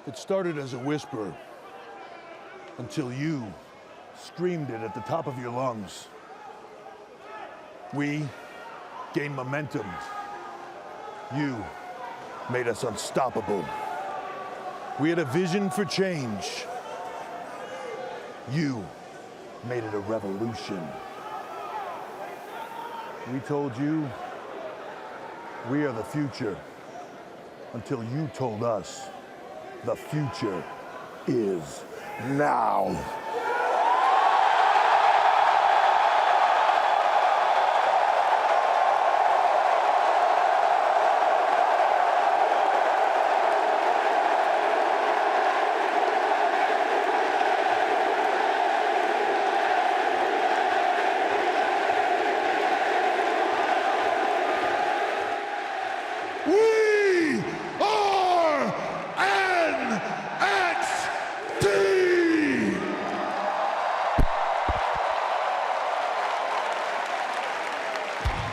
It started as a whisper until you screamed it at the top of your lungs. We gained momentum. You made us unstoppable. We had a vision for change. You made it a revolution. We told you we are the future until you told us the future is now. We are NXT!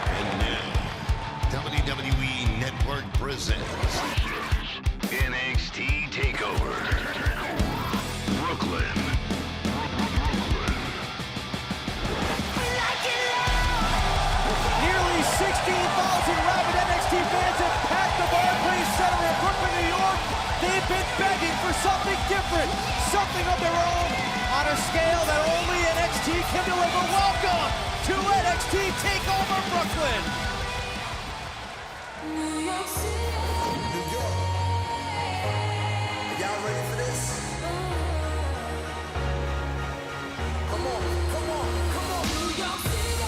And now, WWE Network presents NXT TakeOver Brooklyn. Nearly 16,000 rabid NXT fans have packed the Barclays Center in Brooklyn, New York. They've been begging for something different, something of their own, on a scale that only NXT can deliver. Welcome to NXT TakeOver Brooklyn. New York City. New York. Are y'all ready for this? Come on, come on, come on. New York City.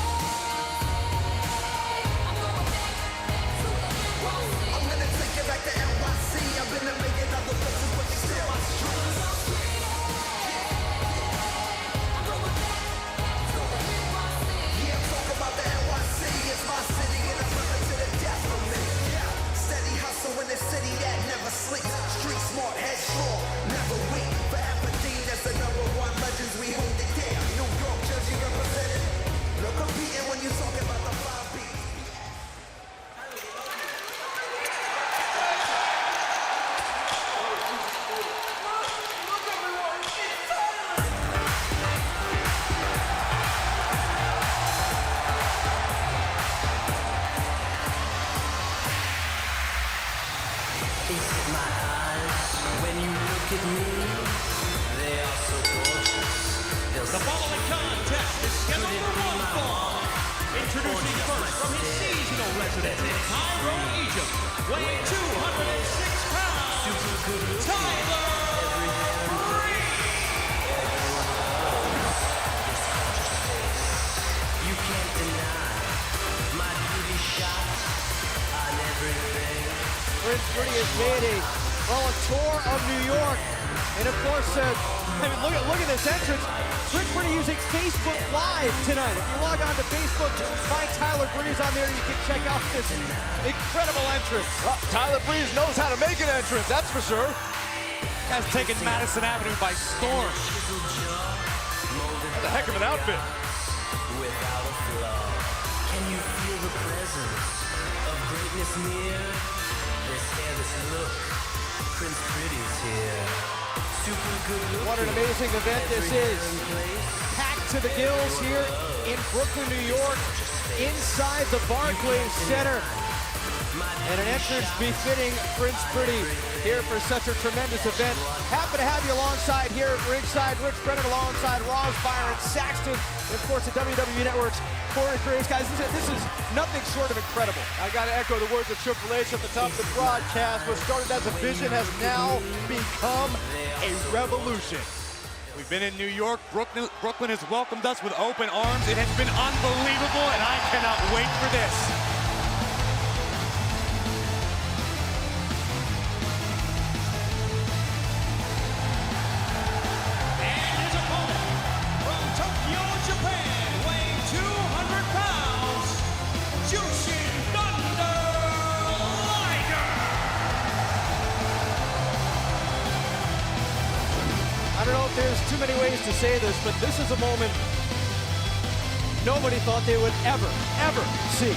I'm going back to the NYC. I'm gonna take you back to NYC. I've been to million other places, but you still my streets. I'm going back to the NYC. Yeah, talk about the NYC. It's my city, and I'm running to the death for me. Yeah, steady hustle in the city that never sleeps. Street smart, headstrong, never weak. Forever Dean, that's the #1 legends we hold it down. New York, Jersey represented. No competing when you talking about the 5 beats. It's my eyes when you look at me. They are so gorgeous. The following contest is scheduled for one fall. Introducing first from his seasonal residence in Cairo, Egypt, weighing 206 pounds, Tyler Breeze. You can't deny my beauty shot on everything. Prince Pretty has made a tour of New York. And of course, look at this entrance. Prince Pretty using Facebook Live tonight. If you log on to Facebook, find Tyler Breeze on there. You can check out this incredible entrance. Tyler Breeze knows how to make an entrance, that's for sure. Has taken Madison Avenue by storm. That's a heck of an outfit. Without a flaw. Can you feel the presence of greatness near? This hair, this look. Prince Pretty's here. Super good looking. What an amazing event this is. Packed to the gills here in Brooklyn, New York, inside the Barclays Center. And an entrance befitting Prince Pretty here for such a tremendous event. Happy to have you alongside here at ringside. Rich Brennan alongside Ross Byron, Saxton, and of course the WWE Network's Corey Graves. Guys, this is nothing short of incredible. I gotta echo the words of Triple H at the top of the broadcast. What started as a vision has now become a revolution. We've been in New York. Brooklyn has welcomed us with open arms. It has been unbelievable, and I cannot wait for this. And his opponent from Tokyo, Japan, weighing 200 pounds, Jushin Thunder Liger. I don't know if there's too many ways to say this, but this is a moment nobody thought they would ever see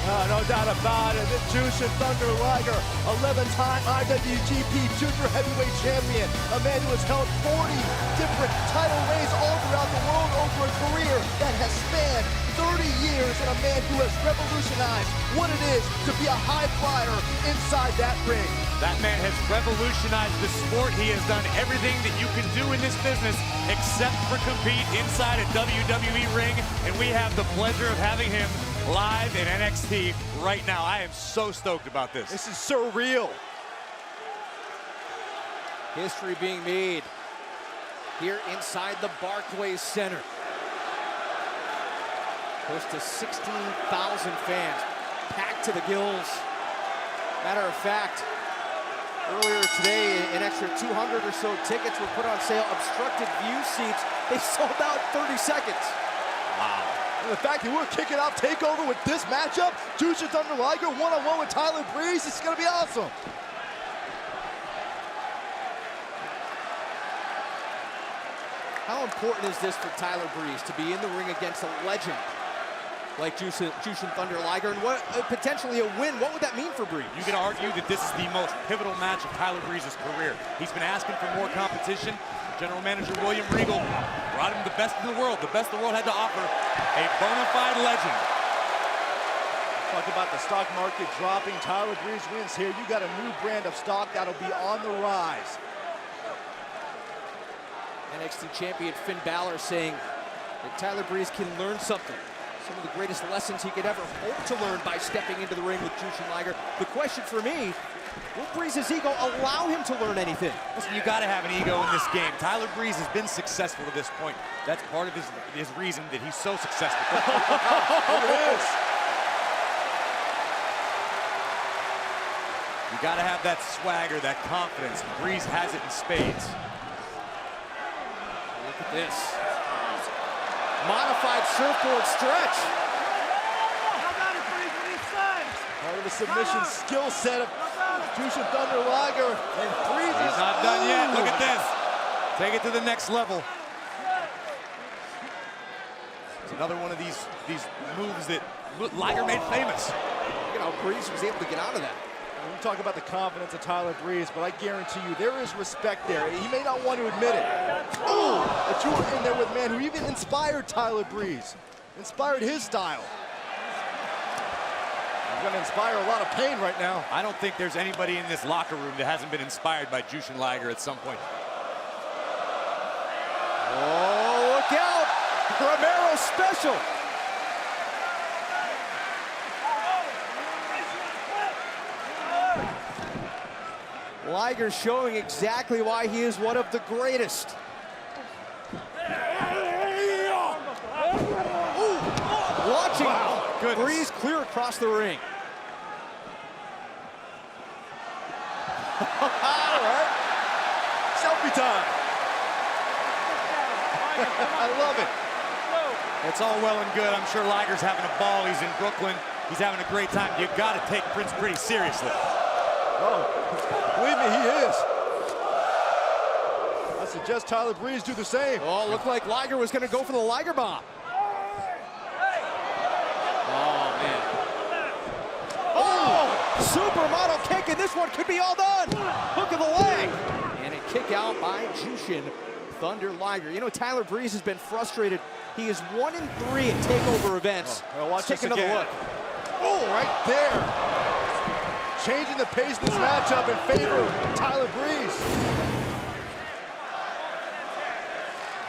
No doubt about it. Jushin Thunder Liger, 11-time IWGP Junior Heavyweight Champion, a man who has held 40 different title reigns all throughout the world over a career that has spanned 30 years, and a man who has revolutionized what it is to be a high flyer inside that ring. That man has revolutionized the sport. He has done everything that you can do in this business except for compete inside a WWE ring, and we have the pleasure of having him live in NXT right now. I am so stoked about this. This is surreal. History being made here inside the Barclays Center. Close to 16,000 fans, packed to the gills. Matter of fact, earlier today, an extra 200 or so tickets were put on sale. Obstructed view seats, they sold out 30 seconds. Wow. And the fact that we're kicking off TakeOver with this matchup, Jushin Thunder Liger one-on-one with Tyler Breeze, this is gonna be awesome. How important is this for Tyler Breeze to be in the ring against a legend like Jushin Thunder Liger, and what potentially a win? What would that mean for Breeze? You can argue that this is the most pivotal match of Tyler Breeze's career. He's been asking for more competition. General Manager William Regal brought him the best in the world. The best the world had to offer, a bona fide legend. Talk about the stock market dropping. Tyler Breeze wins here. You got a new brand of stock that'll be on the rise. NXT champion Finn Balor saying that Tyler Breeze can learn something. Some of the greatest lessons he could ever hope to learn by stepping into the ring with Jushin Liger. The question for me, will Breeze's ego allow him to learn anything? Listen, you got to have an ego in this game. Tyler Breeze has been successful to this point. That's part of his reason that he's so successful. It is. You got to have that swagger, that confidence. Breeze has it in spades. Look at this. Modified surfboard stretch. Part of the submission skill set of Jushin Thunder Liger, and Breeze is He's not done yet. Look at this. Take it to the next level. It's another one of these moves that Liger made famous. You know, Breeze was able to get out of that. We talk about the confidence of Tyler Breeze, but I guarantee you there is respect there. He may not want to admit it. Oh, but you were in there with a man who even inspired Tyler Breeze, inspired his style. He's going to inspire a lot of pain right now. I don't think there's anybody in this locker room that hasn't been inspired by Jushin Liger at some point. Oh, look out! Romero special. Liger showing exactly why he is one of the greatest. Ooh, launching Breeze clear across the ring. All right. Selfie time. I love it. It's all well and good. I'm sure Liger's having a ball. He's in Brooklyn. He's having a great time. You've got to take Prince pretty seriously. Oh, believe me, he is. I suggest Tyler Breeze do the same. Oh, looked like Liger was going to go for the Liger bomb. Oh, man. Oh, supermodel kick, and this one could be all done. Hook of the leg. And a kick out by Jushin Thunder Liger. You know, Tyler Breeze has been frustrated. He is 1-3 at TakeOver events. Well, watch Let's take another look. Oh, right there. Changing the pace of this matchup in favor of Tyler Breeze.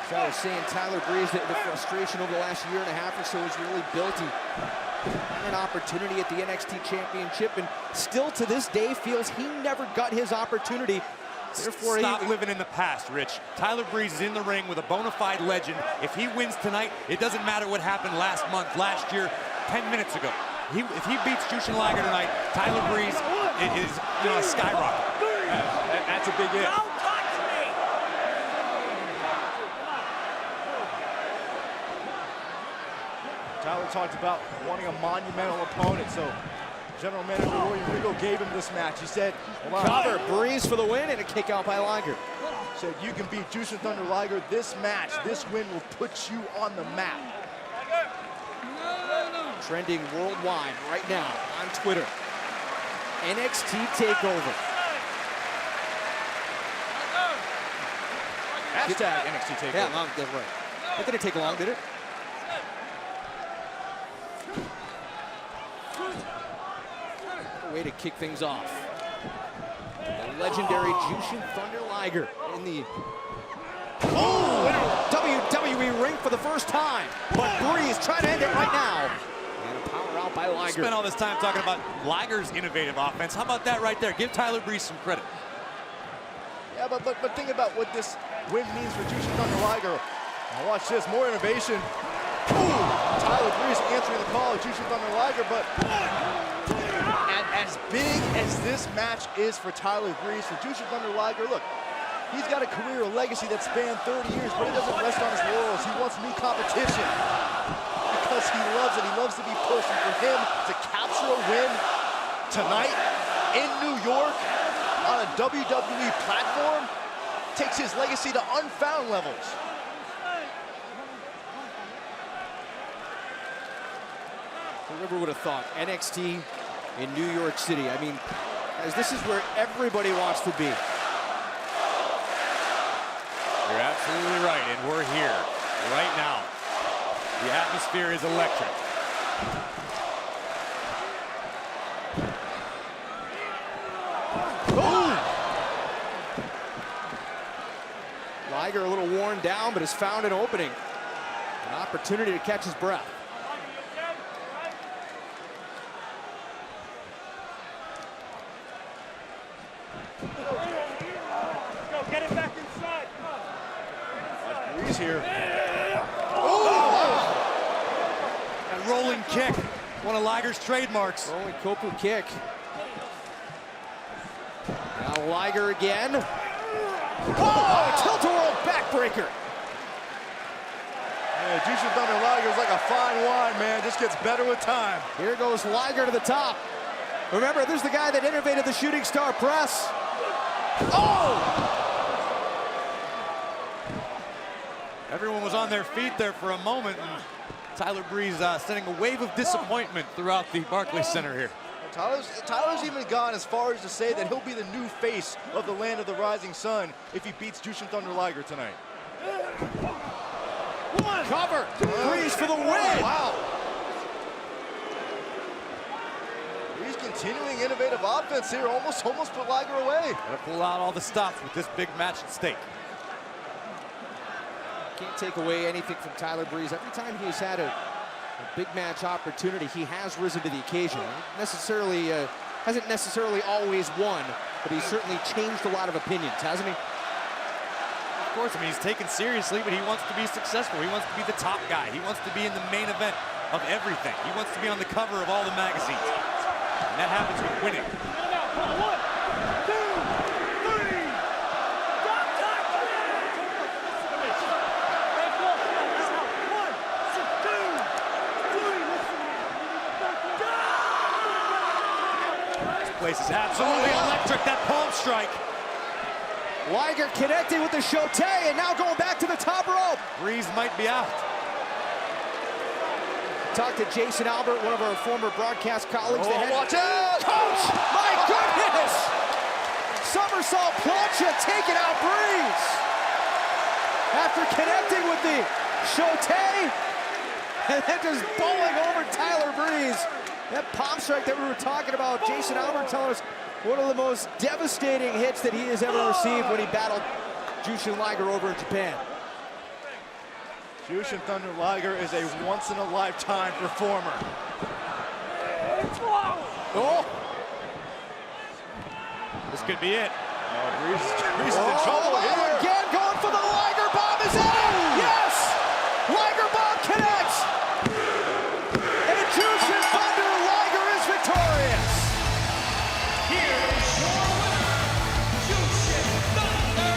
So I was saying Tyler Breeze, that the frustration over the last year and a half or so has really built. He had an opportunity at the NXT Championship, and still to this day feels he never got his opportunity. Therefore, Stop living in the past, Rich. Tyler Breeze is in the ring with a bona fide legend. If he wins tonight, it doesn't matter what happened last month, last year, 10 minutes ago. If he beats Jushin Liger tonight, Tyler Breeze is a skyrocket. That's a big if. Don't touch me! Tyler talked about wanting a monumental opponent, so General Manager William Regal gave him this match. He said, cover, Breeze for the win, and a kick out by Liger. Said, you can beat Jushin Thunder Liger. This match, this win will put you on the map. trending worldwide right now on Twitter. NXT TakeOver. Hashtag NXT TakeOver. Yeah, that's right. That didn't take long, did it? Way to kick things off. The legendary Jushin Thunder Liger in the WWE ring for the first time. But Breeze trying to end it right now. And a power out by Liger. Spent all this time talking about Liger's innovative offense. How about that right there? Give Tyler Breeze some credit. Yeah, but think about what this win means for Jushin Thunder Liger. Now watch this, more innovation. Ooh, Tyler Breeze answering the call of Jushin Thunder Liger, but as big as this match is for Tyler Breeze, for Jushin Thunder Liger, look, he's got a career, a legacy that spanned 30 years, but he doesn't rest on his laurels. He wants new competition because he loves it. He loves to be pushed, and for him to capture a win tonight in New York on a WWE platform takes his legacy to unfound levels. Whoever would have thought NXT in New York City? I mean, guys, this is where everybody wants to be. You're absolutely right, and we're here right now. The atmosphere is electric. Liger a little worn down, but has found an opening. An opportunity to catch his breath. Breeze here. That rolling kick, one of Liger's trademarks. Rolling Kopu kick. Now Liger again. Oh, tilt-a-whirl backbreaker. Yeah, Jushin Thunder Liger is like a fine wine, man. Just gets better with time. Here goes Liger to the top. Remember, there's the guy that innovated the shooting star press. Oh! Everyone was on their feet there for a moment, and Tyler Breeze sending a wave of disappointment throughout the Barclays Center here. Tyler's even gone as far as to say that he'll be the new face of the Land of the Rising Sun if he beats Jushin Thunder Liger tonight. Cover. Breeze for the win. Wow. Breeze continuing innovative offense here, almost put Liger away. Gotta pull out all the stops with this big match at stake. Can't take away anything from Tyler Breeze. Every time he's had a big match opportunity, he has risen to the occasion. Hasn't necessarily always won, but he's certainly changed a lot of opinions, hasn't he? Of course, I mean, he's taken seriously, but he wants to be successful. He wants to be the top guy. He wants to be in the main event of everything. He wants to be on the cover of all the magazines. And that happens with winning. Place is absolutely electric, that palm strike. Liger connecting with the Shote and now going back to the top rope. Breeze might be out. Talked to Jason Albert, one of our former broadcast colleagues. Watch out! Coach, my goodness! Somersault plancha taking out Breeze. After connecting with the Shote and then just bowling over Tyler Breeze. That palm strike that we were talking about, Jason Albert telling us one of the most devastating hits that he has ever received when he battled Jushin Liger over in Japan. Jushin Thunder Liger is a once-in-a-lifetime performer. Oh! This could be it. Breeze is in trouble here. Again, going for the Liger bomb is in! Yes! Liger bomb connects! And Jushin Thunder Liger is victorious! Here is your winner, Jushin Thunder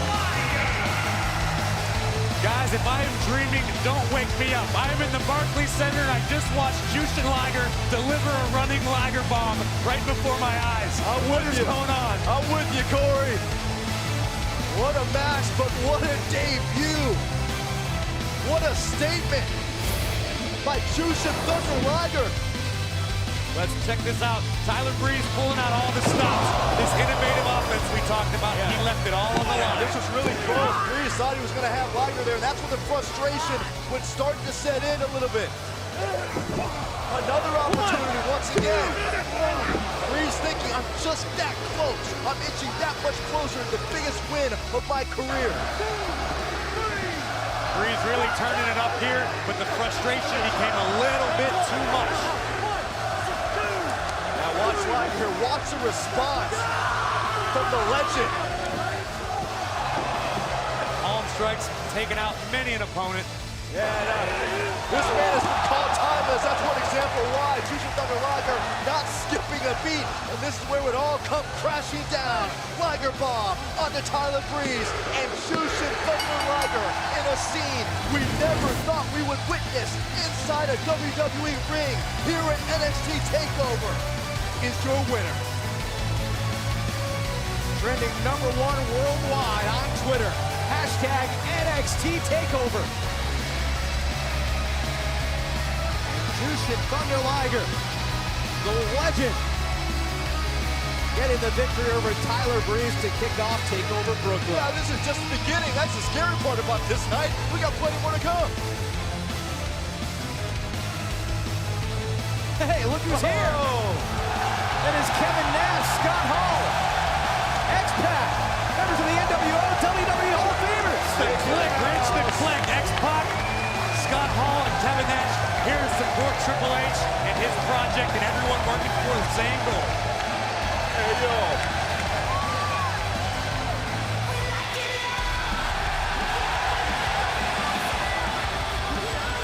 Liger. Guys, if I am dreaming, don't wake me up. I am in the Barclays Center and I just watched Jushin Liger deliver a running Liger bomb right before my eyes. What is going on? I'm with you, Corey. What a match, but what a debut. What a statement by Jushin Thunder Liger. Let's check this out. Tyler Breeze pulling out all the stops. This innovative offense we talked about, he left it all on the line. This was really close. Breeze thought he was going to have Liger there. That's when the frustration would start to set in a little bit. Another opportunity once again. Breeze thinking, I'm just that close. I'm inching that much closer to the biggest win of my career. Breeze really turning it up here, but the frustration became a little bit too much. Now watch Liger here. Watch the response from the legend. Palm strikes taking out many an opponent. Yeah, this man has been called timeless. That's one example why. Jushin Thunder Liger not skipping a beat. And this is where it would all come crashing down. Liger bomb onto Tyler Breeze and Jushin Thunder Liger in a scene we never thought we would witness inside a WWE ring here at NXT TakeOver. Is your winner. Trending #1 worldwide on Twitter. Hashtag NXT TakeOver. Jushin Thunder Liger, the legend, getting the victory over Tyler Breeze to kick off TakeOver Brooklyn. Yeah, this is just the beginning. That's the scary part about this night. We got plenty more to come. Hey, look who's here. That is Kevin Nash, Scott Hall, X-Pac, members of the NWO, WWE Hall of Famers. The Click, Rich the Click, X-Pac, Scott Hall, and Kevin Nash here to support Triple H and his project and everyone working for the same goal. Hey, yo.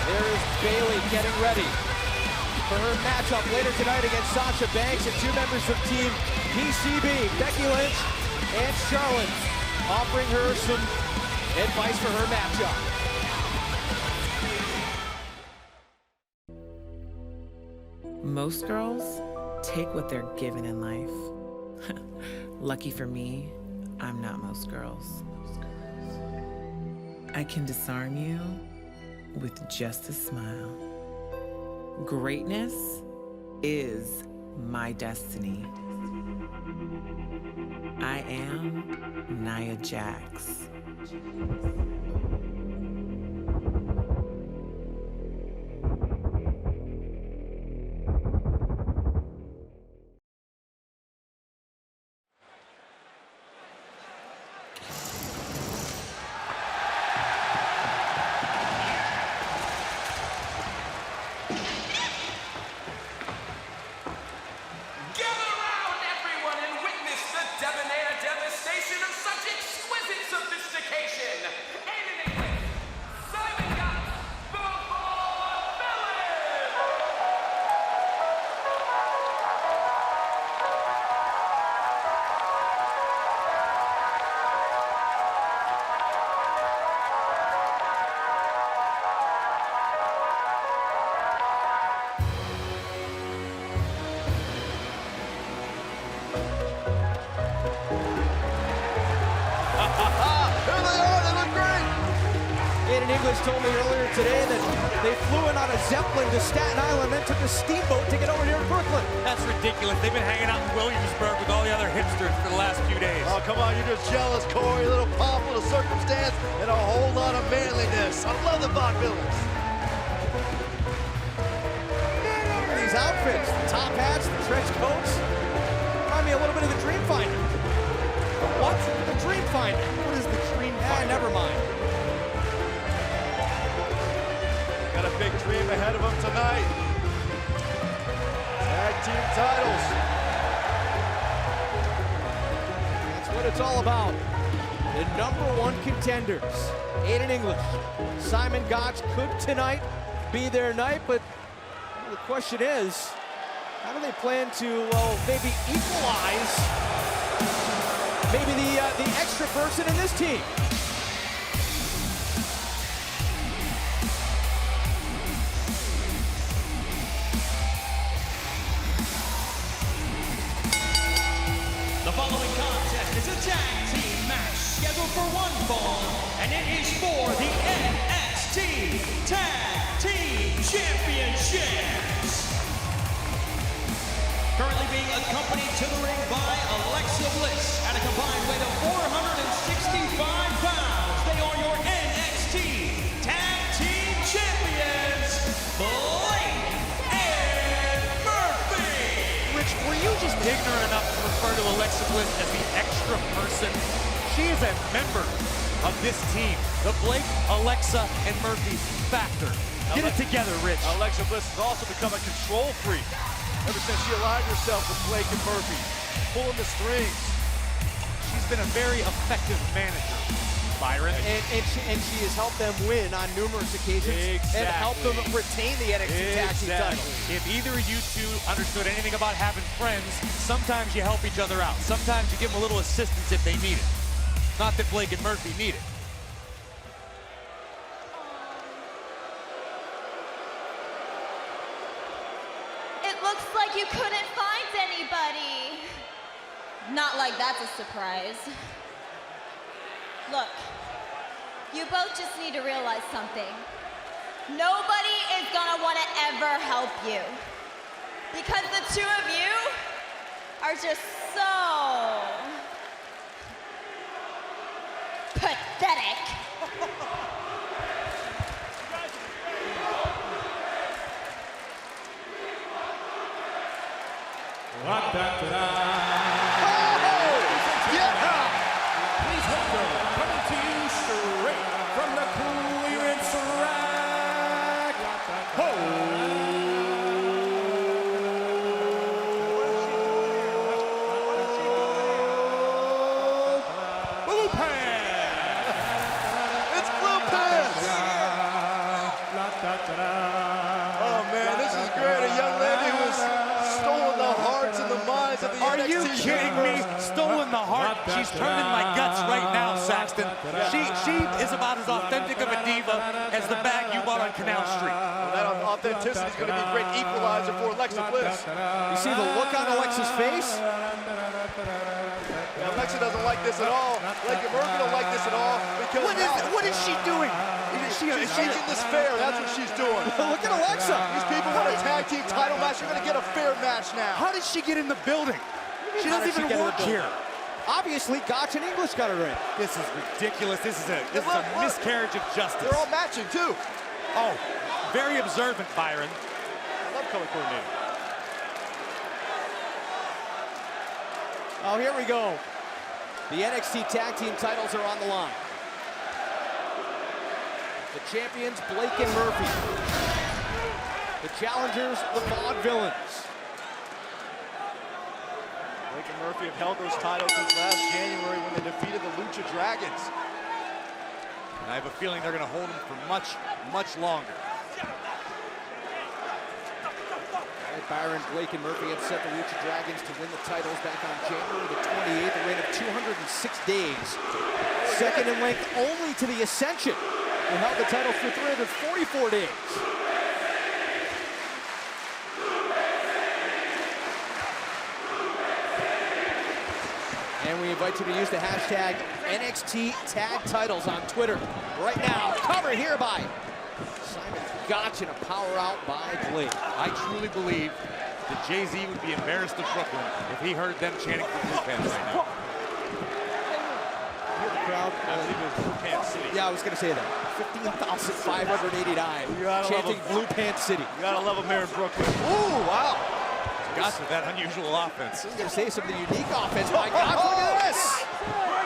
There is Bayley getting ready for her matchup later tonight against Sasha Banks and two members of Team PCB, Becky Lynch and Charlotte, offering her some advice for her matchup. Most girls take what they're given in life. Lucky for me, I'm not most girls. I can disarm you with just a smile. Greatness is my destiny. I am Nia Jax. English told me earlier today that they flew in on a Zeppelin to Staten Island, then took a steamboat to get over here to Brooklyn. That's ridiculous. They've been hanging out in Williamsburg with all the other hipsters for the last few days. Oh, come on, you're just jealous, Corey. A little pomp, a little circumstance, and a whole lot of manliness. I love the Vaudevillains. These outfits, the top hats, the trench coats, remind me a little bit of the Dream Finder. What? The Dream Finder. What is the Dream Finder? Never mind. Got a big dream ahead of them tonight. Tag team titles. That's what it's all about. The #1 contenders. Aiden English, Simon Gotch could tonight be their night, but the question is, how do they plan to, well, maybe equalize maybe the extra person in this team? The following contest is a tag team match scheduled for one fall, and it is for the NXT Tag Team Championship. accompanied to the ring by Alexa Bliss at a combined weight of 465 pounds. They are your NXT Tag Team Champions, Blake and Murphy. Rich, were you just ignorant enough to refer to Alexa Bliss as the extra person? She is a member of this team, the Blake, Alexa, and Murphy factor. Get it together, Rich. Alexa Bliss has also become a control freak ever since she aligned herself with Blake and Murphy, pulling the strings. She's been a very effective manager, Byron. And she has helped them win on numerous occasions and helped them retain the NXT Tag Team title. If either of you two understood anything about having friends, sometimes you help each other out. Sometimes you give them a little assistance if they need it. Not that Blake and Murphy need it. It looks like you couldn't find anybody. Not like that's a surprise. Look, you both just need to realize something. Nobody is gonna wanna ever help you. Because the two of you are just so pathetic. Please welcome, coming to you straight from the clearance rack, Blue Pants! It's Blue Pants! Oh man, this is great. A young lady who's stolen the hearts and the minds of the Are NXT you kidding me? Stolen the heart. She's turning my guts right now, Saxton. She is about as authentic of a diva as the bag you bought on Canal Street. Well, that authenticity is going to be a great equalizer for Alexa Bliss. You see the look on Alexa's face? Now, Alexa doesn't like this at all. Blake and Murphy don't like this at all. Because What is she doing? she's making this fair. That's what she's doing. Look at Alexa. These people want a tag team title match. They're going to get a fair match now. How did she get in the building? She How doesn't did she even get in the work building? here. Obviously, Gotch and English got her in. This is ridiculous. This is a Look. miscarriage of justice. They're all matching, too. Oh, very observant, Byron. I love color coordinating. Oh, here we go. The NXT Tag Team titles are on the line. The champions, Blake and Murphy. The challengers, the Vaudevillains. Blake and Murphy have held those titles since last January when they defeated the Lucha Dragons. And I have a feeling they're going to hold him for much, much longer. Byron, Blake and Murphy have set the Lucha Dragons to win the titles back on January the 28th, a reign of 206 days. Second in length only to the Ascension, who held the titles for 344 days. And we invite you to use the hashtag NXT Tag Titles on Twitter. Right now, cover here by Simon Gotch and a power out by Blake. I truly believe that Jay-Z would be embarrassed of Brooklyn if he heard them chanting for Blue Pants right now. Hear the crowd. I believe it was Blue Pants City. Yeah, I was going to say that. 15,589 chanting Blue Pants City. You gotta love them here in Brooklyn. Ooh, wow. Gosh, with that unusual offense. I was going to say some of the unique offense. My God, look at this!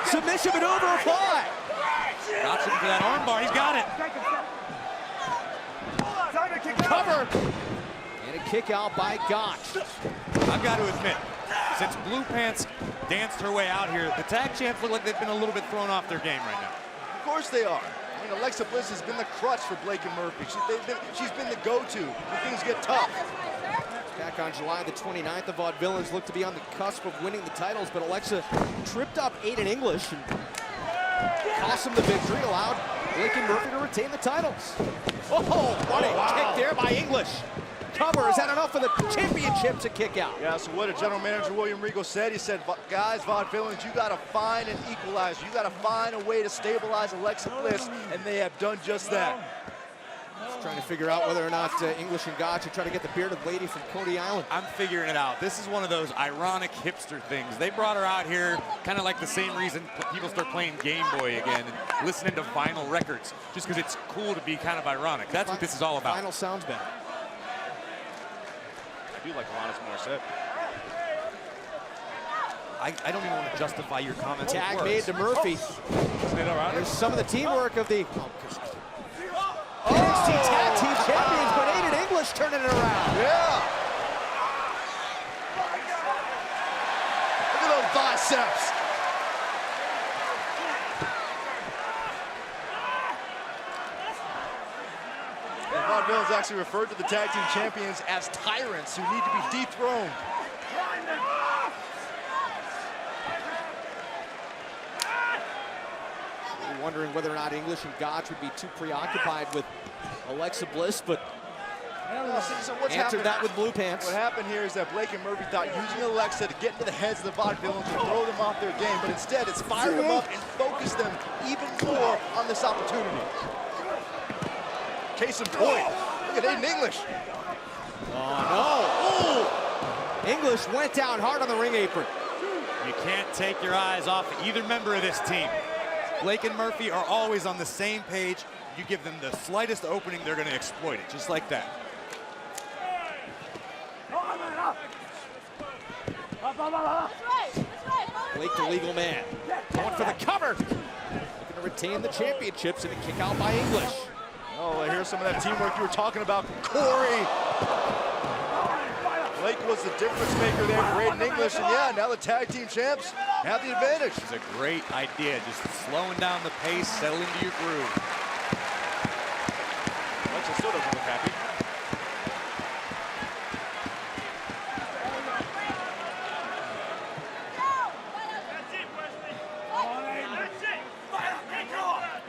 Submission maneuver apply. Got him for that armbar. He's got it. Cover. And a kick out by Gotch. I've got to admit, since Blue Pants danced her way out here, the tag champs look like they've been a little bit thrown off their game right now. Of course they are. I mean, Alexa Bliss has been the crutch for Blake and Murphy. She's been the go-to when things get tough. Back on July the 29th, the Vaudevillains look to be on the cusp of winning the titles, but Alexa tripped up Aiden English and cost him the victory, allowed Blake and Murphy to retain the titles. Oh, what a kick there by English. Cover, is that enough for the championship to kick out? Yeah, so what did General Manager William Regal said? He said, guys, Vaudevillains, you got to find an equalizer. You got to find a way to stabilize Alexa Bliss, and they have done just that. Just trying to figure out whether or not English and Gotch are trying to get the bearded lady from Coney Island. I'm figuring it out. This is one of those ironic hipster things. They brought her out here kind of like the same reason people start playing Game Boy again and listening to vinyl records, just because it's cool to be kind of ironic. That's what this is all about. Vinyl sounds better. I do like Alanis Morissette. I don't even want to justify your comments. Tag made to Murphy. There's some of the teamwork of the NXT Tag Team Champions, but Aiden English turning it around. Yeah. Look at those biceps. And Vaudevillains actually referred to the tag team champions as tyrants who need to be dethroned. Wondering whether or not English and Gotch would be too preoccupied with Alexa Bliss, but So what's answered happened, that with blue pants. What happened here is that Blake and Murphy thought using Alexa to get into the heads of the Vaudevillains and throw them off their game, but instead it's fired them up and focused them even more on this opportunity. Case in point, look at Aiden English. Oh, no. English went down hard on the ring apron. You can't take your eyes off either member of this team. Blake and Murphy are always on the same page. You give them the slightest opening, they're going to exploit it, just like that. Blake, the legal man, going for the cover. Looking to retain the championships and a kick out by English. Oh, here's some of that teamwork you were talking about. Corey. Blake was the difference maker there for Aiden English, and yeah, now the tag team champs have the advantage. It's a great idea, just slowing down the pace, settle into your groove. Alexa still doesn't look happy.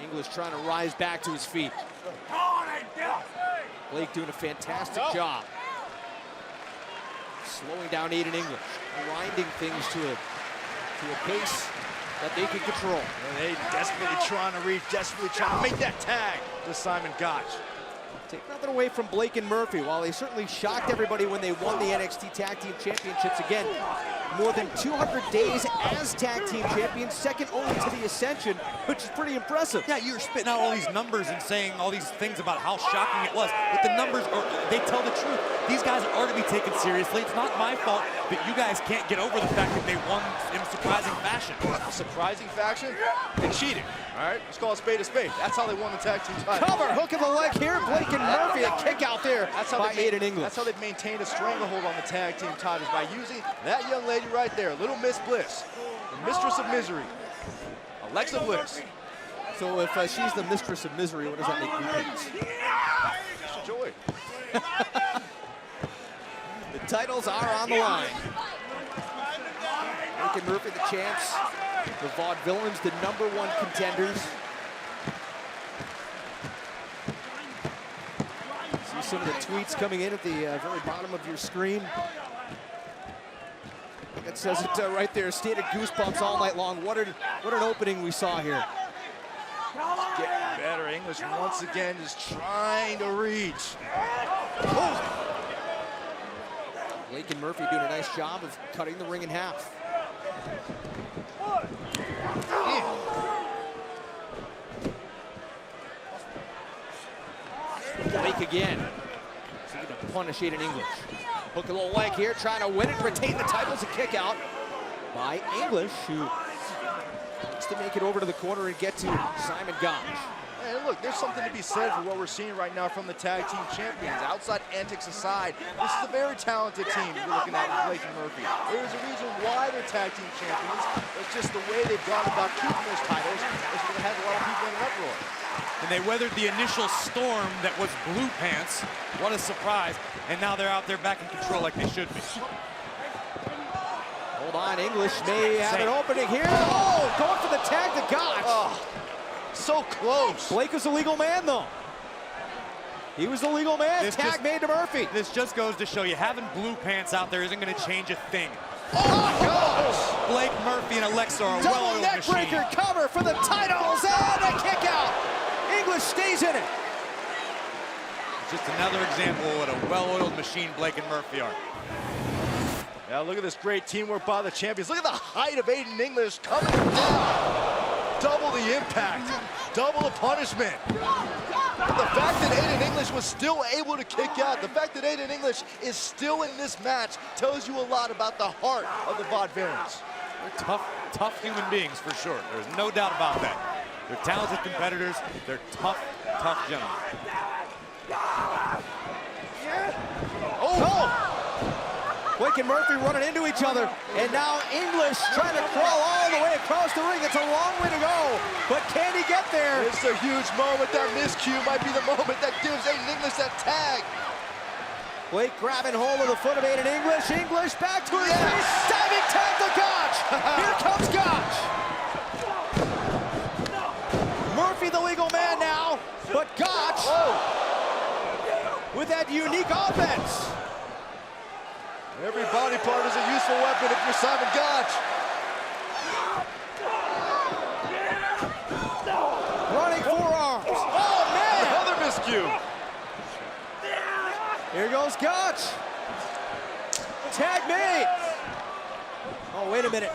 English trying to rise back to his feet. Blake doing a fantastic job. Slowing down Aiden English, grinding things to a pace that they can control. And they desperately trying to reach, desperately trying to make that tag to Simon Gotch. Take nothing away from Blake and Murphy. While they certainly shocked everybody when they won the NXT Tag Team Championships, again, more than 200 days as tag team champions, second only to the Ascension, which is pretty impressive. Yeah, you're spitting out all these numbers and saying all these things about how shocking it was, but the numbers they tell the truth. These guys are to be taken seriously. It's not my fault that you guys can't get over the fact that they won in surprising fashion. Surprising fashion? They cheated. All right, let's call a spade a spade. That's how they won the tag team title. Cover, hook of the leg here. Blake and Murphy, a kick out there by Aiden English. That's how they've maintained a stranglehold on the tag team titles, by using that young lady right there, Little Miss Bliss, the mistress of misery, Alexa Bliss. So if she's the mistress of misery, what does that make blue pants? Just joy. The titles are on the line. Blake and Murphy, the champs. The Vaudevillains, the #1 contenders. See some of the tweets coming in at the very bottom of your screen. It says it right there, state of goosebumps all night long. What an opening we saw here. Getting better. English once again is trying to reach. Oh. Blake and Murphy doing a nice job of cutting the ring in half. Blake again. Seeking to punish Aiden English. Hook a little leg here, trying to win it, retain the titles, a kick out by English, who needs to make it over to the corner and get to Simon Gotch. And look, there's something to be said for what we're seeing right now from the tag team champions. Outside antics aside, this is a very talented team you're looking at with Blake and Murphy. There's a reason why they're tag team champions. It's just the way they've gone about keeping those titles is what has a lot of people in an uproar. And they weathered the initial storm that was blue pants. What a surprise. And now they're out there back in control like they should be. Hold on, English may have an opening here. Oh, going for the tag to Gotch. Oh, so close. Blake was the legal man, though. He was the legal man. Tag made to Murphy. This just goes to show you, having blue pants out there isn't going to change a thing. Oh, my gosh. Blake Murphy and Alexa are a well-oiled neck machine. breaker cover for the titles, and a kick out. English stays in it. Just another example of what a well-oiled machine Blake and Murphy are. Yeah, look at this great teamwork by the champions. Look at the height of Aiden English coming down. Double the impact, double the punishment. But the fact that Aiden English was still able to kick out, the fact that Aiden English is still in this match tells you a lot about the heart of the Vaudevillains. They're tough human beings for sure. There's no doubt about that. They're talented competitors. They're tough gentlemen. Oh! Blake and Murphy running into each other, and now English trying to crawl all the way across the ring. It's a long way to go, but can he get there? It's a huge moment. That miscue might be the moment that gives Aiden English that tag. Blake grabbing hold of the foot of Aiden English. English back to his feet. Diving tag to Gotch. Here comes Gotch. Murphy the legal man now, but Gotch with that unique offense. Every body part is a useful weapon if you're Simon Gotch. Running forearms. Oh, man! Another miscue. Here goes Gotch. Tag made. Oh, wait a minute.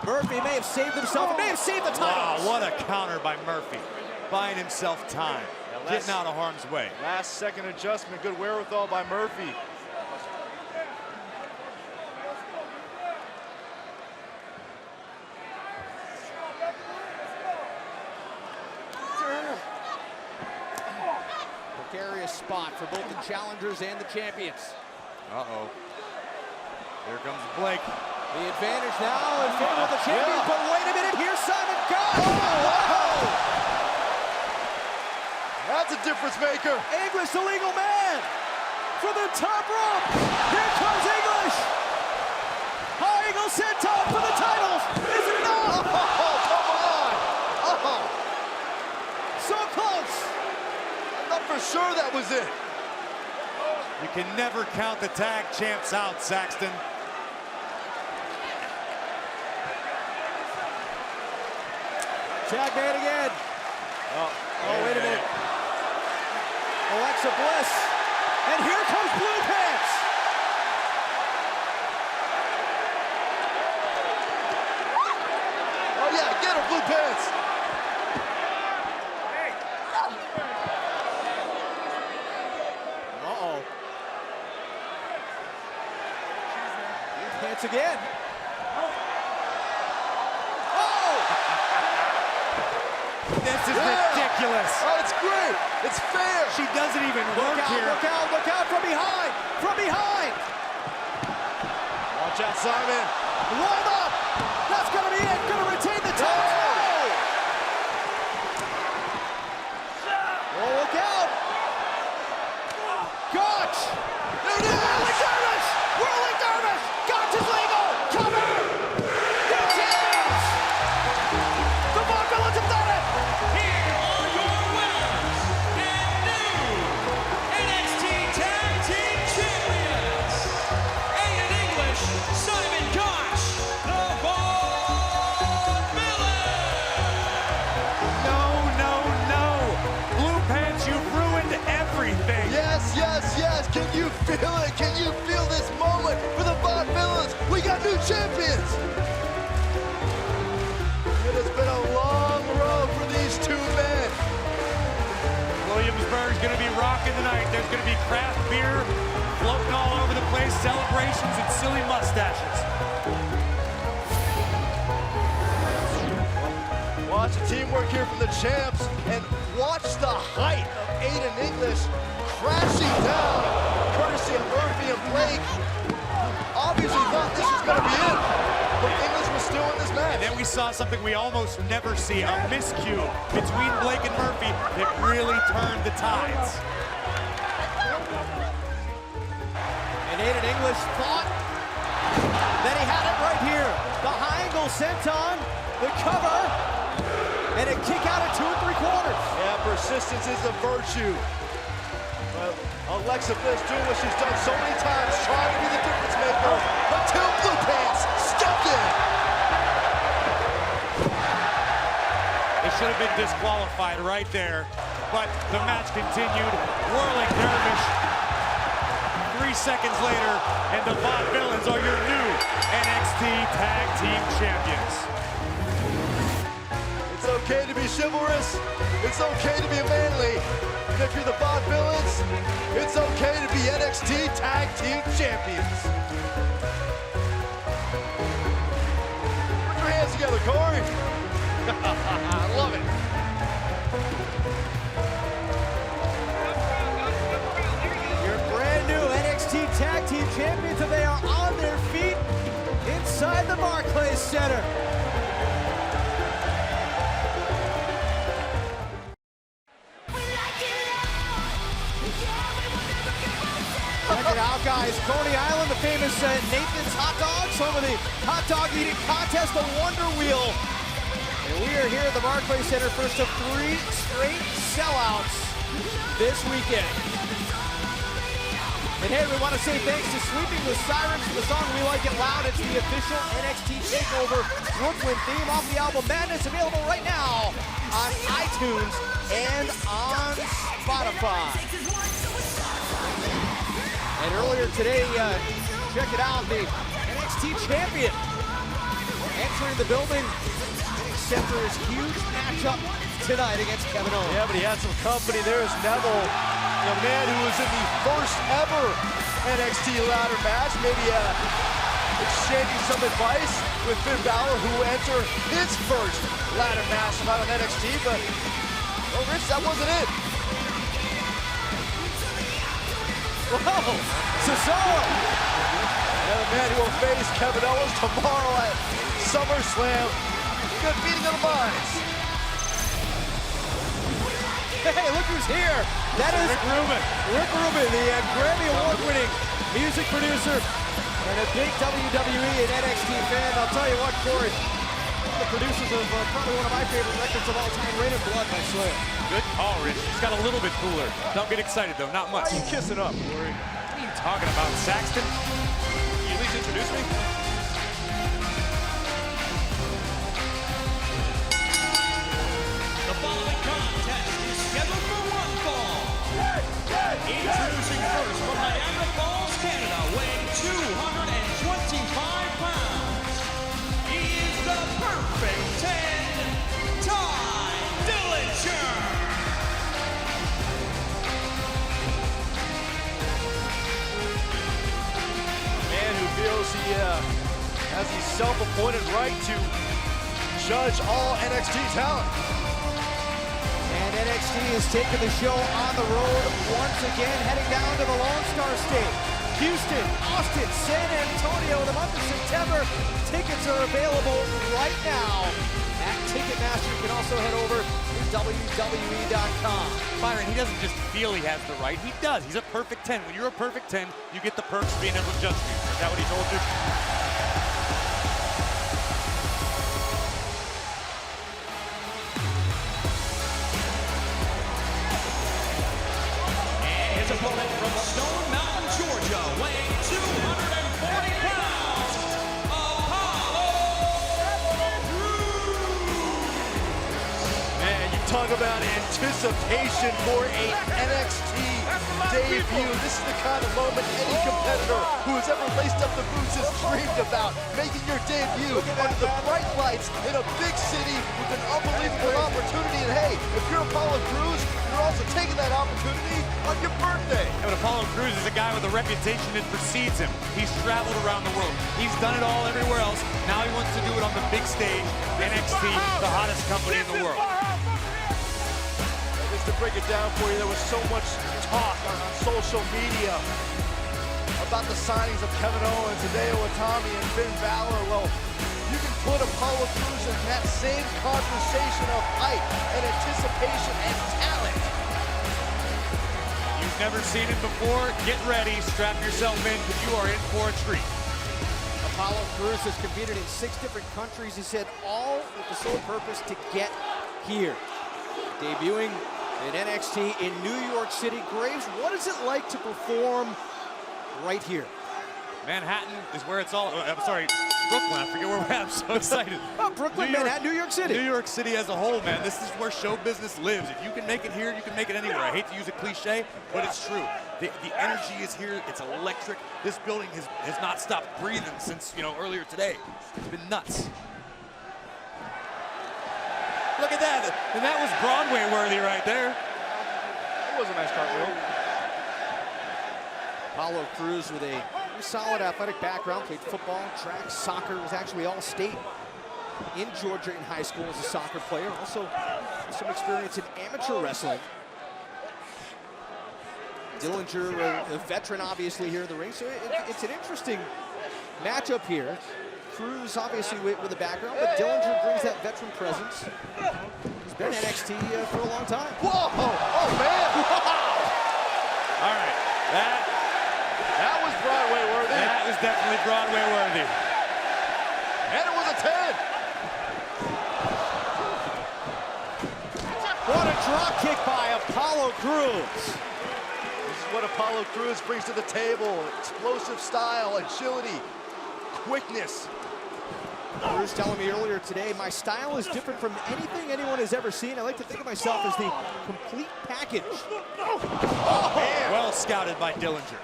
Murphy may have saved himself. He may have saved the title. Wow, what a counter by Murphy. Buying himself time. Getting out of harm's way. Last second adjustment. Good wherewithal by Murphy. Precarious spot for both the challengers and the champions. Uh-oh. Here comes Blake. The advantage now in favor of the champions, but wait a minute, here's Simon Gotch! Oh, that's a difference maker. English, the legal man, from the top rope. Here comes English. High Eagle Senton for the titles. Is it enough? Oh, come on. Oh, so close. I thought for sure that was it. You can never count the tag champs out, Saxton. Tag made again. Oh, wait a minute. Alexa Bliss. And here comes Blue Pants. Oh, yeah, get her, Blue Pants. Uh-oh. Blue Pants again. This is ridiculous. Oh, it's great. It's fair. She doesn't even work here. Look out, look out from behind. From behind. Watch out, Simon. Rolled up. That's going to be it. Going to retain the title. Oh, look out. Gotch. There it is. Whirling Dervish. Whirling Dervish. Gotch is legal. Cover. The champions. The Vaudevillains have done it. Here are your winners and new NXT Tag Team Champions, Aiden English, Simon Gotch, the Vaudevillains. No. Blue Pants, you've ruined everything. Yes. Can you feel it? Can you feel this moment for the Vaudevillains? We got new champions. It has been a long road for these two men. Williamsburg's going to be rocking tonight. There's going to be craft beer floating all over the place, celebrations and silly mustaches. Watch the teamwork here from the champs, and watch the height of Aiden English crashing down, courtesy of Murphy and Blake. Obviously thought this was going to be it, but English was still in this match. And then we saw something we almost never see, a miscue between Blake and Murphy that really turned the tides. And Aiden English thought that he had it right here. The high angle senton, the cover, and a kick out at 2 3/4. Yeah, persistence is a virtue. But Alexa Bliss doing what she's done so many times, trying to be the difference maker, until Blue Pants stepped in. They should have been disqualified right there. but the match continued. Whirling Dervish 3 seconds later, and the Vaudevillains are your new NXT Tag Team Champions. It's okay to be chivalrous. It's okay to be manly. And if you're the Vaudevillains, it's okay to be NXT Tag Team Champions. Put your hands together, Corey. I love it. Your brand new NXT Tag Team Champions, and they are on their feet inside the Barclays Center. Check it out, guys. Coney Island, the famous Nathan's Hot Dogs, home of the hot dog eating contest, the Wonder Wheel. And we are here at the Barclays Center, first of 3 straight sellouts this weekend. And hey, we want to say thanks to Sweeping the Sirens for the song We Like It Loud. It's the official NXT TakeOver Brooklyn theme off the album Madness, available right now on iTunes and on Spotify. And earlier today, check it out, the NXT champion entering the building set for his huge matchup tonight against Kevin Owens. Yeah, but he had some company. There's Neville, the man who was in the first ever NXT ladder match, maybe exchanging some advice with Finn Balor, who entered his first ladder match not on NXT, but, oh, Rich, that wasn't it. Whoa, Cesaro! And the man who will face Kevin Owens tomorrow at SummerSlam. Good meeting of the minds. Hey, look who's here. That is Rick Rubin. Rick Rubin, the Grammy Award-winning music producer and a big WWE and NXT fan. I'll tell you what, Corey, one of the producers of probably one of my favorite records of all time, Rain of Blood by Slayer. Good call, Rich. He's got a little bit cooler. Don't get excited, though. Not much. Why are you kissing up, Corey? What are you talking about, Saxton? Can you at least introduce me? The following contest is scheduled for one fall. Introducing first from Niagara Falls, Canada, weighing 225 pounds. He is the perfect 10, Ty Dillinger. Man who feels he has the self-appointed right to judge all NXT talent. And NXT is taking the show on the road once again, heading down to the Lone Star State. Houston, Austin, San Antonio, the month of September. Tickets are available right now at Ticketmaster. You can also head over to WWE.com. Byron, he doesn't just feel he has the right. He does. He's a perfect 10. When you're a perfect 10, you get the perks of being able to judge you. Is that what he told you? His opponent from Stone Mountain, Georgia, weighing 240 pounds, Apollo Crews. Man, you talk about anticipation for a NXT debut. This is the kind of moment any competitor who has ever laced up the boots has dreamed about. Making your debut under the bright lights in a big city with an unbelievable opportunity. And hey, if you're Apollo Crews, you're also taking that opportunity on your birthday. Yeah, but Apollo Crews is a guy with a reputation that precedes him. He's traveled around the world. He's done it all everywhere else. Now he wants to do it on the big stage. NXT, the hottest company in the world. Just to break it down for you, there was so much talk on social media about the signings of Kevin Owens, Hideo Itami, and Finn Balor. Well, you can put Apollo Crews in that same conversation of hype and anticipation and talent. You've never seen him before. Get ready. Strap yourself in because you are in for a treat. Apollo Crews has competed in 6 different countries. He said all with the sole purpose to get here. Debuting in NXT in New York City. Graves, what is it like to perform right here? Manhattan is where it's all, I'm sorry, Brooklyn. I forget where we're at. I'm so excited. Oh, Brooklyn, Manhattan, New York City. New York City as a whole, man. This is where show business lives. If you can make it here, you can make it anywhere. I hate to use a cliche, but it's true. The energy is here. It's electric. This building has not stopped breathing since, earlier today. It's been nuts. Look at that. And that was Broadway worthy right there. It was a nice cartwheel. Apollo Crews with a solid athletic background, played football, track, soccer, was actually all-state in Georgia in high school as a soccer player. Also some experience in amateur wrestling. Dillinger, a veteran obviously here in the ring, so it's an interesting matchup here. Crews obviously with a background, but Dillinger brings that veteran presence. He's been NXT for a long time. Whoa! Oh, man! All right. That was Broadway worthy. That was definitely Broadway worthy. And it was a 10. What a drop kick by Apollo Crews. This is what Apollo Crews brings to the table. Explosive style, agility, quickness. Crews telling me earlier today, my style is different from anything anyone has ever seen. I like to think of myself as the complete package. Well scouted by Dillinger.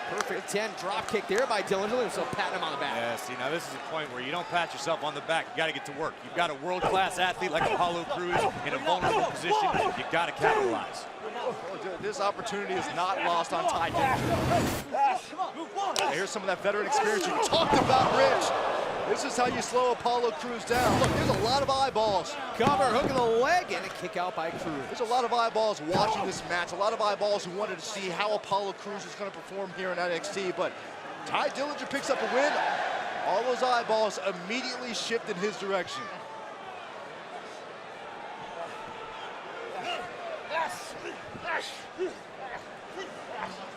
Perfect 10 drop kick there by Dillinger, so patting him on the back. Yeah, see, now this is a point where you don't pat yourself on the back. You got to get to work. You've got a world-class athlete like Apollo Crews in a vulnerable position. You got to capitalize. This opportunity is not lost on Tye Dillinger. Here's some of that veteran experience you talked about, Rich. This is how you slow Apollo Crews down. Look, there's a lot of eyeballs. Cover, hook of the leg, and a kick out by Crews. There's a lot of eyeballs watching this match. A lot of eyeballs who wanted to see how Apollo Crews is going to perform here in NXT. But Tye Dillinger picks up a win. All those eyeballs immediately shift in his direction.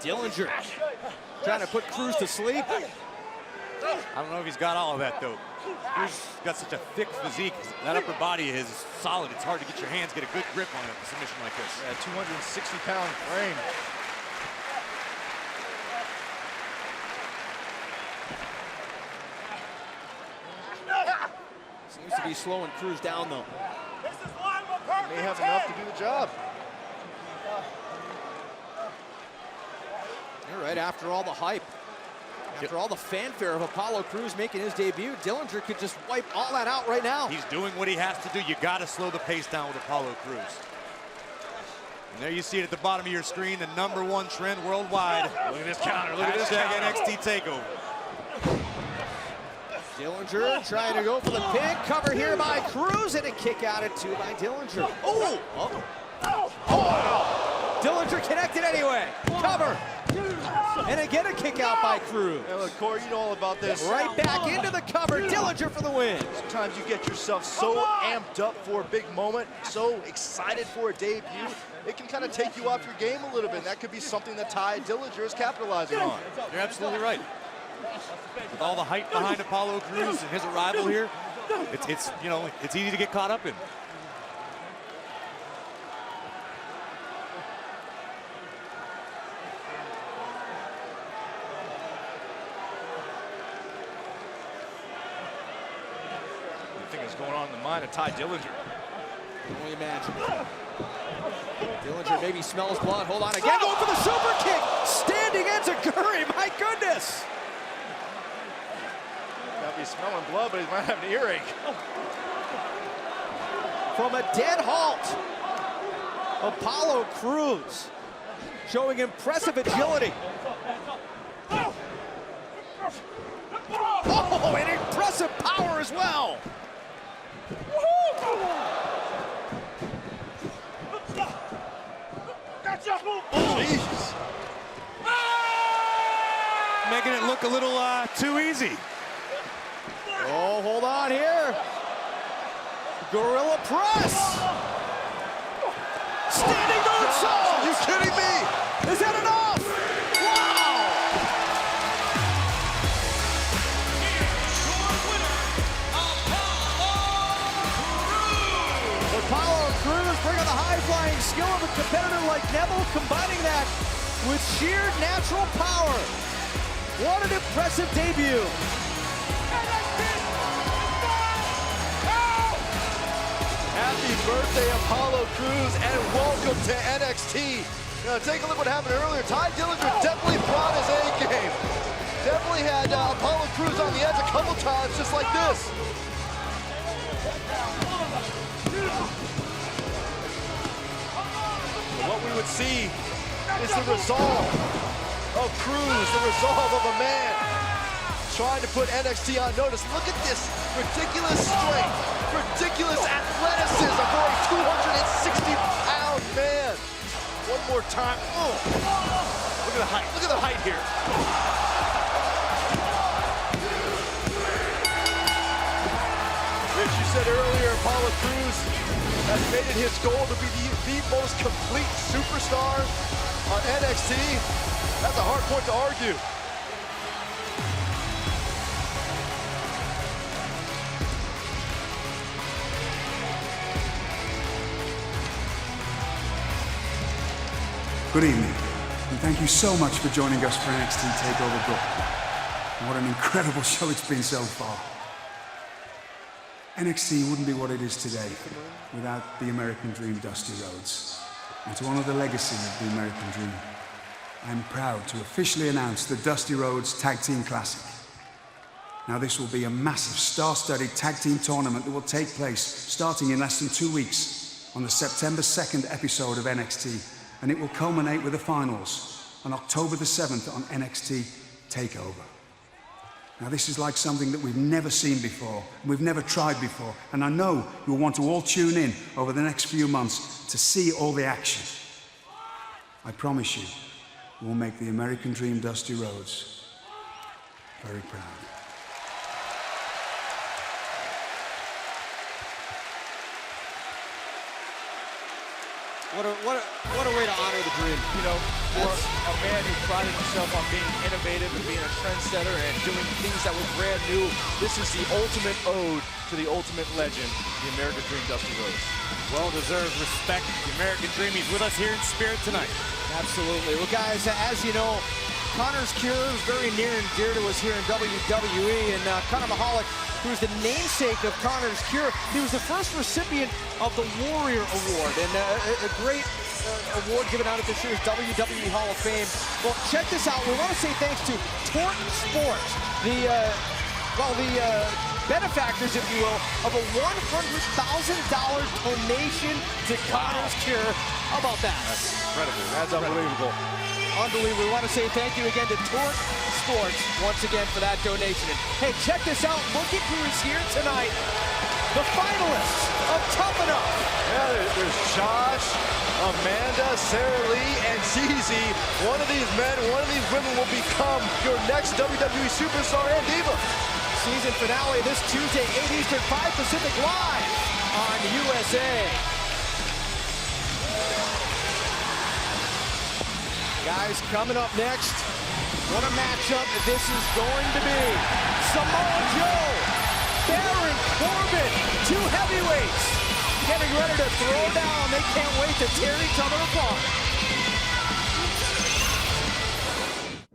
Dillinger trying to put Crews to sleep. I don't know if he's got all of that, though. Crews got such a thick physique. That upper body of his is solid. It's hard to get your hands, get a good grip on a submission like this. Yeah, 260-pound frame. Seems to be slowing Crews down, though. May have enough to do the job. All right, after all the hype, after all the fanfare of Apollo Crews making his debut, Dillinger could just wipe all that out right now. He's doing what he has to do. You got to slow the pace down with Apollo Crews. And there you see it at the bottom of your screen, the #1 trend worldwide. Look at this counter. Look at this NXT takeover. Dillinger trying to go for the pin. Cover here by Crews, and a kick out at 2 by Dillinger. Oh! Dillinger connected anyway. Cover. And again a kick out by Crews. Hey, look, Corey, you know all about this. Right back into the cover. Dillinger for the win. Sometimes you get yourself so amped up for a big moment, so excited for a debut, it can kind of take you off your game a little bit. That could be something that Tye Dillinger is capitalizing on. You're absolutely right. With all the hype behind Apollo Crews and his arrival here, it's easy to get caught up in. Going on in the mind of Tye Dillinger. Can only imagine. Dillinger maybe smells blood. Hold on again. Going for the super kick. Standing enziguri. My goodness. Gotta be smelling blood, but he might have an earache. From a dead halt, Apollo Crews showing impressive agility. Oh, and impressive power as well. Jesus. Making it look a little too easy. Oh, hold on here. Gorilla press. Standing moonsault. Are you kidding me? Is that enough? Wow. Apollo Crews bringing the high-flying skill of a competitor like Neville, combining that with sheer natural power. What an impressive debut. Happy birthday, Apollo Crews, and welcome to NXT. Now, take a look what happened earlier. Ty Dillinger definitely brought his A game. Definitely had Apollo Crews on the edge a couple times, just like this. But what we would see is the resolve of Crews, the resolve of a man trying to put NXT on notice. Look at this ridiculous strength, ridiculous athleticism for a 260-pound man. One more time. Oh. Look at the height. Look at the height here. Rich, you said earlier, Apollo Crews has made it his goal to be the most complete superstar on NXT. That's a hard point to argue. Good evening, and thank you so much for joining us for NXT TakeOver Brooklyn. What an incredible show it's been so far. NXT wouldn't be what it is today without the American Dream, Dusty Rhodes. And to honor the legacy of the American Dream, I'm proud to officially announce the Dusty Rhodes Tag Team Classic. Now, this will be a massive star-studded tag team tournament that will take place starting in less than 2 weeks on the September 2nd episode of NXT. And it will culminate with the finals on October the 7th on NXT TakeOver. Now, this is like something that we've never seen before, and we've never tried before, and I know you'll want to all tune in over the next few months to see all the action. I promise you, we'll make the American Dream Dusty Rhodes very proud. What a way to honor the dream. You know, for a man who prided himself on being innovative and being a trendsetter and doing things that were brand new, this is the ultimate ode to the ultimate legend, the American Dream, Dusty Rhodes. Well-deserved respect. The American Dream, he's with us here in spirit tonight. Absolutely. Well, guys, as you know, Connor's Cure is very near and dear to us here in WWE, and Conor Mahalik, who's the namesake of Connor's Cure, he was the first recipient of the Warrior Award, and a great award given out at this year's WWE Hall of Fame. Well, check this out. We want to say thanks to Torton Sports, the benefactors, if you will, of a $100,000 donation to Connor's Cure. How about that? That's incredible. That's unbelievable. Unbelievable. We want to say thank you again to Torque Sports once again for that donation. And hey, check this out. Look at who is here tonight. The finalists of Tough Enough. Yeah, there's Josh, Amanda, Sarah Lee, and Zizi. One of these men, one of these women will become your next WWE superstar and diva. Season finale this Tuesday, 8 Eastern, 5 Pacific, live on USA. Guys, coming up next, what a matchup this is going to be. Samoa Joe, Baron Corbin, two heavyweights getting ready to throw down. They can't wait to tear each other apart.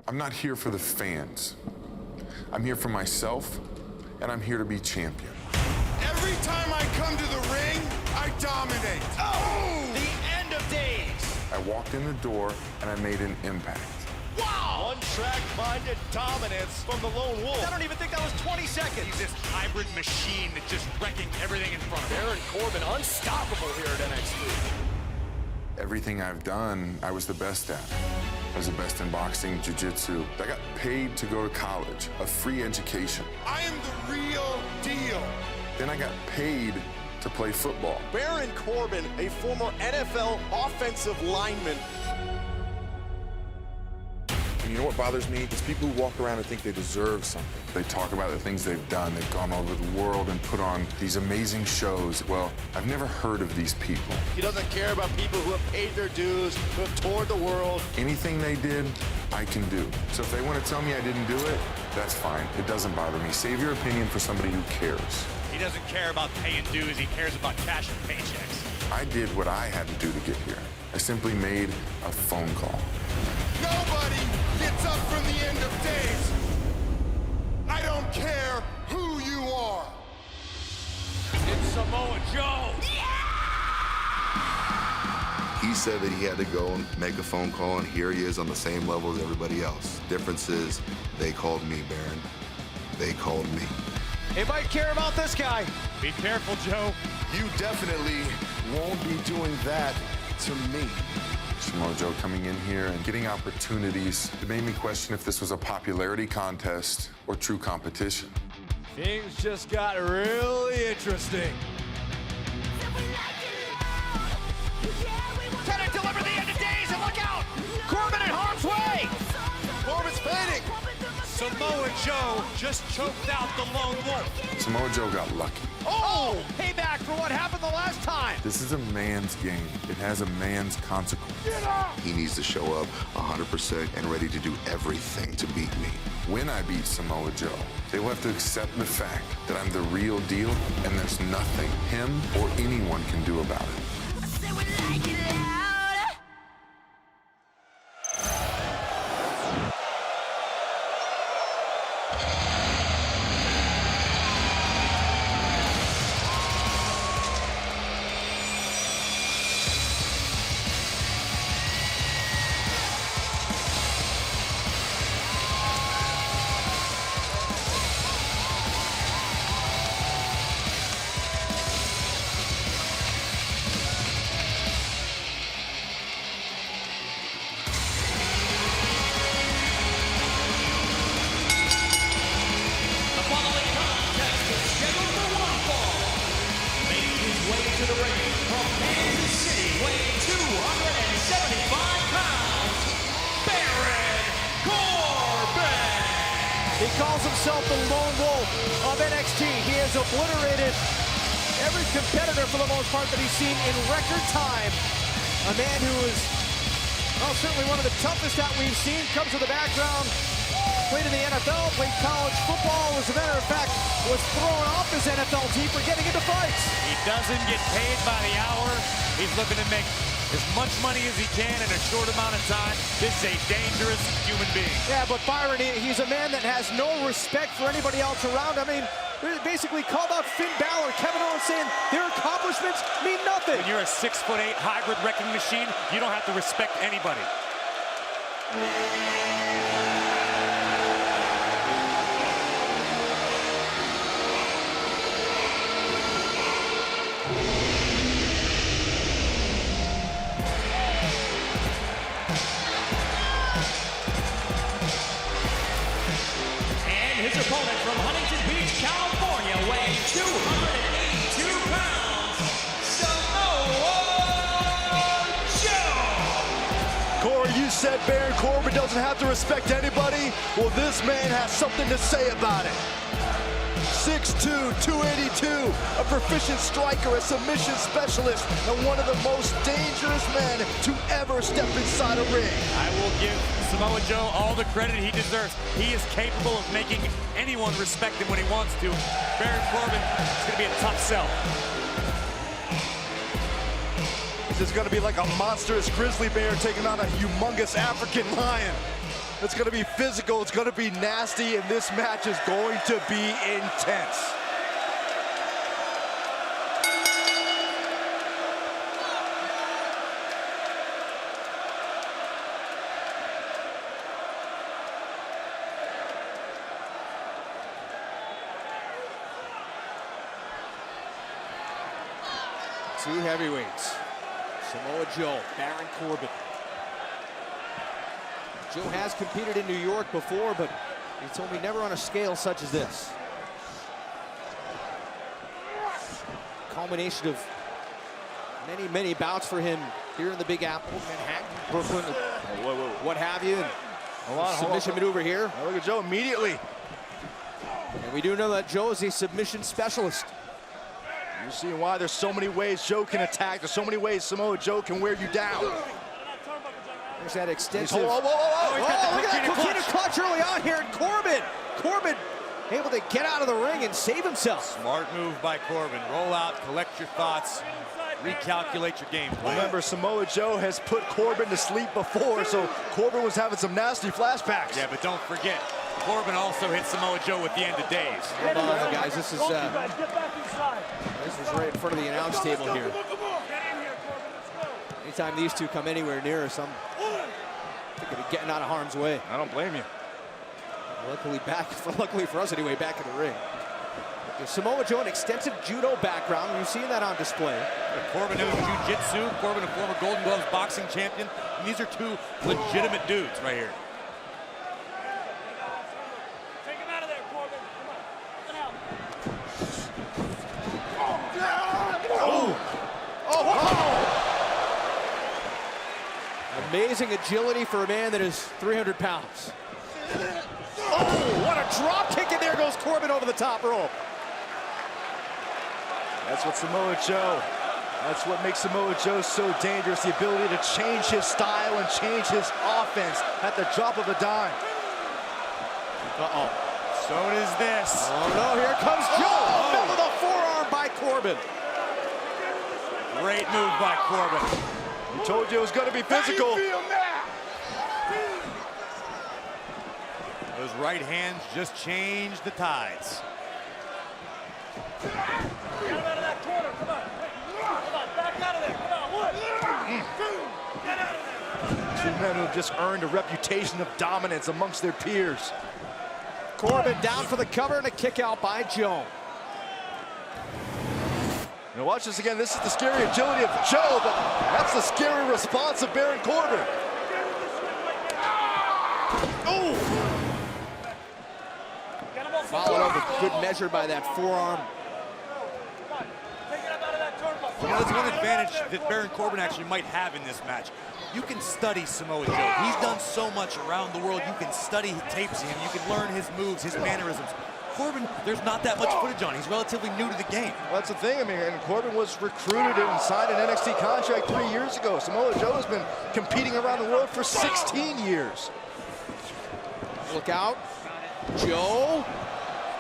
I'm not here for the fans. I'm here for myself, and I'm here to be champion. Every time I come to the ring, I dominate. Oh! The end of days. I walked in the door, and I made an impact. Wow! One-track-minded dominance from the Lone Wolf. I don't even think that was 20 seconds. He's this hybrid machine that's just wrecking everything in front of him. Baron Corbin, unstoppable here at NXT. Everything I've done, I was the best at. I was the best in boxing, jiu-jitsu. I got paid to go to college, a free education. I am the real deal. Then I got paid to play football. Baron Corbin, a former NFL offensive lineman. And you know what bothers me? It's people who walk around and think they deserve something. They talk about the things they've done. They've gone all over the world and put on these amazing shows. Well, I've never heard of these people. He doesn't care about people who have paid their dues, who have toured the world. Anything they did, I can do. So if they want to tell me I didn't do it, that's fine. It doesn't bother me. Save your opinion for somebody who cares. He doesn't care about paying dues. He cares about cash and paychecks. I did what I had to do to get here. I simply made a phone call. Nobody gets up from the end of days. I don't care who you are. It's Samoa Joe. He said that he had to go and make a phone call, and here he is on the same level as everybody else. Difference is, they called me, Baron. They called me. They might care about this guy. Be careful, Joe. You definitely won't be doing that to me. Samoa Joe coming in here and getting opportunities. It made me question if this was a popularity contest or true competition. Things just got really interesting. Can it deliver the end of days? And look out! Corbin in harm's way! Corbin's fading. Samoa Joe just choked out the Lone Wolf. Samoa Joe got lucky. Oh! Payback for what happened the last time. This is a man's game. It has a man's consequence. He needs to show up 100% and ready to do everything to beat me. When I beat Samoa Joe, they will have to accept the fact that I'm the real deal and there's nothing him or anyone can do about it. He calls himself the Lone Wolf of NXT. He has obliterated every competitor for the most part that he's seen in record time. A man who is, well, certainly one of the toughest that we've seen. Comes with a background, played in the NFL, played college football. As a matter of fact, was thrown off his NFL team for getting into fights. He doesn't get paid by the hour. He's looking to make as much money as he can in a short amount of time. This is a dangerous human being. Yeah, but Byron, he's a man that has no respect for anybody else around. I mean, basically called out Finn Balor, Kevin Owens, saying their accomplishments mean nothing. When you're a 6'8" hybrid wrecking machine, you don't have to respect anybody. His opponent from Huntington Beach, California, weighing 282 pounds, Samoa Joe! Corey, you said Baron Corbin doesn't have to respect anybody. Well, this man has something to say about it. 6'2", 282, a proficient striker, a submission specialist, and one of the most dangerous men to ever step inside a ring. I will give Samoa Joe all the credit he deserves. He is capable of making anyone respect him when he wants to. Baron Corbin is going to be a tough sell. This is going to be like a monstrous grizzly bear taking on a humongous African lion. It's going to be physical, it's going to be nasty, and this match is going to be intense. Two heavyweights, Samoa Joe, Baron Corbin. Joe has competed in New York before, but he told me never on a scale such as this. Culmination of many, many bouts for him here in the Big Apple, Manhattan, Brooklyn, what have you. Submission maneuver here. Now look at Joe immediately. And we do know that Joe is a submission specialist. You're seeing why there's so many ways Joe can attack. There's so many ways Samoa Joe can wear you down. There's that extensive. Whoa, whoa, whoa, whoa. Look at that Coquina clutch early on here. And Corbin able to get out of the ring and save himself. Smart move by Corbin. Roll out, collect your thoughts, recalculate your game plan. Remember, Samoa Joe has put Corbin to sleep before, so Corbin was having some nasty flashbacks. Yeah, but don't forget, Corbin also hit Samoa Joe at the end of days. Hold on, guys. This is right in front of the announce table here. Anytime these two come anywhere near us, I'm thinking of getting out of harm's way. I don't blame you. Luckily for us anyway, back in the ring. Samoa Joe, an extensive judo background. We've seen that on display. Corbin knows jiu-jitsu. Corbin, a former Golden Gloves boxing champion. And these are two legitimate dudes right here. Take him out of there, Corbin. Come on. Amazing agility for a man that is 300 pounds. Oh, what a drop kick, and there goes Corbin over the top rope. That's what Samoa Joe, that's what makes Samoa Joe so dangerous, the ability to change his style and change his offense at the drop of a dime. Uh-oh. So does this. Oh, no, here comes Joe. Fell with a forearm by Corbin. Great move by Corbin. We told you it was going to be physical. Those right hands just changed the tides. Get him out of that corner. Come on. Come on. Back out of there. Come on. 1, 2. Get out of there. Two men who have just earned a reputation of dominance amongst their peers. Corbin down for the cover and a kick out by Joe. Now watch this again. This is the scary agility of Joe, but that's the scary response of Baron Corbin. Oh! Followed up with good measure by that forearm. You know, there's one advantage that Baron Corbin actually might have in this match. You can study Samoa Joe. He's done so much around the world. You can study tapes of him. You can learn his moves, his mannerisms. Corbin, there's not that much footage on. He's relatively new to the game. Well, that's the thing. I mean, and Corbin was recruited and signed an NXT contract 3 years ago. Samoa Joe has been competing around the world for 16 years. Look out. Joe.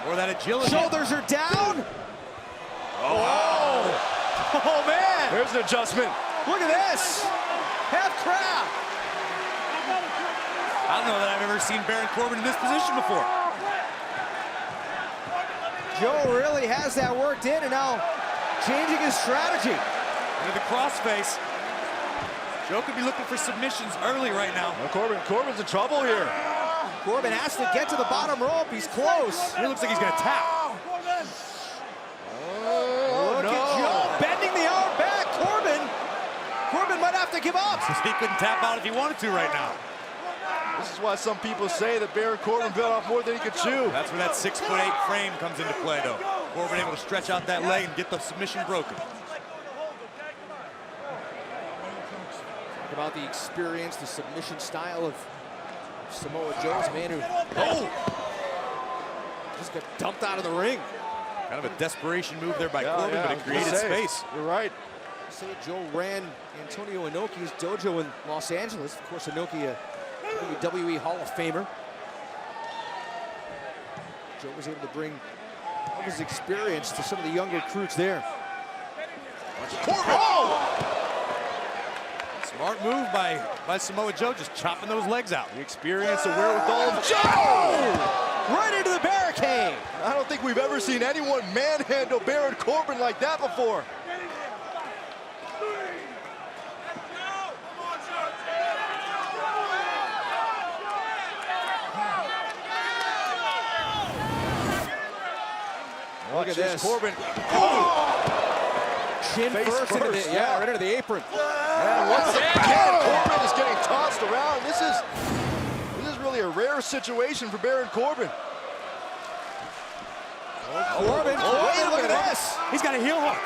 Or that agility. Shoulders are down. Oh, oh man. There's an adjustment. Look at this. Half crab. I don't know that I've ever seen Baron Corbin in this position before. Joe really has that worked in and now changing his strategy. Look at the crossface. Joe could be looking for submissions early right now. Well, Corbin's in trouble here. Corbin has to get to the bottom rope. He's close. He looks like he's going to tap. Look at Joe bending the arm back. Corbin might have to give up. He couldn't tap out if he wanted to right now. This is why some people say that Baron Corbin bit off more than he could chew. That's where that 6'8" frame comes into play, though. Corbin able to stretch out that leg and get the submission broken. Talk about the experience, the submission style of Samoa Joe's man who just got dumped out of the ring. Kind of a desperation move there by Corbin, but it created space. You're right. Say Joe ran Antonio Inoki's dojo in Los Angeles. Of course, Inoki, a WWE Hall of Famer. Joe was able to bring all his experience to some of the young recruits there. Oh! Smart move by Samoa Joe, just chopping those legs out. The experience, the wherewithal of Joe! Right into the barricade. I don't think we've ever seen anyone manhandle Baron Corbin like that before. Look at this. Corbin. Chin first into the, right into the apron. And once again, Corbin is getting tossed around. This is really a rare situation for Baron Corbin. Corbin, look at this. He's got a heel hook.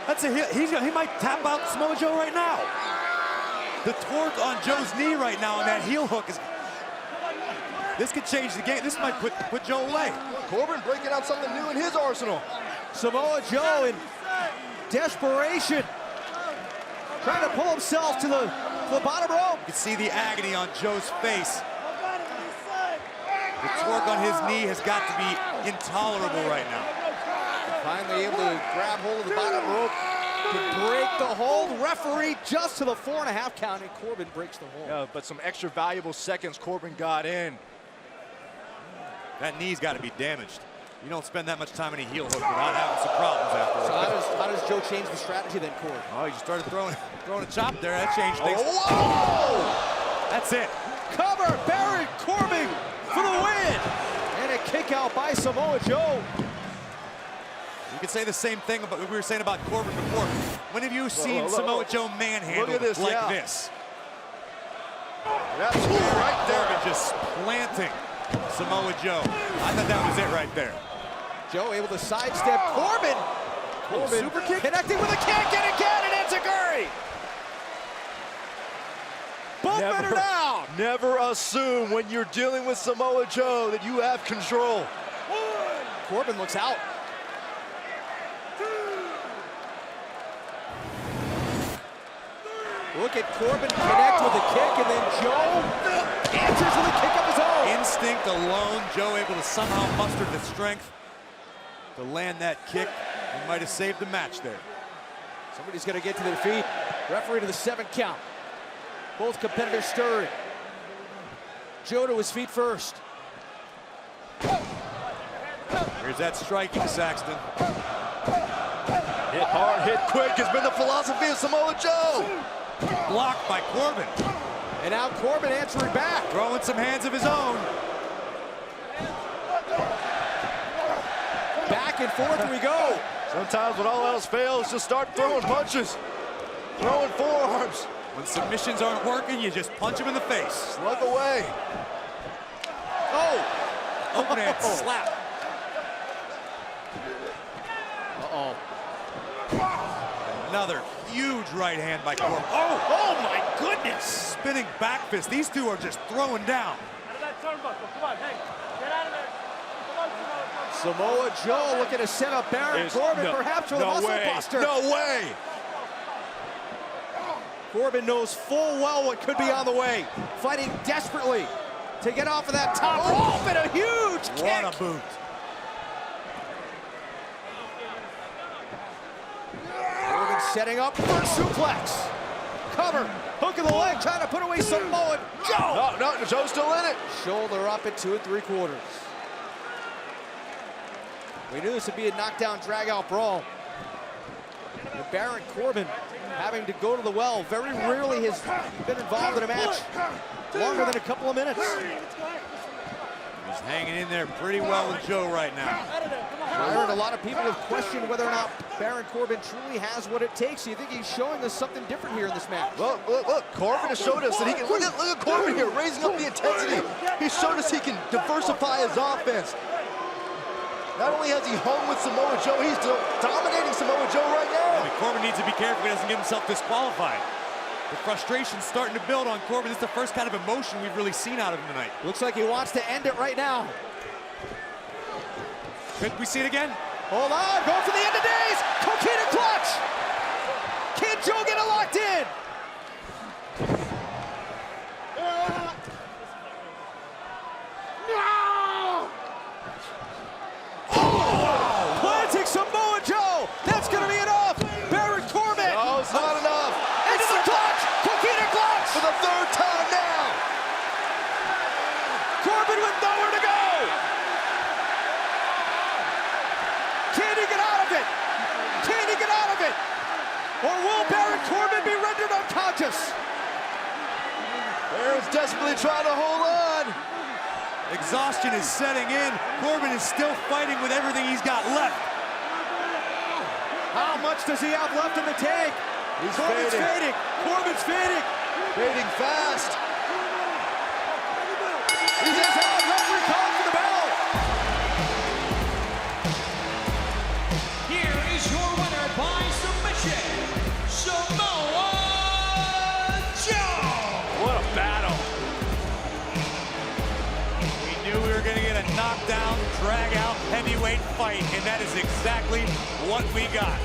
That's a heel. He might tap out Samoa Joe right now. The torque on Joe's knee right now and that heel hook is. This could change the game. This might put Joe away. Corbin breaking out something new in his arsenal. Samoa Joe in desperation, trying to pull himself to the bottom rope. You can see the agony on Joe's face. The torque on his knee has got to be intolerable right now. Finally able to grab hold of the bottom rope. Can break the hold. Referee just to the 4.5 count, and Corbin breaks the hold. Yeah, but some extra valuable seconds Corbin got in. That knee's got to be damaged. You don't spend that much time in a heel hook without having some problems afterwards. So how does Joe change the strategy then, Corbin? Oh, he just started throwing a chop there. That changed things. Whoa! That's it. Cover, Baron Corbin for the win! And a kick out by Samoa Joe. You could say the same thing about what we were saying about Corbin before. When have you seen Samoa Joe manhandled like this? That's right there. Corbin just planting Samoa Joe. I thought that was it right there. Joe able to sidestep Corbin. Corbin super kick, connecting with a kick, and again, and Enziguri. Both men are down. Never assume when you're dealing with Samoa Joe that you have control. Corbin looks out. Look at Corbin connect with a kick, and then Joe answers with a kick of his own. Instinct alone, Joe able to somehow muster the strength to land that kick. He might have saved the match there. Somebody's going to get to their feet. Referee to the 7 count. Both competitors stirring. Joe to his feet first. Here's that striking, Saxton. Hit hard, hit quick has been the philosophy of Samoa Joe. Blocked by Corbin. And now Corbin answering back. Throwing some hands of his own. Back and forth we go. Sometimes when all else fails, just start throwing punches. Throwing forearms. When submissions aren't working, you just punch him in the face. Slug away. Oh! Overhand slap. Uh-oh. Another huge right hand by Corbin. Oh my goodness! Spinning back fist. These two are just throwing down. Samoa Joe looking to set up Baron Corbin, perhaps with a muscle buster. No way! Corbin knows full well what could be on the way. Fighting desperately to get off of that top rope, and a huge kick. What a boot. Corbin setting up for a suplex. Cover, hook of the leg, trying to put away Samoa Joe. No, Joe's still in it. Shoulder up at 2 3/4. We knew this would be a knockdown, drag-out brawl. And Baron Corbin having to go to the well. Very rarely has he been involved in a match longer than a couple of minutes. He's hanging in there pretty well with Joe right now. Byron, a lot of people have questioned whether or not Baron Corbin truly has what it takes. Do you think he's showing us something different here in this match? Look, Corbin has showed us that he can, look at Corbin here, raising up the intensity. He showed us he can diversify his offense. Not only has he hung with Samoa Joe, he's dominating Samoa Joe right now. I mean, Corbin needs to be careful he doesn't get himself disqualified. The frustration's starting to build on Corbin. This is the first kind of emotion we've really seen out of him tonight. Looks like he wants to end it right now. Could we see it again? Hold on, go for the end of days. Coquina clutch. Can Joe get it locked in? Planting Samoa Joe. That's going to be enough. Baron Corbin. No, it's not enough. Into the clutch. Coquina clutch. For the 3rd time now. Corbin with nowhere to go. Can he get out of it? Can he get out of it? Or will Baron Corbin be rendered unconscious? Baron's desperately trying to hold on. Exhaustion is setting in. Corbin is still fighting with everything he's got left. How much does he have left in the tank? Corbin's fading. Corbin's fading. Fading fast. He's out. Referee calling for the bell. Here is your winner by submission, Samoa Joe. What a battle. We knew we were going to get a knockdown, drag-out, heavyweight fight, and that is exactly what we got.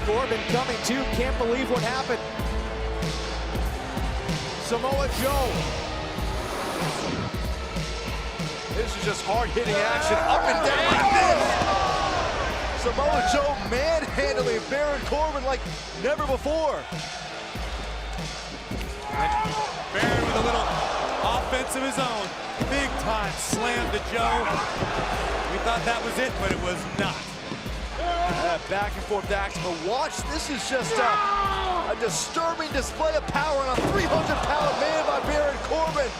Corbin coming to, can't believe what happened. Samoa Joe. This is just hard-hitting action, up and down like this. Samoa Joe manhandling Baron Corbin like never before. Baron with a little offense of his own. Big time slam to Joe. We thought that was it, but it was not. Back and forth action, but watch, this is just a disturbing display of power on a 300-pound man by Baron Corbin.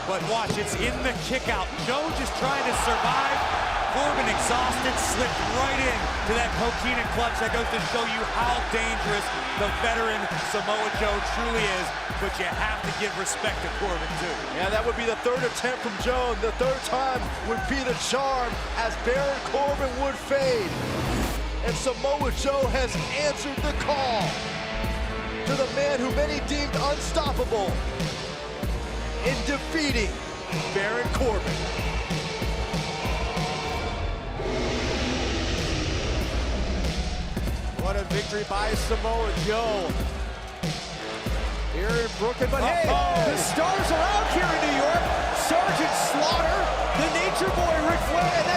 But watch, it's in the kick out. Joe just trying to survive. Corbin exhausted, slipped right in to that Coquina clutch. That goes to show you how dangerous the veteran Samoa Joe truly is. But you have to give respect to Corbin too. Yeah, that would be the third attempt from Joe. The third time would be the charm as Baron Corbin would fade. And Samoa Joe has answered the call to the man who many deemed unstoppable in defeating Baron Corbin. What a victory by Samoa Joe. Here in Brooklyn, but hey, the stars are out here in New York. Sergeant Slaughter, the Nature Boy Ric Flair, and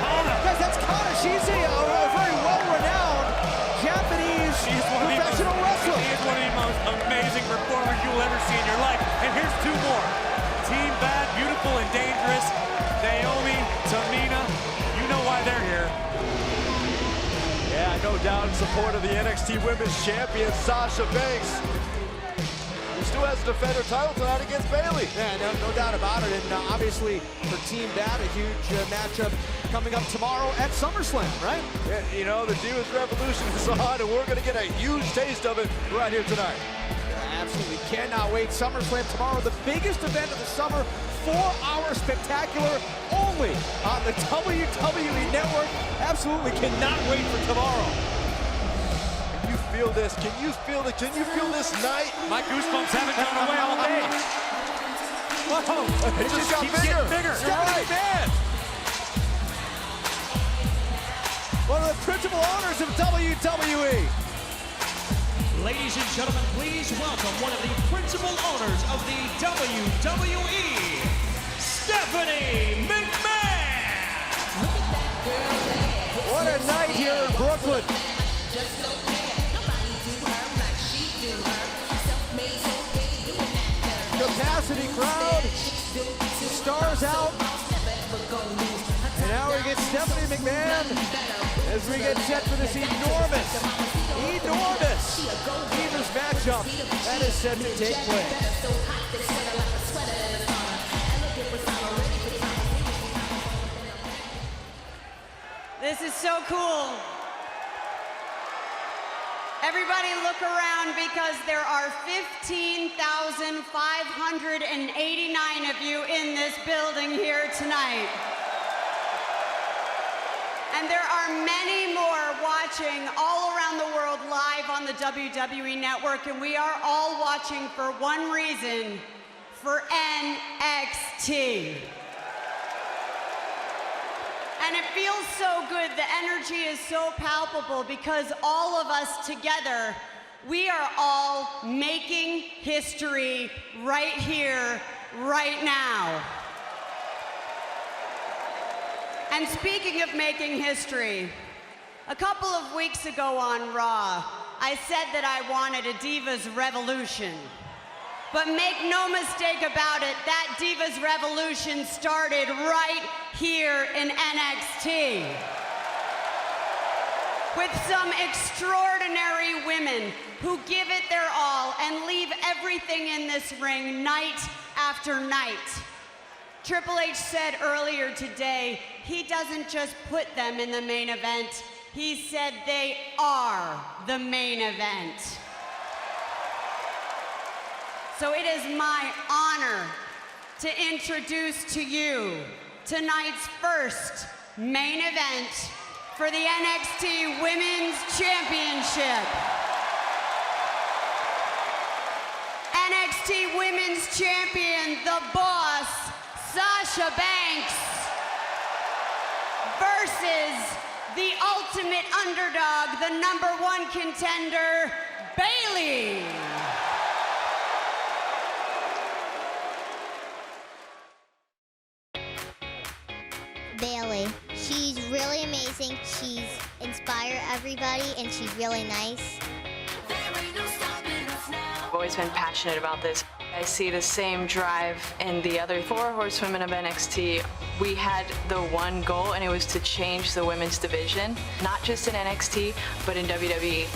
that's Kana. She's a very well-renowned Japanese professional wrestler. He is one of the most amazing performers you will ever see in your life. And here's two more. Team Bad, Beautiful and Dangerous, Naomi, Tamina. You know why they're here. Yeah, no doubt in support of the NXT Women's Champion, Sasha Banks, who still has to defend her title tonight against Bayley. Yeah, no doubt about it. And obviously for Team Bad, a huge matchup coming up tomorrow at SummerSlam, right? Yeah, you know, the Divas Revolution is on, and we're going to get a huge taste of it right here tonight. Absolutely cannot wait. SummerSlam tomorrow, the biggest event of the summer, 4-hour spectacular only on the WWE Network. Absolutely cannot wait for tomorrow. Can you feel this? Can you feel it? Can you feel this night? My goosebumps haven't gone away all day. Whoa, it just got bigger. You're right, man. One of the principal owners of WWE. Ladies and gentlemen, please welcome one of the principal owners of the WWE, Stephanie McMahon. What a night here in Brooklyn. Capacity crowd, stars out. And now we get Stephanie McMahon as we get set for this enormous Divas matchup that is set to take place. This is so cool. Everybody look around because there are 15,589 of you in this building here tonight. And there are many more watching all around the world live on the WWE Network, and we are all watching for one reason, for NXT. And it feels so good, the energy is so palpable because all of us together, we are all making history right here, right now. And speaking of making history, a couple of weeks ago on Raw, I said that I wanted a Divas Revolution. But make no mistake about it, that Divas Revolution started right here in NXT. With some extraordinary women who give it their all and leave everything in this ring night after night. Triple H said earlier today, he doesn't just put them in the main event, he said they are the main event. So it is my honor to introduce to you tonight's first main event for the NXT Women's Championship. NXT Women's Champion, the Boss, Sasha Banks, versus the ultimate underdog, the #1 contender, Bayley. Bayley, She's really amazing. She's inspired everybody, and she's really nice. I've always been passionate about this. I see the same drive in the other 4 horsewomen of NXT. We had the one goal, and it was to change the women's division, not just in NXT, but in WWE.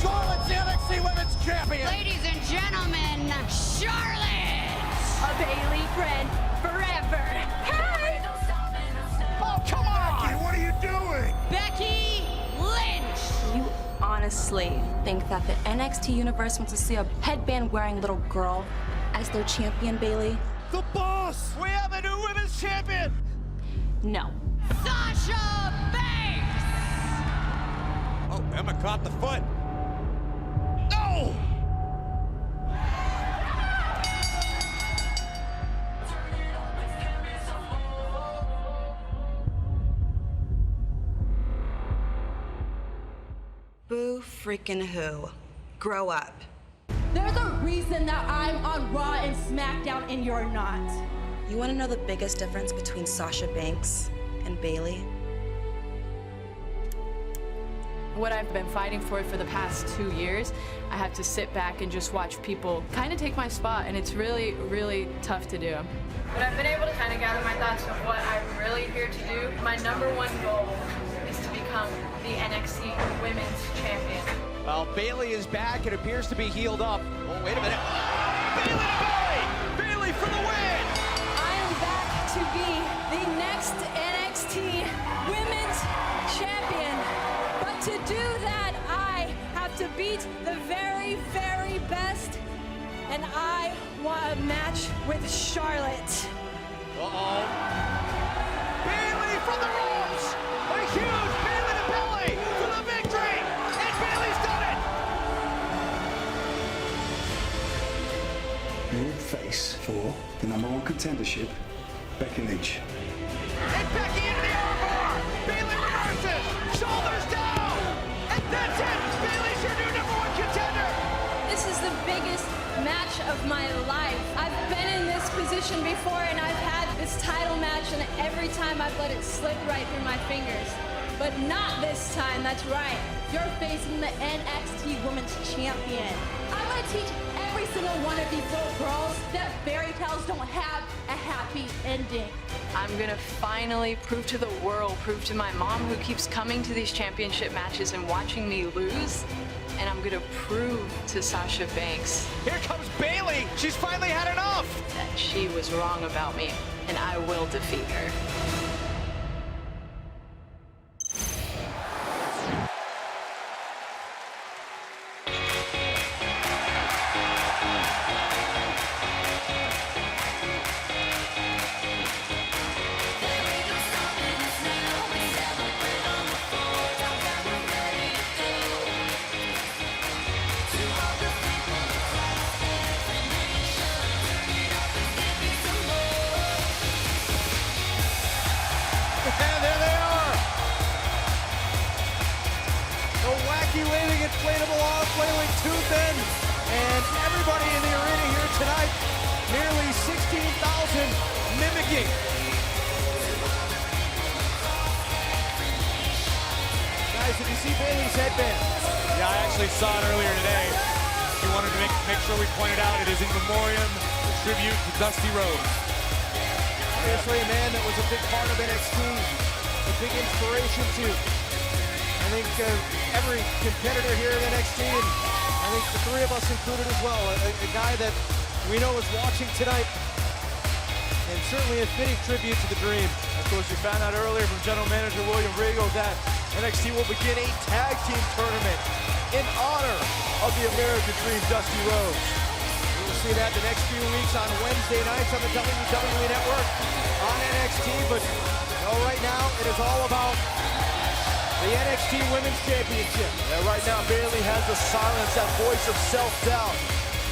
Charlotte's the NXT Women's Champion. Ladies and gentlemen, Charlotte! A Bayley friend forever. Hey! Oh, come on! Becky, what are you doing? Becky Lynch! You honestly think that the NXT universe wants to see a headband-wearing little girl as their champion, Bayley? The boss! We have a new women's champion! No. Sasha Banks! Oh, Emma caught the foot. No! Boo freaking who. Grow up. There's a reason that I'm on Raw and SmackDown and you're not. You want to know the biggest difference between Sasha Banks and Bayley? What I've been fighting for the past 2 years, I have to sit back and just watch people kind of take my spot, and it's really, really tough to do. But I've been able to kind of gather my thoughts of what I'm really here to do. My number one goal is to become the NXT Women's Champion. Well, Bayley is back. It appears to be healed up. Oh, wait a minute. Bayley to Bayley! Bayley for the win! I am back to be the next NXT Women's Champion. But to do that, I have to beat the very, very best. And I want a match with Charlotte. Uh-oh. Bayley from the ropes! A huge Bayley to Bayley for the victory! And Bayley's done it! New face for the #1 contendership, Becky Lynch. And Becky into the armbar! Bayley reverses! Shoulders down! And that's it! Bayley's your new #1 contender! This is the biggest match of my life. I've been in this position before, and I've had this title match, and every time I've let it slip right through my fingers. But not this time, that's right. You're facing the NXT Women's Champion. I'm gonna teach every single one of these little girls that fairy tales don't have a happy ending. I'm gonna finally prove to the world, prove to my mom who keeps coming to these championship matches and watching me lose, and I'm gonna prove to Sasha Banks. Here comes Bayley! She's finally had enough! That she was wrong about me, and I will defeat her. And there they are! The wacky waving inflatable arm flailing tooth end. And everybody in the arena here tonight, nearly 16,000 mimicking. Guys, did you see Bayley's headband? Yeah, I actually saw it earlier today. He wanted to make sure we pointed out it is in memoriam, a tribute to Dusty Rhodes. Obviously a man that was a big part of NXT, a big inspiration to, I think, every competitor here at NXT, and I think the three of us included as well. A guy that we know is watching tonight, and certainly a fitting tribute to the Dream. Of course, we found out earlier from General Manager William Regal that NXT will begin a tag team tournament in honor of the American Dream, Dusty Rhodes. We'll see that the next few weeks on Wednesday nights on the WWE Network on NXT, but right now it is all about the NXT Women's Championship. Yeah, right now Bayley has to silence that voice of self-doubt,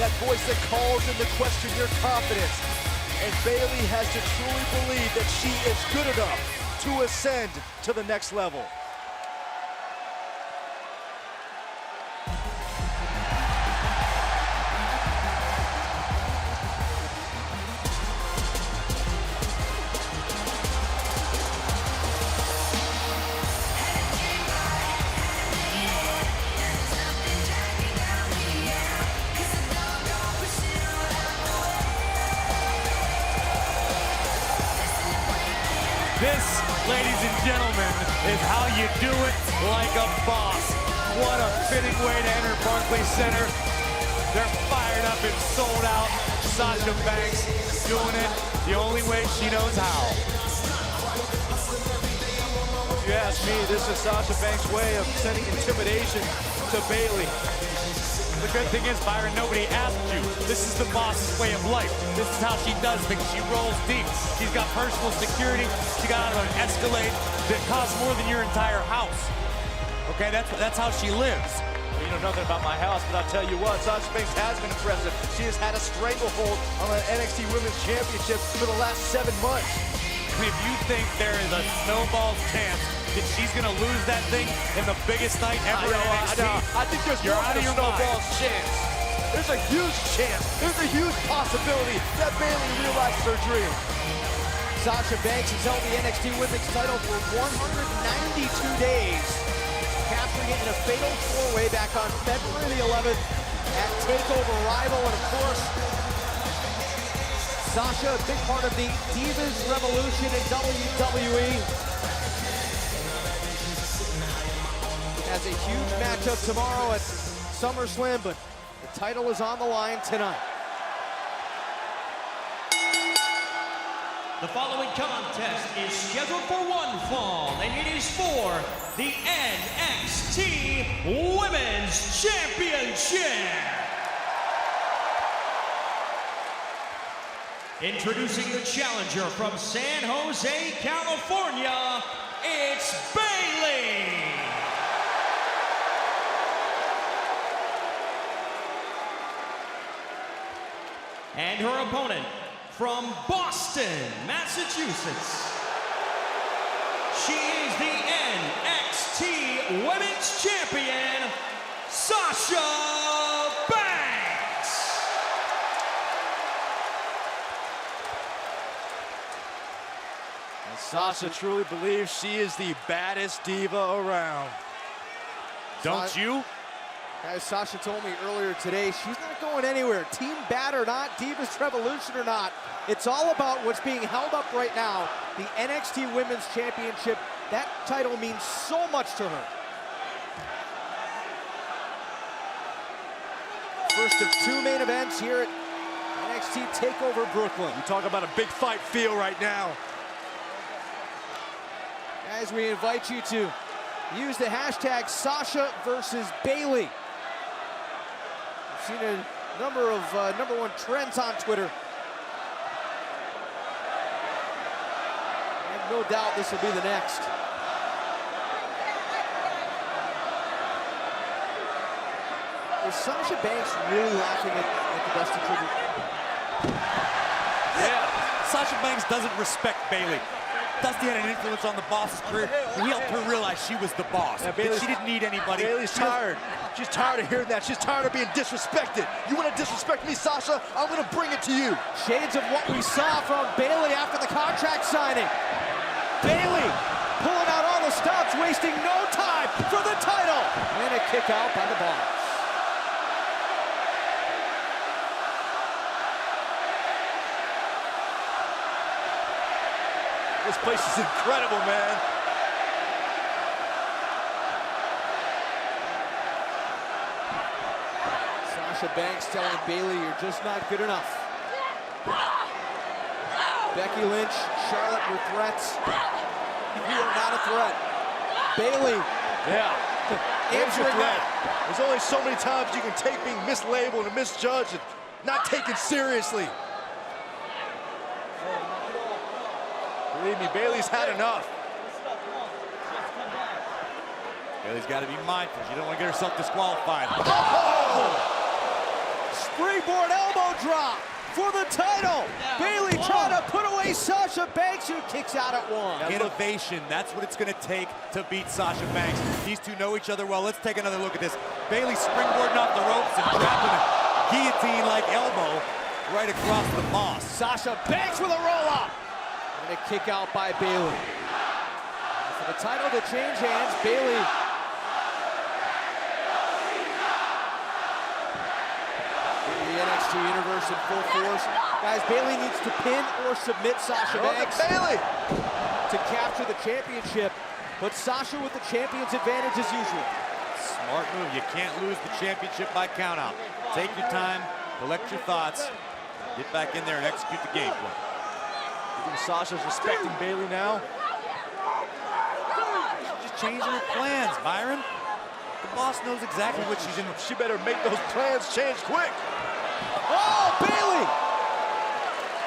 that voice that calls into question your confidence. And Bayley has to truly believe that she is good enough to ascend to the next level. This, ladies and gentlemen, is how you do it like a boss. What a fitting way to enter Barclays Center. They're fired up and sold out. Sasha Banks doing it the only way she knows how. If you ask me, this is Sasha Banks' way of sending intimidation to Bayley. The good thing is, Byron, nobody asked you. This is the boss's way of life. This is how she does things. She rolls deep. She's got personal security. She got out of an Escalade that costs more than your entire house. Okay, that's how she lives. Well, you know nothing about my house, but I'll tell you what, Sasha Banks has been impressive. She has had a stranglehold on the NXT Women's Championship for the last 7 months. If you think there is a snowball's chance that she's going to lose that thing in the biggest night ever in NXT, I think there's more than a snowball's chance. There's a huge chance. There's a huge possibility that Bayley realizes her dream. Sasha Banks has held the NXT Women's title for 192 days, capturing it in a fatal four-way back on February the 11th at TakeOver Rival, and of course, Sasha, a big part of the Divas Revolution in WWE. Has a huge matchup tomorrow at SummerSlam, but the title is on the line tonight. The following contest is scheduled for one fall, and it is for the NXT Women's Championship. Introducing the challenger from San Jose, California, it's Bayley. And her opponent from Boston, Massachusetts. She is the NXT Women's Champion, Sasha Banks. And Sasha truly believes she is the baddest diva around. Don't you? As Sasha told me earlier today, she's not going anywhere. Team bad or not, Divas Revolution or not, it's all about what's being held up right now, the NXT Women's Championship. That title means so much to her. First of 2 main events here at NXT TakeOver Brooklyn. You talk about a big fight feel right now. Guys, we invite you to use the hashtag Sasha versus Bayley. We've seen a number of #1 trends on Twitter. I have no doubt this will be the next. Is Sasha Banks really laughing at the Dusty tribute? Yeah, Sasha Banks doesn't respect Bayley. Dusty had an influence on the boss's career. He helped her realize she was the boss. Yeah, That she didn't need anybody. Bayley's tired. She's tired of hearing that. She's tired of being disrespected. You want to disrespect me, Sasha? I'm going to bring it to you. Shades of what we saw from Bayley after the contract signing. Bayley pulling out all the stops, wasting no time for the title. And a kick out by the Boss. This place is incredible, man. Sasha Banks telling Bayley, you're just not good enough. Becky Lynch, Charlotte with threats. You are not a threat. Bayley. Yeah. Answering threat. There's only so many times you can take being mislabeled and misjudged and not taken seriously. Believe me, Bayley's had enough. Bayley's got to be mindful. She don't want to get herself disqualified. Oh! Springboard elbow drop for the title. Bayley trying to put away Sasha Banks, who kicks out at 1. Innovation, that's what it's going to take to beat Sasha Banks. These two know each other well. Let's take another look at this. Bayley springboarding off the ropes and dropping a guillotine-like elbow right across the boss. Sasha Banks with a roll-up. And a kick out by Bayley. For the title to change hands, Bayley. The NXT Universe in full force. Guys, Bayley needs to pin or submit Sasha Banks. Bayley! to capture the championship, but Sasha with the champion's advantage as usual. Smart move. You can't lose the championship by countout. Take your time, collect your thoughts, get back in there and execute the game plan. You think Sasha's respecting Bayley now? She's just changing her plans, Byron. The boss knows exactly what she's in. She better make those plans change quick. Oh, Bayley!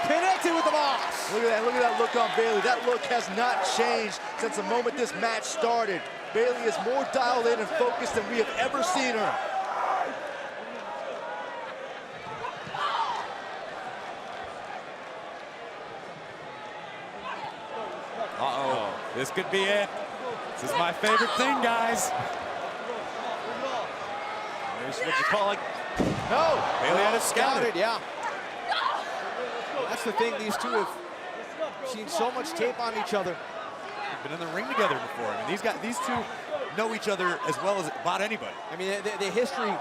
Connected with the boss. Look at that look on Bayley. That look has not changed since the moment this match started. Bayley is more dialed in and focused than we have ever seen her. Uh-oh, this could be it. This is my favorite thing, guys. There's what you call like, no. Bayley had it scouted. Yeah. That's the thing, these two have seen so much tape on each other. Been in the ring together before. I mean, these two know each other as well as about anybody. I mean, the history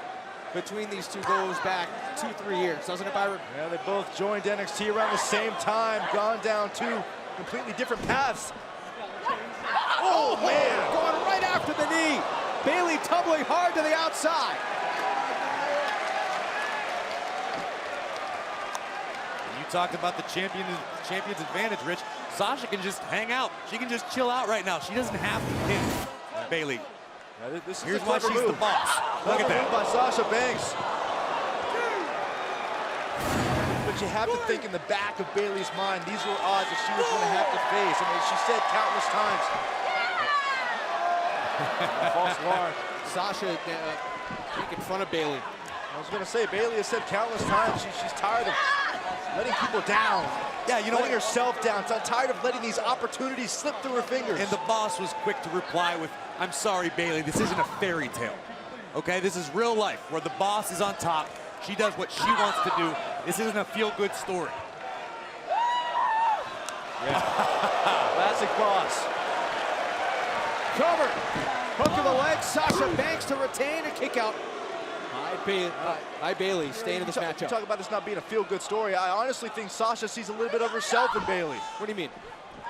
between these two goes back 2-3 years, doesn't it, Byron? Yeah, they both joined NXT around the same time, gone down two completely different paths. Oh, man, going right after the knee. Bayley tumbling hard to the outside. You talked about the champion's advantage, Rich. Sasha can just hang out. She can just chill out right now. She doesn't have to pin Bayley. Yeah, this is Here's a why clever she's move. the boss. Look at that. Move by Sasha Banks. But you have to think in the back of Bayley's mind, these were odds that she was going to have to face. I mean, she said countless times. False alarm. Sasha in front of Bayley. I was going to say, Bayley has said countless times she's tired of letting people down. Yeah, you know, letting herself down. I'm tired of letting these opportunities slip through her fingers. And the boss was quick to reply with, "I'm sorry, Bayley, this isn't a fairy tale. Okay, this is real life where the boss is on top. She does what she wants to do. This isn't a feel-good story." Yeah. Classic boss. Cover. Hook of the leg. Sasha Banks to retain a kick out. By Bayley staying in this matchup. You talk about this not being a feel-good story. I honestly think Sasha sees a little bit of herself in Bayley. What do you mean?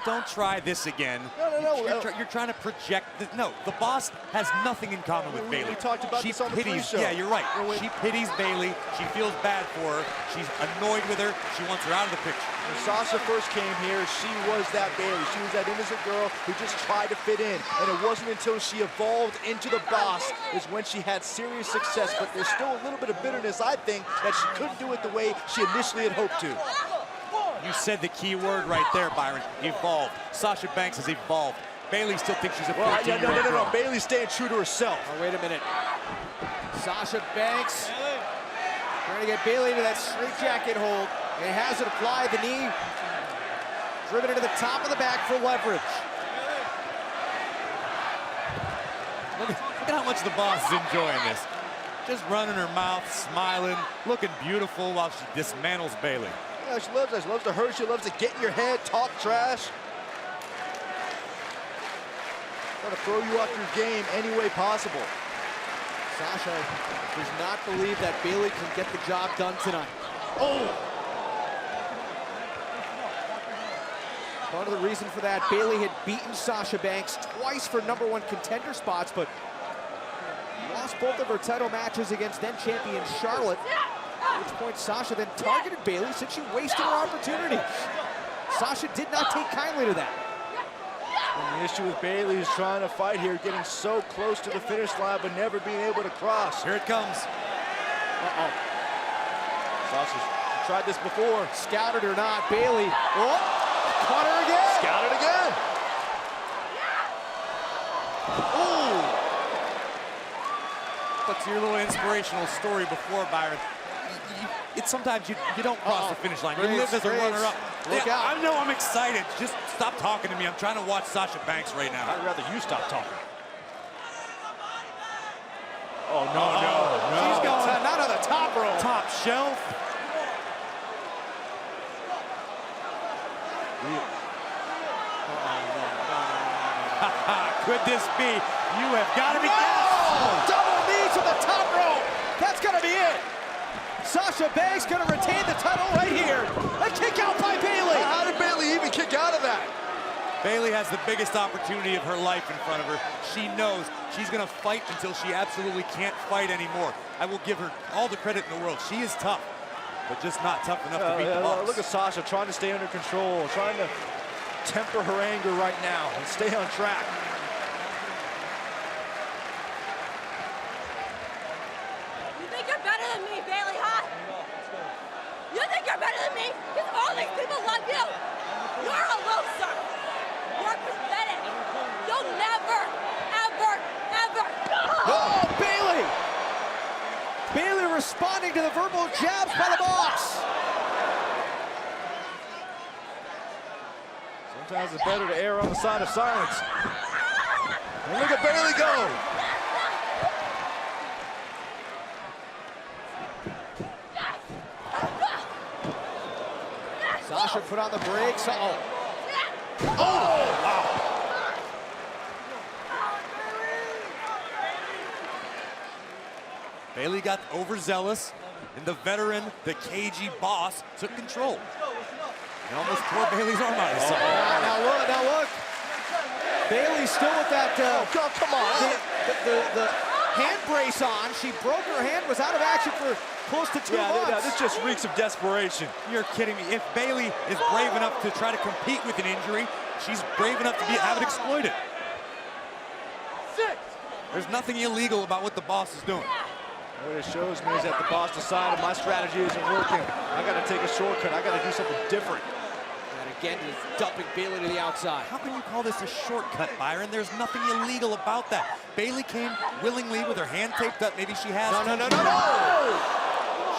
Don't try this again. No. You're trying to project. No, the boss has nothing in common with Bayley. We talked about this on the pre-show. Yeah, you're right. She pities Bayley. She feels bad for her. She's annoyed with her. She wants her out of the picture. When Sasha first came here, she was that Bayley. She was that innocent girl who just tried to fit in. And it wasn't until she evolved into the boss is when she had serious success. But there's still a little bit of bitterness, I think, that she couldn't do it the way she initially had hoped to. You said the key word right there, Byron. Evolved. Sasha Banks has evolved. Bayley still thinks she's a 14-year-old girl. No. Bayley's staying true to herself. Oh, wait a minute. Sasha Banks trying to get Bayley into that straitjacket hold. And has it applied the knee. Driven into the top of the back for leverage. Look at how much the boss is enjoying this. Just running her mouth, smiling, looking beautiful while she dismantles Bayley. Yeah, she loves that. She loves to hurt. She loves to get in your head, talk trash. Trying to throw you off your game any way possible. Sasha does not believe that Bayley can get the job done tonight. Oh! Part of the reason for that, Bayley had beaten Sasha Banks twice for #1 contender spots, but lost both of her title matches against then champion Charlotte. At which point Sasha then targeted Bayley since she wasted her opportunity. Sasha did not take kindly to that. And the issue with Bayley is trying to fight here, getting so close to the finish line, but never being able to cross. Here it comes. Uh-oh. Sasha's tried this before. Scouted or not, Bayley. Oh, caught her again. Scouted again. Ooh. But to your little inspirational story before, Byron, it's sometimes you don't cross the finish line. You live as a runner-up. Look out. I know I'm excited. Just stop talking to me. I'm trying to watch Sasha Banks right now. I'd rather you stop talking. Oh, no. She's going not on the top rope. Top shelf. Could this be? You have got to be. Oh, double knee to the top rope. That's going to be it. Sasha Banks going to retain the title right here. A kick out by Bayley. How did Bayley even kick out of that? Bayley has the biggest opportunity of her life in front of her. She knows she's gonna fight until she absolutely can't fight anymore. I will give her all the credit in the world. She is tough, but just not tough enough to beat the boss. Look at Sasha trying to stay under control, trying to temper her anger right now and stay on track. You think you're better than me, Bayley, huh? You think you're better than me? Because all these people love you. You're a loser. You're pathetic. You'll never, ever, ever. Oh, Bayley! Bayley responding to the verbal jabs by the boss. Sometimes it's better to err on the side of silence. And look at Bayley go. Sasha put on the brakes. Uh-oh. Oh, wow. Bayley got overzealous, and the veteran, the cagey boss, took control. And almost tore Bayley's arm out of his side. Now look. Bayley's still with that, come on. The hand brace on. She broke her hand, was out of action for close to 2 months. Yeah, this just reeks of desperation. You're kidding me. If Bayley is brave enough to try to compete with an injury, she's brave enough to have it exploited. There's nothing illegal about what the boss is doing. What it shows me is that the boss decided my strategy isn't working. I got to take a shortcut. I got to do something different. And again, he's dumping Bayley to the outside. How can you call this a shortcut, Byron? There's nothing illegal about that. Bayley came willingly with her hand taped up. Maybe she has. No.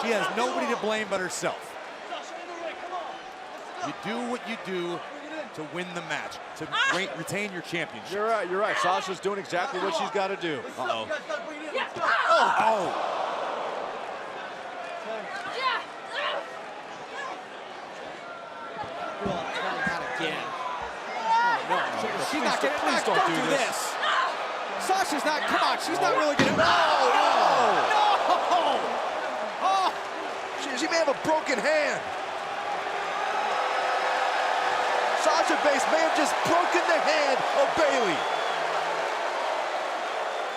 She has nobody to blame but herself. You do what you do to win the match, to retain your championship. You're right. Sasha's doing exactly what she's got to do. Uh-oh. Oh! Not again. Oh, no. She's not getting. Please don't do this. Sasha's not. Come on. She's not really getting. No! Oh! She may have a broken hand. Sasha Banks may have just broken the hand of Bayley.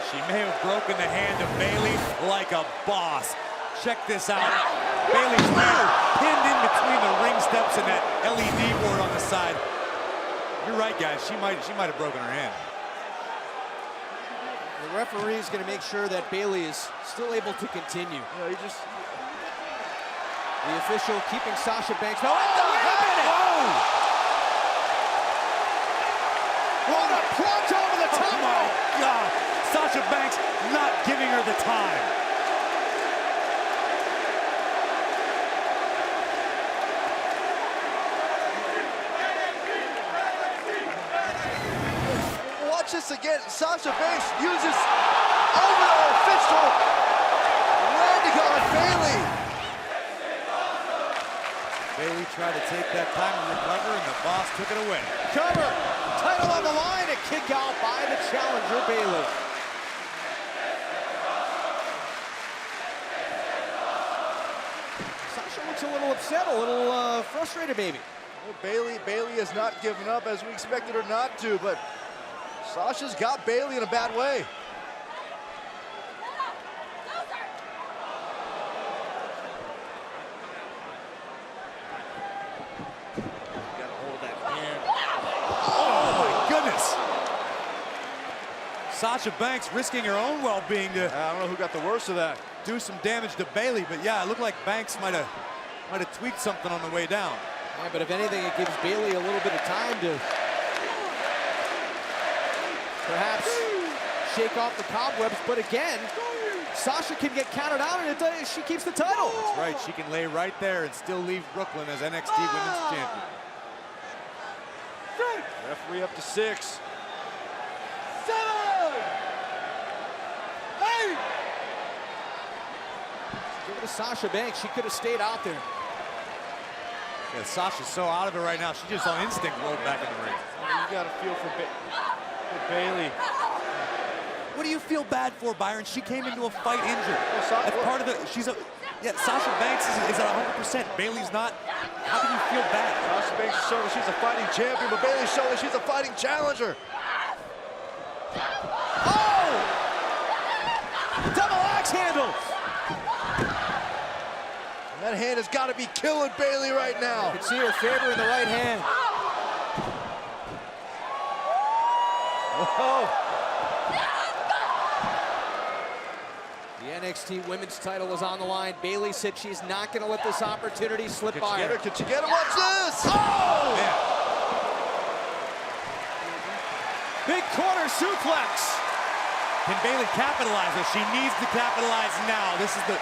She may have broken the hand of Bayley like a boss. Check this out. Bayley's hand pinned in between the ring steps and that LED board on the side. You're right, guys. She might have broken her hand. The referee is going to make sure that Bayley is still able to continue. You know, the official keeping Sasha Banks. No, wait a minute! What a plunge over the top! Oh my God! Sasha Banks not giving her the time. Watch this again. Sasha Banks uses overall fistful, landing on Bayley. Bayley tried to take that time to recover, and the boss took it away. Cover! Title on the line, a kick out by the challenger, Bayley. Sasha looks a little upset, a little frustrated maybe. Well, Bayley has not given up as we expected her not to, but Sasha's got Bayley in a bad way. Sasha Banks risking her own well-being to I don't know who got the worst of that. Do some damage to Bayley, but yeah, it looked like Banks might have tweaked something on the way down. Yeah, but if anything, it gives Bayley a little bit of time to perhaps shake off the cobwebs. But again, Sasha can get counted out, and she keeps the title. That's right. She can lay right there and still leave Brooklyn as NXT Women's Champion. Referee up to 6. 7, 8. Give it to Sasha Banks. She could have stayed out there. Yeah, Sasha's so out of it right now. She just on instinct rolled back in the ring. You got to feel for Bayley. What do you feel bad for, Byron? She came into a fight injured. That's part of the. Yeah, Sasha Banks is at 100%. Bayley's not. How can you feel bad? Sasha Banks is showing she's a fighting champion, but Bayley's showing she's a fighting challenger. Oh! Double axe handle. And that hand has got to be killing Bayley right now. You can see her favoring the right hand. Oh. The NXT Women's title is on the line. Bayley said she's not going to let this opportunity slip by her. Can she get her? Watch this! Oh! Yeah. Big corner suplex. Can Bayley capitalize this? She needs to capitalize now. This is the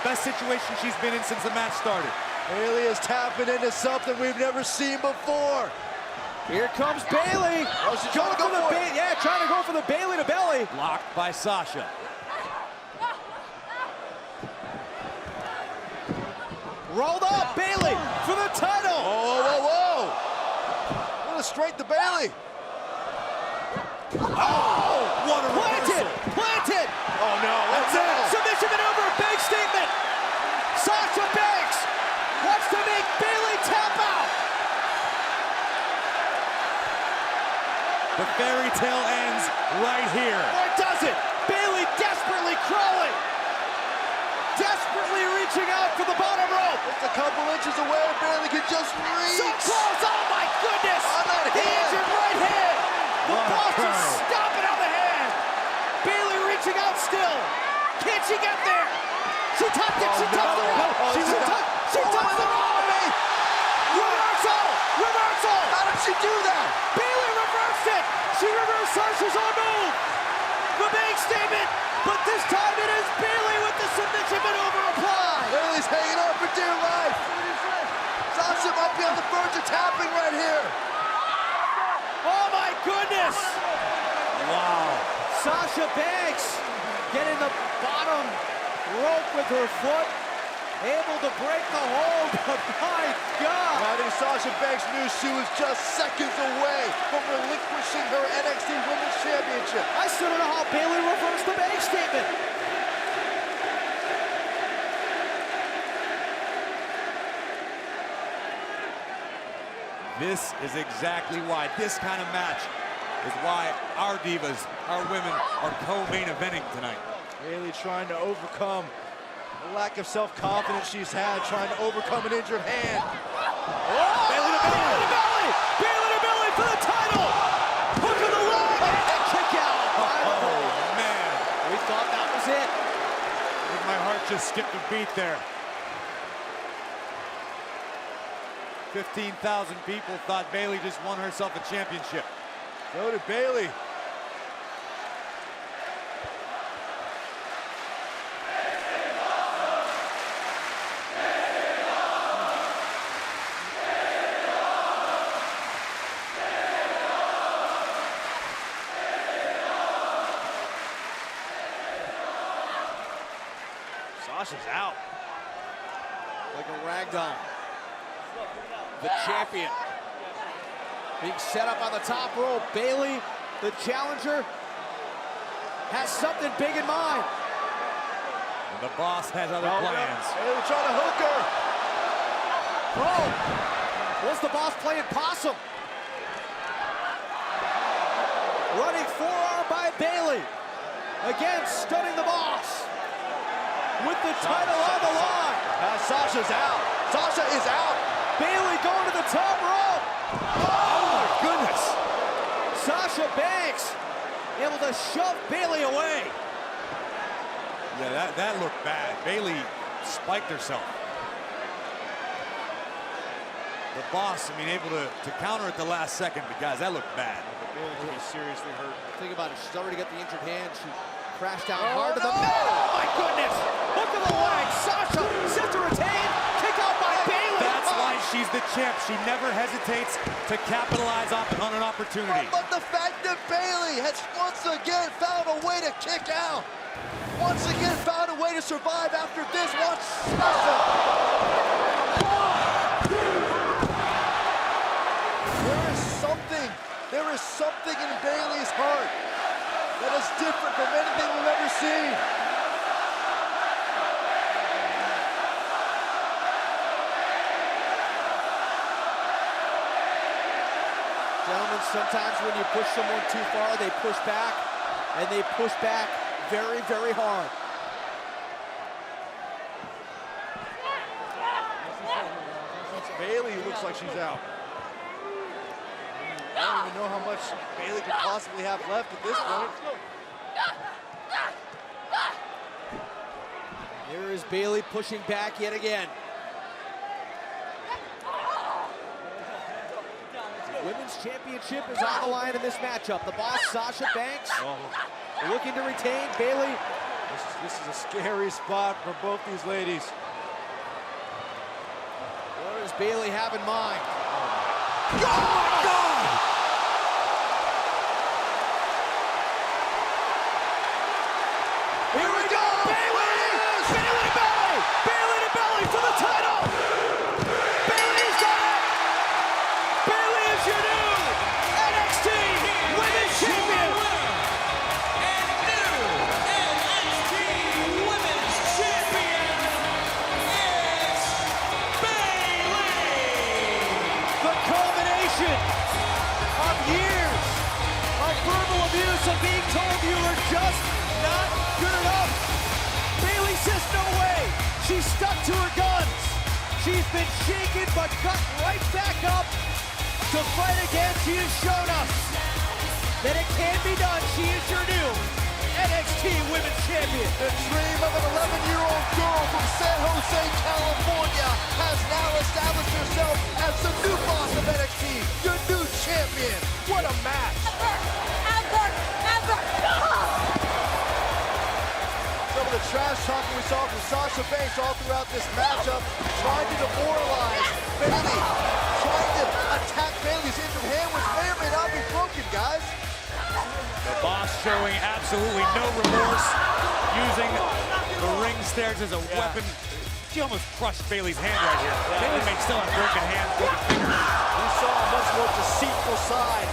best situation she's been in since the match started. Bayley is tapping into something we've never seen before. Here comes Bayley. Oh, she's trying to go for it. Yeah, trying to go for the Bayley to belly. Blocked by Sasha. Rolled up, Bayley for the title. Whoa, whoa, whoa. What a straight to Bayley. Oh, what a planted, planted. Oh no, that's it. Submission maneuver, big statement. Sasha Banks wants to make Bayley tap out. The fairy tale ends right here. Or does it? Bayley desperately crawling. Desperately reaching out for the bottom rope. It's a couple inches away. Bayley can just reach. So close. Oh my goodness. On that the hand. injured right hand. The What a boss is curve. stomping on the hand. Bayley reaching out still. Can she get there? She tucked it. She tucked the rope. She tucked the rope. Reversal. Reversal. How did she do that? Bayley reversed it. She reversed Sasha's own move. The big statement. But this time it is Bayley with the submission maneuver applied. Bayley's hanging on for dear life. Sasha might be on the verge of tapping right here. Oh my goodness! Wow. Sasha Banks getting the bottom rope with her foot, able to break the hold, but my God! I think Sasha Banks knew she was just seconds away from relinquishing her NXT Women's Championship. I still don't know how Bayley reversed the Banks statement. This is exactly why this kind of match is why our divas, our women, are co-main eventing tonight. Bayley trying to overcome the lack of self-confidence she's had, trying to overcome an injured hand. Oh! Bayley to belly! Bayley to belly! Bayley to belly for the title! Hook of the leg! And kick out! Oh, man. We thought that was it. I think my heart just skipped a beat there. 15,000 people thought Bayley just won herself a championship. So did Bayley. Sasha's out. Like a ragdoll. The champion being set up on the top rope. Bayley, the challenger, has something big in mind. And the boss has other plans. Bayley trying to hook her. Oh, was the boss playing possum? Running forearm by Bayley. Again, stunning the boss. With the title on the line. Sasha's out. Sasha is out. Bayley going to the top rope. Oh my goodness. Sasha Banks able to shove Bayley away. Yeah, that looked bad. Bayley spiked herself. The boss, I mean, able to counter at the last second, but guys, that looked bad. Bayley could be seriously hurt. Think about it, she's already got the injured hand. She crashed down hard to the middle. Oh my goodness. Hook of the leg. Sasha set to retain. Kick out by Bayley. That's why she's the champ. She never hesitates to capitalize on an opportunity. But the fact that Bayley has once again found a way to kick out. Once again found a way to survive after this. Watch Sasha. There is something in Bayley's heart that is different from anything we've ever seen. sometimes when you push someone too far, they push back, and they push back very, very hard. Bayley looks like she's out. I don't even know how much Bayley could possibly have left at this point. Here is Bayley pushing back yet again. The Women's Championship is on the line in this matchup. The boss, Sasha Banks, looking to retain. Bayley. This is a scary spot for both these ladies. What does Bayley have in mind? Oh my God! Here we go! Bayley! Bayley to belly! Bayley to belly for the title! Bayley's done it! Bayley is your new NXT Women's Champion! And new NXT Women's Champion is Bayley! The culmination of years of verbal abuse of being told you are just not good enough. Bayley says no way. She's stuck to her guns. She's been shaken but got right back up to fight again. She has shown us that it can be done. She is your new NXT Women's Champion. The dream of an 11-year-old girl from San Jose, California has now established herself as the new boss of NXT, your new champion. What a match. Some of the trash talking we saw from Sasha Banks all throughout this matchup, trying to demoralize Bayley, trying to attack Bayley's injured hand, which may or may not be broken, guys. The boss showing absolutely no remorse, using the ring stairs as a weapon. She almost crushed Bayley's hand right here. Bayley may still have broken hands, broken fingers. We saw a much more deceitful side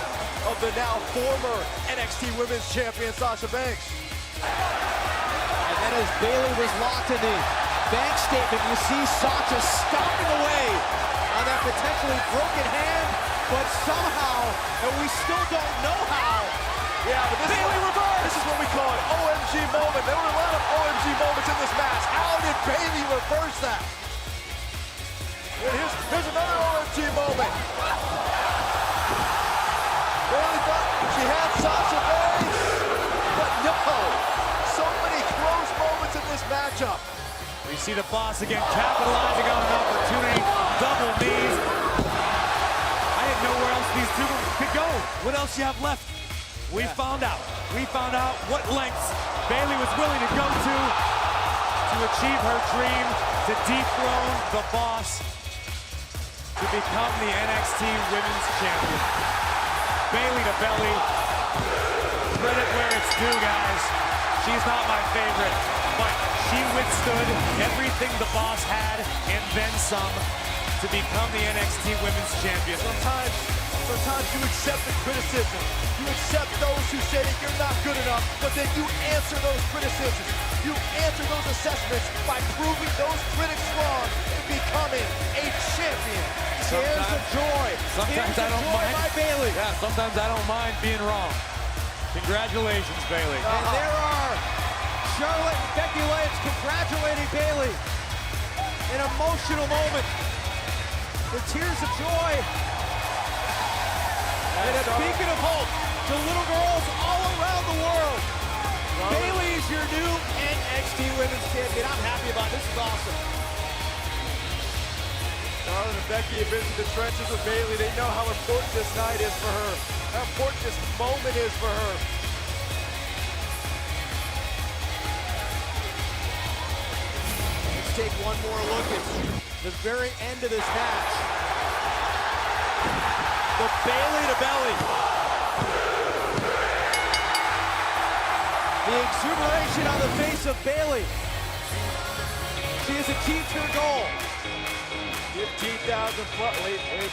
of the now former NXT Women's Champion, Sasha Banks. And then as Bayley was locked in the Banks statement, you see Sasha stomping away on that potentially broken hand, but somehow, and we still don't know how, yeah, but Bayley reversed. This is what we call an OMG moment. There were a lot of OMG moments in this match. How did Bayley reverse that? And here's another OMG moment. Bayley thought she had Sasha Banks, but no. So many close moments in this matchup. We see the boss again capitalizing on an opportunity. Double knees. I didn't know where else these two could go. What else you have left? We found out. We found out what lengths Bayley was willing to go to achieve her dream, to dethrone the boss, to become the NXT Women's Champion. Bayley to belly. Credit where it's due, guys. She's not my favorite, but she withstood everything the boss had and then some to become the NXT Women's Champion. Sometimes you accept the criticism. You accept those who say that you're not good enough, but then you answer those criticisms. You answer those assessments by proving those critics wrong and becoming a champion. Tears of joy. Sometimes I don't mind. By Bayley. Yeah, sometimes I don't mind being wrong. Congratulations, Bayley. And there are Charlotte and Becky Lynch congratulating Bayley. An emotional moment. The tears of joy. And a beacon of hope to little girls all around the world. Bayley is your new NXT Women's Champion. I'm happy about it. This is awesome. Charlotte and Becky have been in the trenches with Bayley. They know how important this night is for her, how important this moment is for her. Let's take one more look at the very end of this match. The Bayley to belly. The exuberation on the face of Bayley. She has achieved her goal. 15,000 plus. Wait a minute.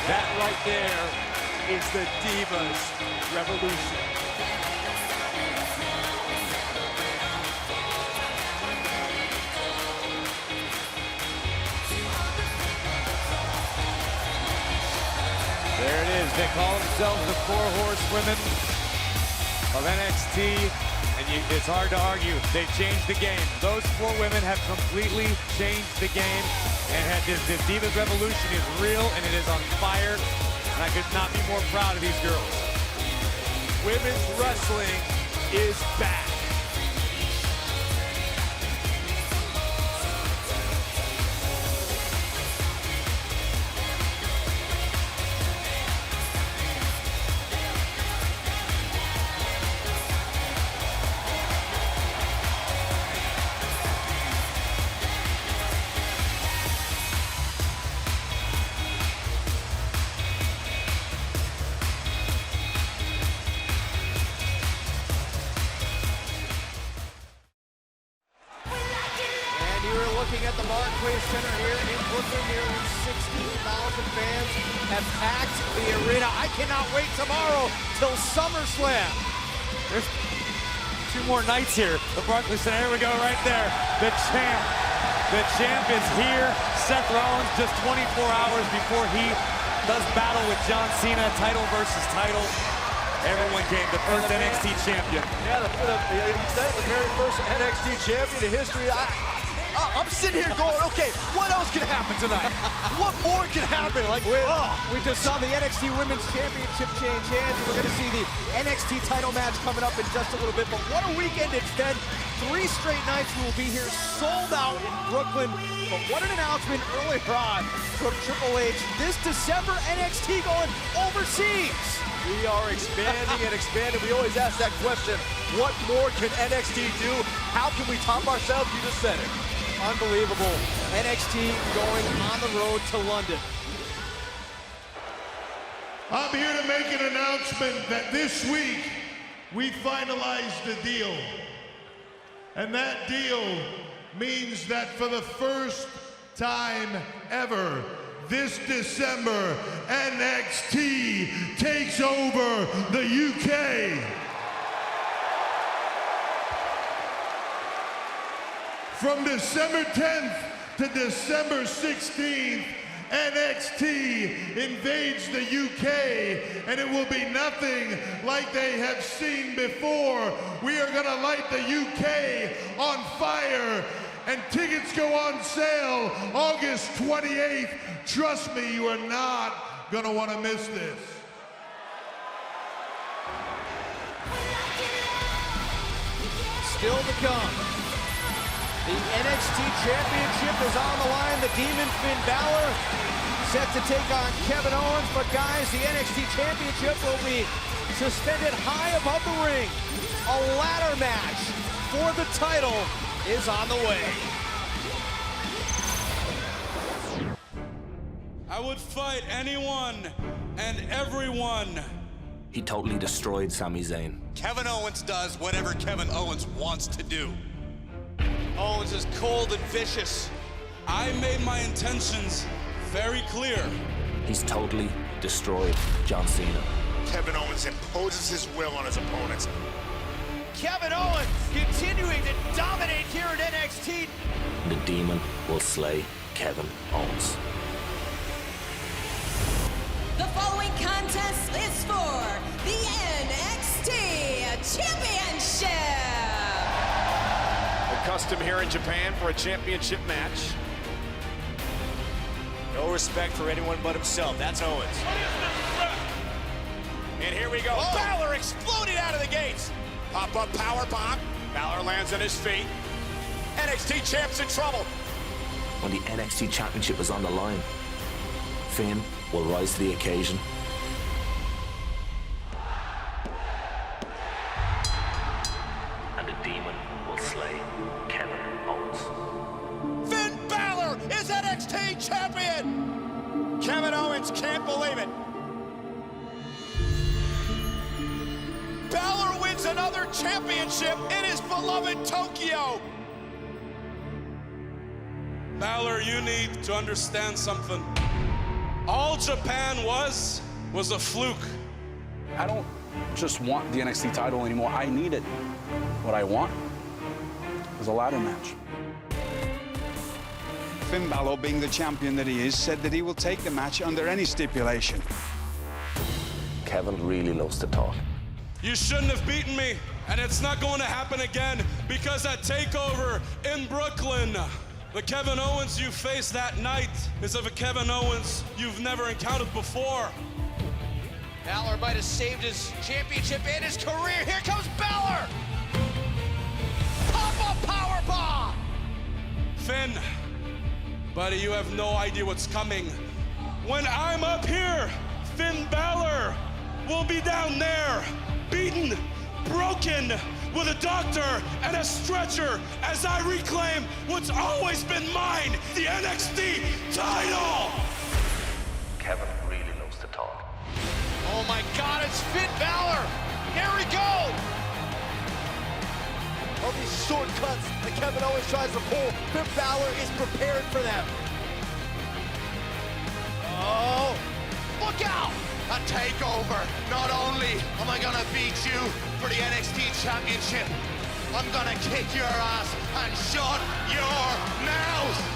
That right there is the Divas Revolution. There it is. They call themselves the Four Horsewomen of NXT, and it's hard to argue. They changed the game. Those four women have completely changed the game, and this Divas Revolution is real, and it is on fire, and I could not be more proud of these girls. Women's wrestling is back. Looking at the Barclays Center here in Brooklyn, nearly 16,000 fans have packed the arena. I cannot wait tomorrow till SummerSlam. There's 2 more nights here. The Barclays Center, here we go right there. The champ. The champ is here. Seth Rollins just 24 hours before he does battle with John Cena, title versus title. Everyone came, the first NXT champion. Yeah, the very first NXT champion in history. I'm sitting here going, okay, what else can happen tonight? What more can happen? Like, we just saw the NXT Women's Championship change hands. We're going to see the NXT title match coming up in just a little bit. But what a weekend it's been. 3 straight nights we will be here sold out in Brooklyn. But what an announcement earlier on from Triple H. This December, NXT going overseas. We are expanding and expanding. We always ask that question, what more can NXT do? How can we top ourselves? You just said it. Unbelievable. NXT going on the road to London. I'm here to make an announcement that this week we finalized the deal. And that deal means that for the first time ever, this December, NXT takes over the UK. From December 10th to December 16th, NXT invades the UK, and it will be nothing like they have seen before. We are gonna light the UK on fire, and tickets go on sale August 28th. Trust me, you are not gonna wanna miss this. Still to come. The NXT Championship is on the line. The Demon Finn Balor set to take on Kevin Owens. But guys, the NXT Championship will be suspended high above the ring. A ladder match for the title is on the way. I would fight anyone and everyone. He totally destroyed Sami Zayn. Kevin Owens does whatever Kevin Owens wants to do. Owens is cold and vicious. I made my intentions very clear. He's totally destroyed John Cena. Kevin Owens imposes his will on his opponents. Kevin Owens continuing to dominate here at NXT. The Demon will slay Kevin Owens. The following contest is for the NXT Championship. A custom here in Japan for a championship match. No respect for anyone but himself. That's Owens. And here we go. Oh. Balor exploding out of the gates. Pop-up power bomb. Balor lands on his feet. NXT champ's in trouble. When the NXT Championship is on the line, Finn will rise to the occasion. And the Demon will slay Kevin Owens. Finn Balor is NXT champion. Kevin Owens can't believe it. Balor wins another championship in his beloved Tokyo. Balor, you need to understand something. All Japan was a fluke. I don't just want the NXT title anymore. I need it. What I want is a ladder match. Finn Balor, being the champion that he is, said that he will take the match under any stipulation. Kevin really loves to talk. You shouldn't have beaten me, and it's not going to happen again because at TakeOver in Brooklyn, the Kevin Owens you faced that night is of a Kevin Owens you've never encountered before. Balor might have saved his championship and his career. Here comes Balor! Pop-up powerbomb! Finn, buddy, you have no idea what's coming. When I'm up here, Finn Balor will be down there, beaten, broken, with a doctor and a stretcher as I reclaim what's always been mine, the NXT title! Kevin really loves to talk. Oh my God, it's Finn Balor! Here we go! All these shortcuts that Kevin Owens tries to pull, Finn Balor is prepared for them. Oh, look out! A takeover. Not only am I gonna beat you for the NXT Championship, I'm gonna kick your ass and shut your mouth!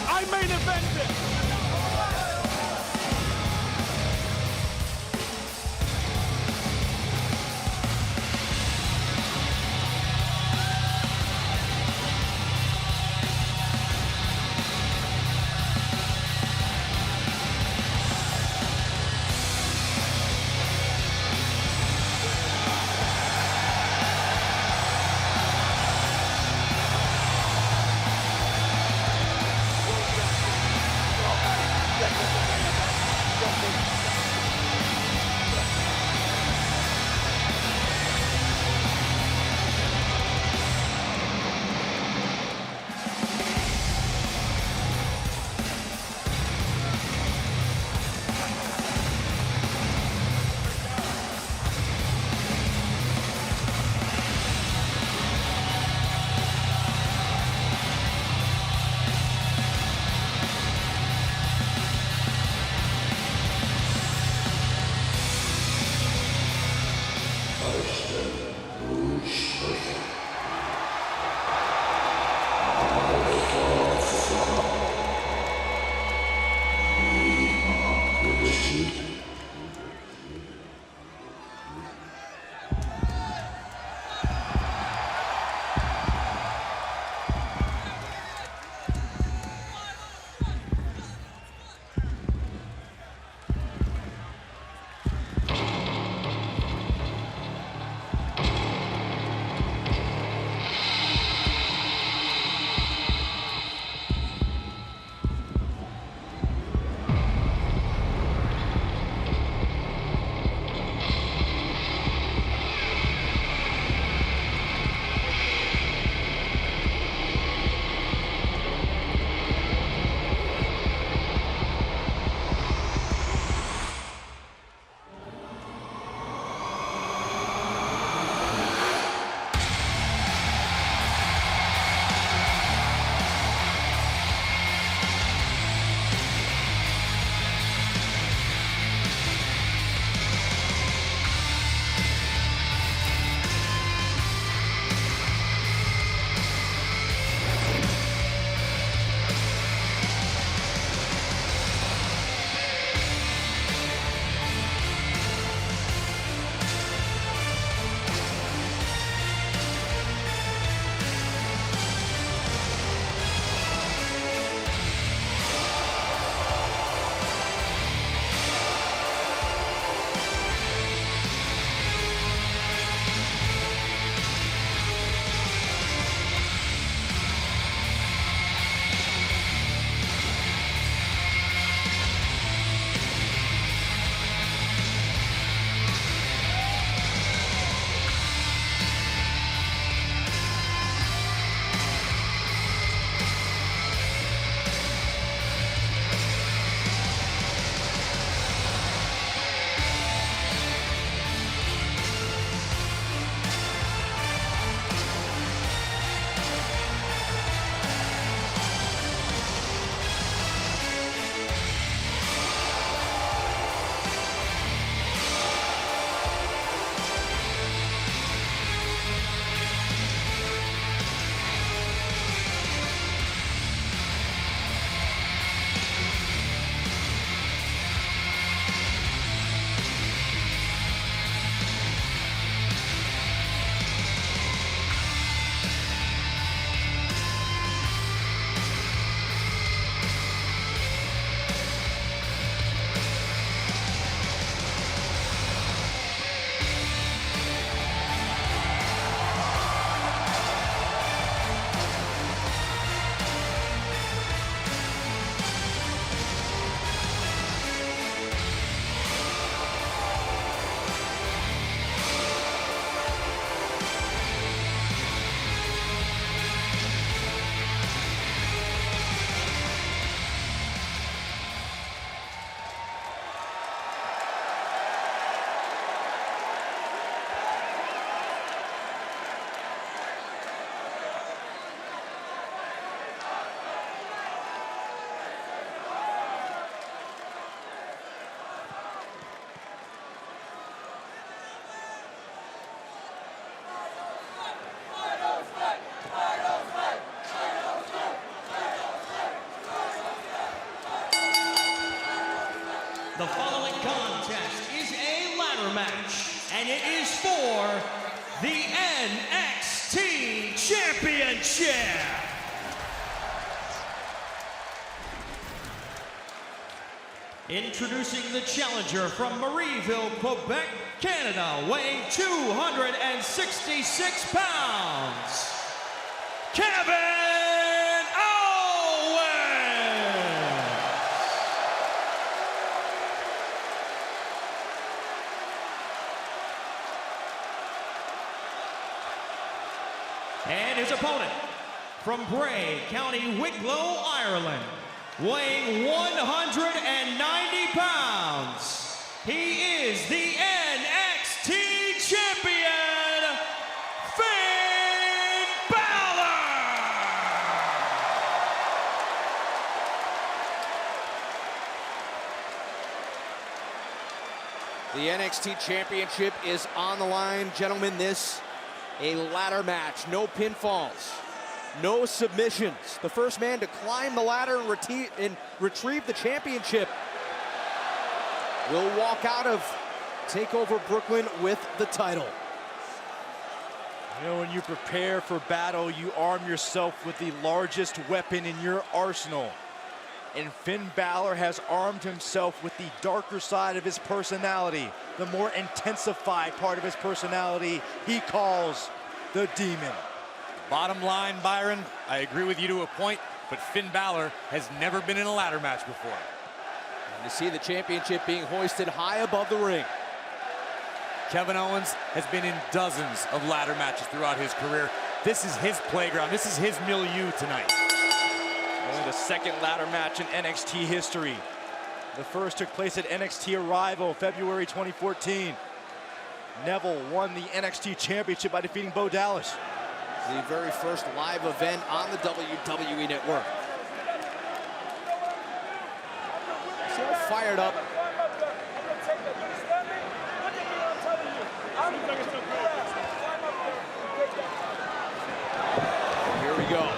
I main evented. it is for the NXT Championship. Introducing the challenger from Marieville, Quebec, Canada, weighing 266 pounds, Kevin Owens! And his opponent from Bray, County Wicklow, Ireland, weighing 190 pounds, he is the NXT Champion, Finn Balor! The NXT Championship is on the line, gentlemen. This a ladder match, no pinfalls, no submissions. The first man to climb the ladder and retrieve the championship will walk out of TakeOver Brooklyn with the title. You know, when you prepare for battle, you arm yourself with the largest weapon in your arsenal. And Finn Balor has armed himself with the darker side of his personality, the more intensified part of his personality he calls the Demon. Bottom line, Byron, I agree with you to a point, but Finn Balor has never been in a ladder match before. And to see the championship being hoisted high above the ring. Kevin Owens has been in dozens of ladder matches throughout his career. This is his playground. This is his milieu tonight. Only the second ladder match in NXT history. The first took place at NXT Arrival, February 2014. Neville won the NXT Championship by defeating Bo Dallas. The very first live event on the WWE Network. See how fired up. Here we go.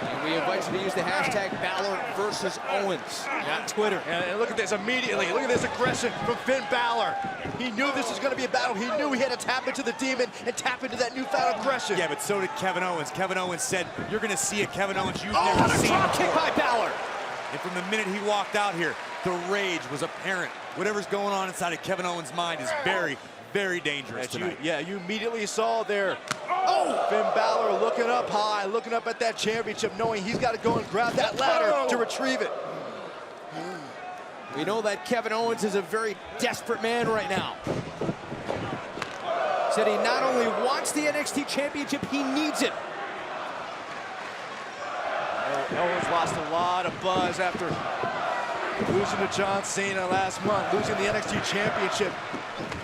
And we invite you to use the hashtag Balor versus Owens on Twitter. And look at this immediately. Look at this aggression from Finn Balor. He knew this was going to be a battle. He knew he had to tap into the Demon and tap into that newfound aggression. Yeah, but so did Kevin Owens. Kevin Owens said, you're going to see a Kevin Owens you've never seen before. Kick by Balor. And from the minute he walked out here, the rage was apparent. Whatever's going on inside of Kevin Owens' mind is very, very dangerous tonight. You immediately saw there. Oh! Finn Balor looking up high, looking up at that championship, knowing he's got to go and grab that ladder to retrieve it. We know that Kevin Owens is a very desperate man right now. Said he not only wants the NXT Championship, he needs it. Owens lost a lot of buzz after losing to John Cena last month, losing the NXT Championship.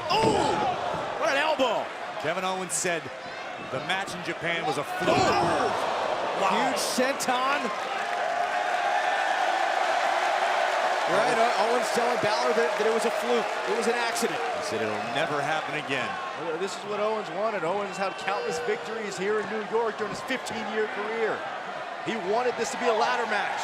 Oh! What an elbow! Kevin Owens said the match in Japan was a fluke. Oh! Wow. Huge senton. Right, Owens telling Balor that it was a fluke. It was an accident. He said it'll never happen again. This is what Owens wanted. Owens had countless victories here in New York during his 15-year career. He wanted this to be a ladder match.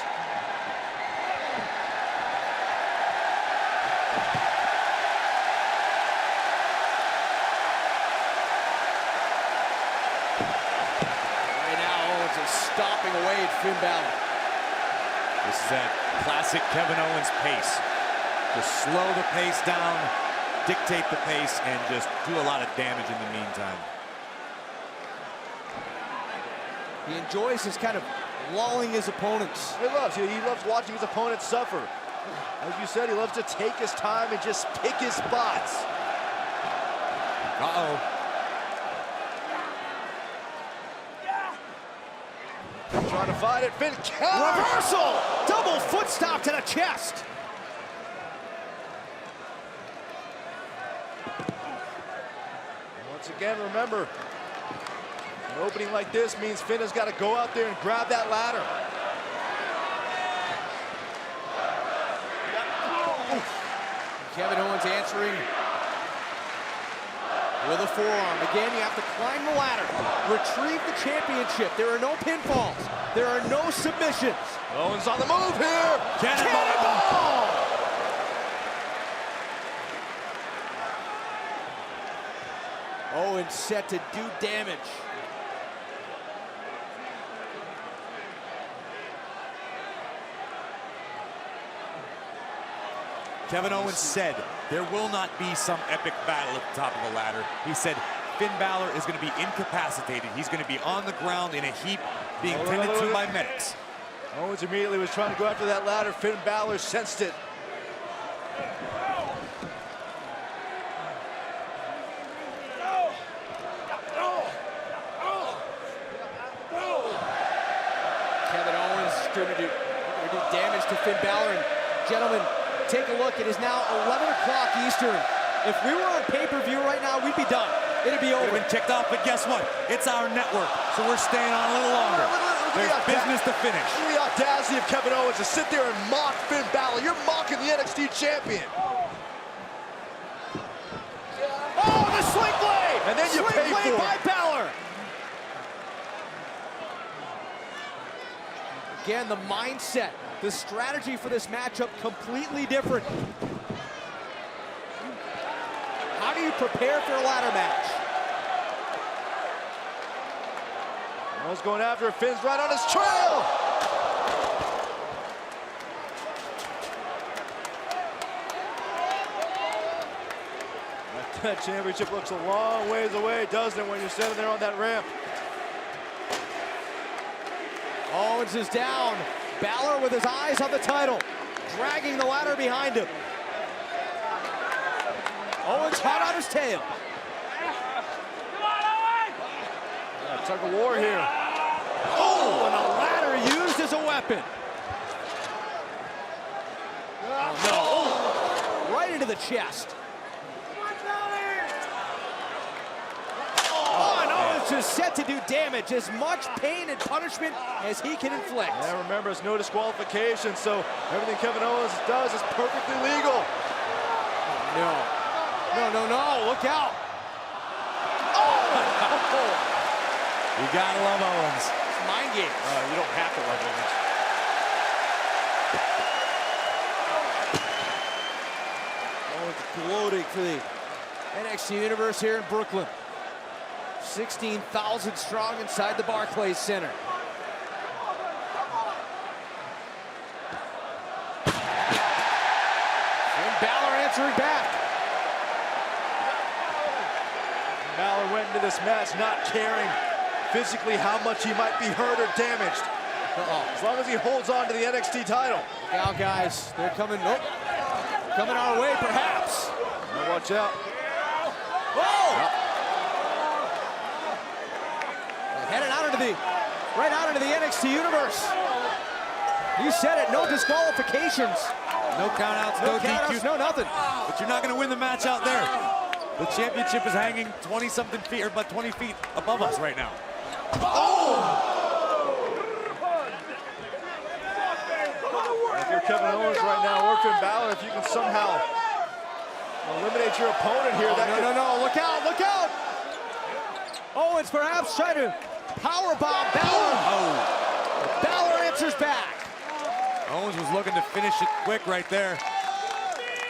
Right now, Owens is stomping away at Finn Balor. This is that classic Kevin Owens pace. Just slow the pace down, dictate the pace, and just do a lot of damage in the meantime. He enjoys his kind of lulling his opponents. He loves watching his opponents suffer. As you said, he loves to take his time and just pick his spots. Uh-oh. Trying to fight it, Finn counter! Reversal! Double foot stop to the chest. Once again, remember, an opening like this means Finn has got to go out there and grab that ladder. Kevin Owens answering with a forearm. Again, you have to climb the ladder, retrieve the championship. There are no pinfalls. There are no submissions. Owens on the move here. Cannonball! Owens set to do damage. Kevin Owens said there will not be some epic battle at the top of the ladder. He said Finn Balor is going to be incapacitated. He's going to be on the ground in a heap, being tended to by medics. Owens immediately was trying to go after that ladder. Finn Balor sensed it. Kevin Owens is going to do damage to Finn Balor. And gentlemen, take a look. It is now 11 o'clock Eastern. If we were on pay-per-view right now, we'd be done. It'd be over. Been kicked off, but guess what? It's our network, so we're staying on a little longer. There's business to finish. Look at the audacity of Kevin Owens to sit there and mock Finn Balor. You're mocking the NXT champion. Oh, the swing blade! And then you swing pay blade for by it. Balor. Again, the mindset, the strategy for this matchup completely different. How do you prepare for a ladder match? Owens going after it. Finn's right on his trail. That championship looks a long ways away, doesn't it, when you're sitting there on that ramp? Owens is down. Balor with his eyes on the title, dragging the ladder behind him. Owens hot on his tail. Tug of war here. Oh, and a ladder used as a weapon. Oh, no. Right into the chest. Oh, and Owens is set to do damage, as much pain and punishment as he can inflict. Yeah, remember, it's no disqualification, so everything Kevin Owens does is perfectly legal. No. No, no, no, look out. Oh! You gotta love Owens. It's mind games. You don't have to love Owens Owens. gloating for the NXT Universe here in Brooklyn. 16,000 strong inside the Barclays Center. And Balor answering back. Balor went into this match not caring physically how much he might be hurt or damaged. As long as he holds on to the NXT title. Now, guys, they're coming. Nope. Coming our way, perhaps. Now watch out. Whoa! Headed out into the, right out into the NXT Universe. You said it, no disqualifications. No countouts, no DQs, no nothing. But you're not going to win the match out there. The championship is hanging 20-something feet, or about 20 feet above us right now. If you're Kevin Owens right now, or Finn Balor, if you can somehow eliminate your opponent here, No, look out, look out! Owens perhaps trying to powerbomb Balor. Oh. Balor answers back. Owens was looking to finish it quick right there.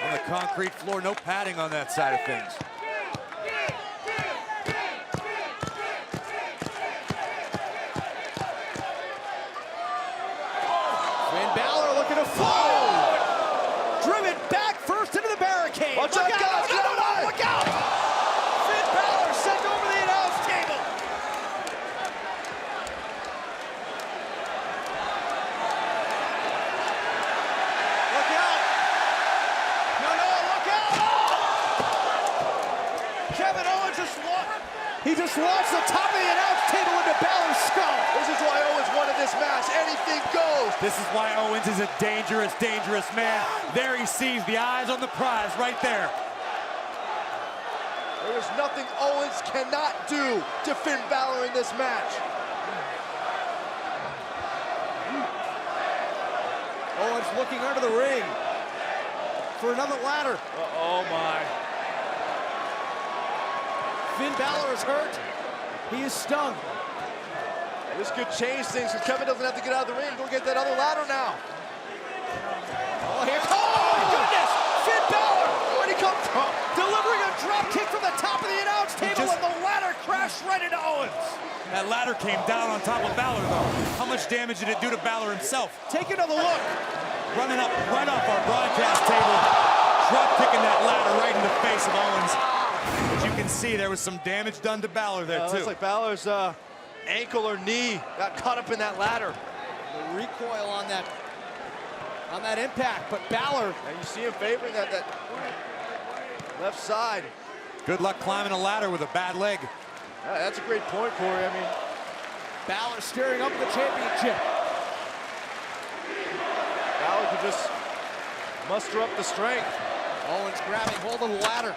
On the concrete floor, no padding on that side of things. Finn Balor looking to fall. Driven back first into the barricade. Watch out, guys! No, look out! Finn Balor sent over the announce table. Look out! No, look out! Kevin Owens just launched the top of the announce table into Balor's skull. This is why Owens wanted this match. Anything goes. This is why Owens is a dangerous, dangerous man. There he sees the eyes on the prize right there. There is nothing Owens cannot do to Finn Balor in this match. Owens looking under the ring for another ladder. Oh my. Finn Balor is hurt. He is stung. This could change things because Kevin doesn't have to get out of the ring. Go get that other ladder now. Oh, here. Oh, my goodness! Finn Balor! Where'd he come from? Delivering a drop kick from the top of the announce table, and the crashed right into Owens. That ladder came down on top of Balor, though. How much damage did it do to Balor himself? Take another look. Running up right off our broadcast table, drop kicking that ladder right in the face of Owens. As you can see, there was some damage done to Balor there, too. Looks like Balor's ankle or knee got caught up in that ladder. The recoil on that impact, but Balor. And you see him favoring that left side. Good luck climbing a ladder with a bad leg. Yeah, that's a great point, Corey. I mean, Balor steering up the championship. Balor could just muster up the strength. Owens grabbing hold of the ladder.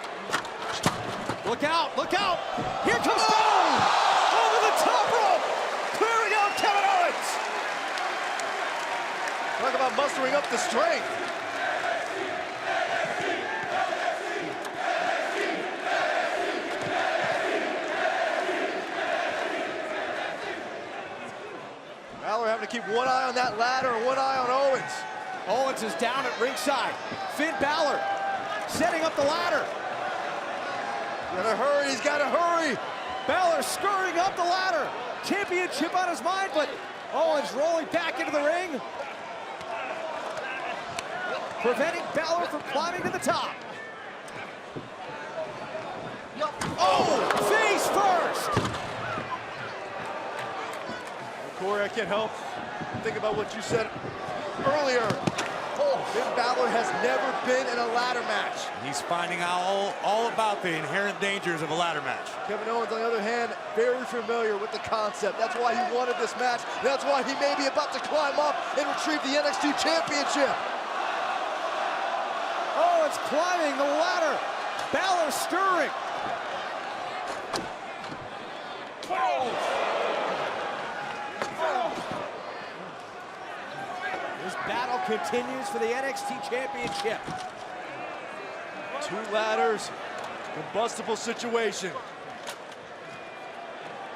Look out, look out! Here comes Balor! Over the top rope! Clearing out Kevin Owens! Talk about mustering up the strength. Balor having to keep one eye on that ladder and one eye on Owens. Owens is down at ringside. Finn Balor setting up the ladder. Gotta hurry, he's gotta hurry. Balor scurrying up the ladder. Championship on his mind, but Owens rolling back into the ring, preventing Balor from climbing to the top. Oh, face first! Corey, I can't help think about what you said earlier. Finn Balor has never been in a ladder match. He's finding out all about the inherent dangers of a ladder match. Kevin Owens, on the other hand, very familiar with the concept. That's why he wanted this match. That's why he may be about to climb up and retrieve the NXT Championship. Owens climbing the ladder. Balor stirring. This battle continues for the NXT Championship. Two ladders, combustible situation.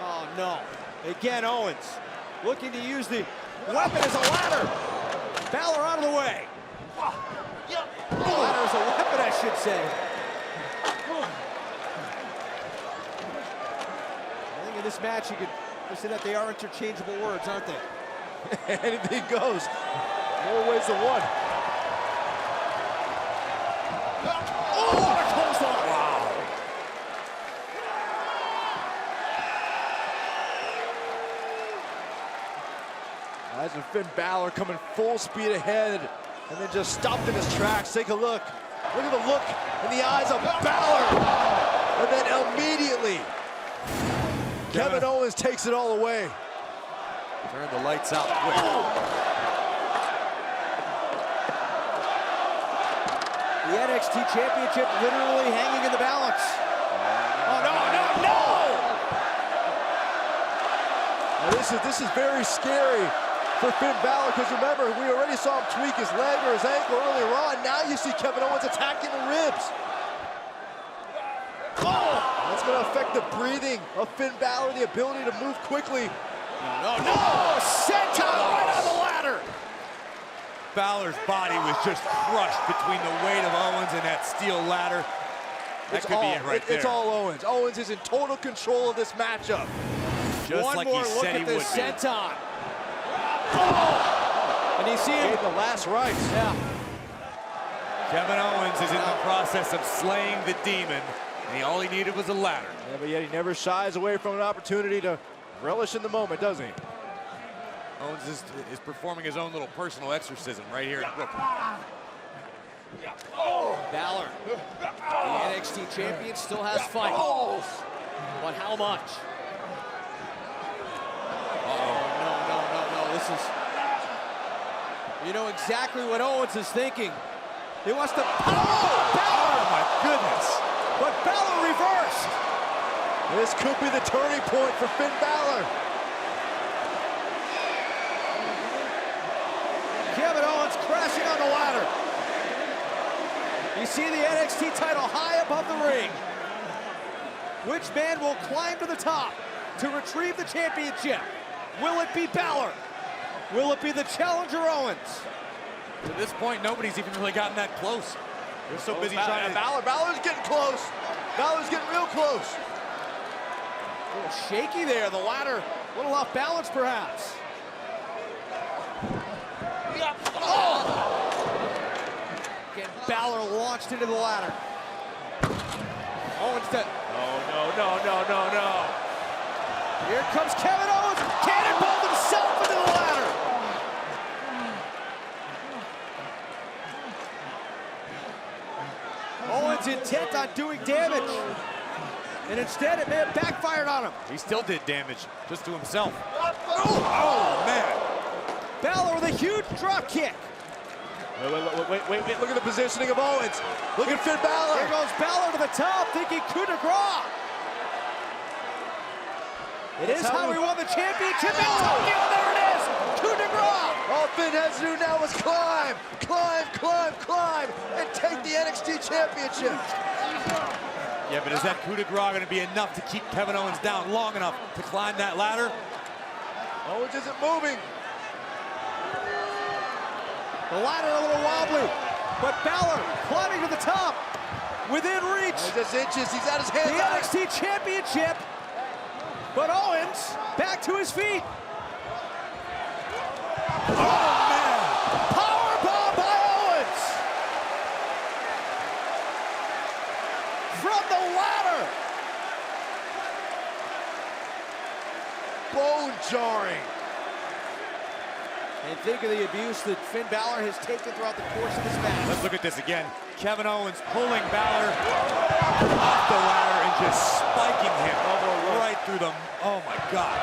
Oh no, again Owens looking to use the weapon as a ladder. Balor out of the way. Ladder as a weapon, I should say. I think in this match you could say that they are interchangeable words, aren't they? Anything goes. More ways than one. Oh, what a clothesline! Wow. Imagine Finn Balor coming full speed ahead and then just stopped in his tracks. Take a look. Look at the look in the eyes of Balor. And then immediately, Kevin Owens takes it all away. Turn the lights out quick. The NXT Championship literally hanging in the balance. Oh, no, no, no! Now this is very scary for Finn Balor, because remember, we already saw him tweak his leg or his ankle earlier on. Now you see Kevin Owens attacking the ribs. Oh! That's going to affect the breathing of Finn Balor, the ability to move quickly. No, no, no! Senton right on the ladder! Balor's body was just crushed between the weight of Owens and that steel ladder. That could be it right there. It's all Owens. Owens is in total control of this matchup. Just One like more he look said at he this would be. senton. Oh! And you see him. Gave the last rites. Yeah. Kevin Owens is in the process of slaying the demon, and all he needed was a ladder. Yeah, but yet he never shies away from an opportunity to relish in the moment, does he? Owens is performing his own little personal exorcism right here in Brooklyn. Balor, the NXT champion, still has fight. But how much? No. This is... You know exactly what Owens is thinking. He wants to... Oh, my goodness. But Balor reversed. This could be the turning point for Finn Balor. Kevin Owens crashing on the ladder. You see the NXT title high above the ring. Which man will climb to the top to retrieve the championship? Will it be Balor? Will it be the challenger Owens? To this point, nobody's even really gotten that close. They're so busy trying to... Balor's getting close. Balor's getting real close. A little shaky there, the ladder, a little off balance perhaps. Again, Balor launched into the ladder. Owens to... No. Here comes Kevin Owens, cannonballed himself into the ladder. Owens intent on doing damage. And instead, it may have backfired on him. He still did damage, just to himself. Oh, man. Balor with a huge drop kick. Wait, look at the positioning of Owens. Look at Finn Balor. Here goes Balor to the top, thinking coup de grace. It is how we won the championship in Tokyo. There it is, coup de grace. All Finn has to do now is climb, and take the NXT championship. Yeah, but is that coup de grace going to be enough to keep Kevin Owens down long enough to climb that ladder? Owens isn't moving. The ladder a little wobbly, but Balor climbing to the top, within reach. Just inches, he's at his hands. The NXT championship, but Owens back to his feet. Oh, man! Powerbomb by Owens! From the ladder! Bone jarring. And think of the abuse that Finn Balor has taken throughout the course of this match. Let's look at this again. Kevin Owens pulling Balor off the ladder and just spiking him right through the... Oh, my God.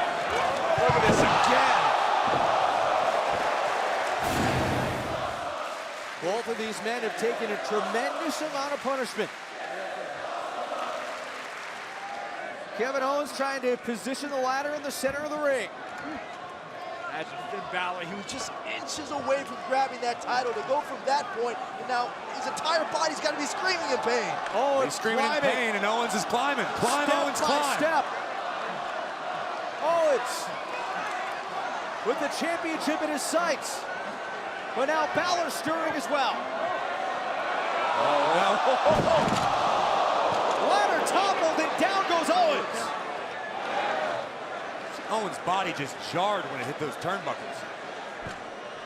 Look at this again. Both of these men have taken a tremendous amount of punishment. Kevin Owens trying to position the ladder in the center of the ring. Imagine Finn Balor, he was just inches away from grabbing that title. To go from that point, and now his entire body's got to be screaming in pain. Oh, he's screaming in pain, and Owens is climbing. Climb, Owens, climb. Step. Owens with the championship in his sights. But now Balor stirring as well. Oh, well. Ladder toppled and down goes Owens. Owens' body just jarred when it hit those turnbuckles.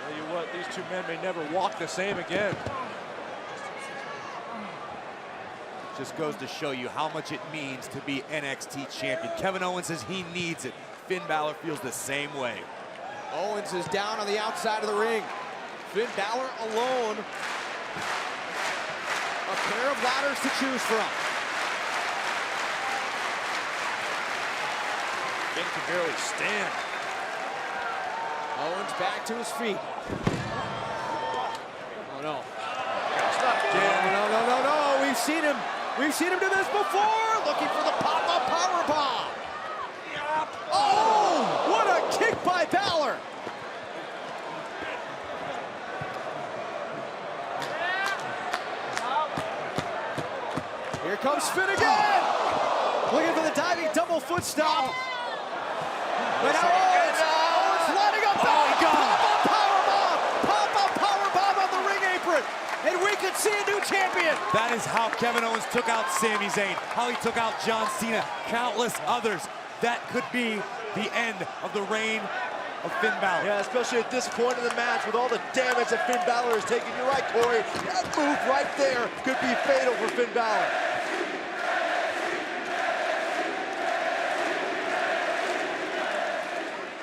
Tell you what, these two men may never walk the same again. Just goes to show you how much it means to be NXT champion. Kevin Owens says he needs it. Finn Balor feels the same way. Owens is down on the outside of the ring. Finn Balor alone. A pair of ladders to choose from. Finn can barely stand. Owens back to his feet. Oh no. No. We've seen him do this before. Looking for the pop-up powerbomb. Oh, what a kick by Balor. Here comes Finn again. Looking for the diving double foot stomp. But now Owens lining up pop-up powerbomb on the ring apron. And we could see a new champion. That is how Kevin Owens took out Sami Zayn, how he took out John Cena, countless others. That could be the end of the reign of Finn Balor. Yeah, especially at this point in the match with all the damage that Finn Balor is taking. You're right, Corey. That move right there could be fatal for Finn Balor.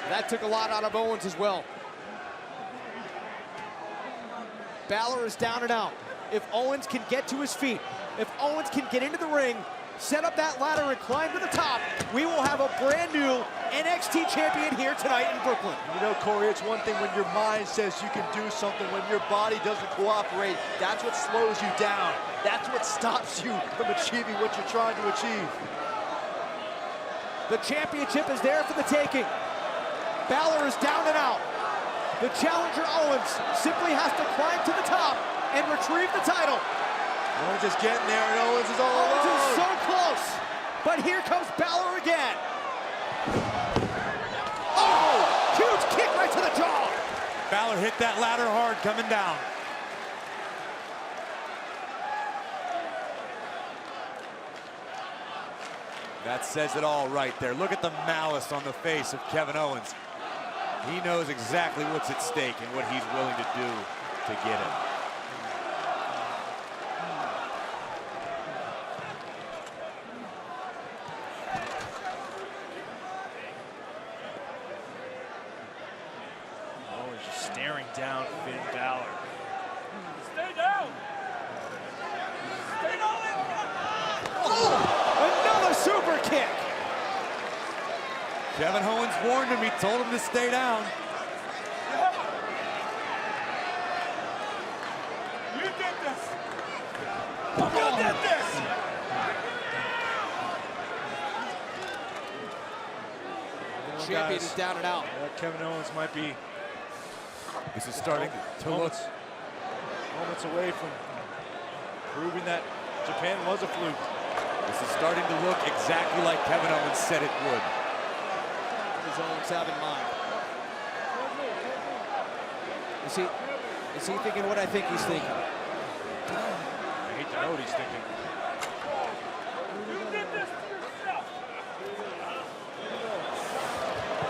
That took a lot out of Owens as well. Balor is down and out. If Owens can get to his feet, if Owens can get into the ring, set up that ladder and climb to the top, we will have a brand new NXT champion here tonight in Brooklyn. You know, Corey, it's one thing when your mind says you can do something, when your body doesn't cooperate, that's what slows you down. That's what stops you from achieving what you're trying to achieve. The championship is there for the taking. Balor is down and out. The challenger Owens simply has to climb to the top and retrieve the title. Owens is getting there, and Owens is all alone. Owens is so close, but here comes Balor again. Oh, huge kick right to the jaw. Balor hit that ladder hard coming down. That says it all right there. Look at the malice on the face of Kevin Owens. He knows exactly what's at stake and what he's willing to do to get it. Owens just staring down Finn Balor. Stay down! Stay down! Another super kick! Kevin Owens warned him. He told him to stay down. You did this! You did this! Champion is down and out. Kevin Owens might be This is starting to look. moments away from proving that Japan was a fluke. This is starting to look exactly like Kevin Owens said it would. What does Owens have in mind? Is he thinking what I think he's thinking? I hate to know what he's thinking. You did this to yourself!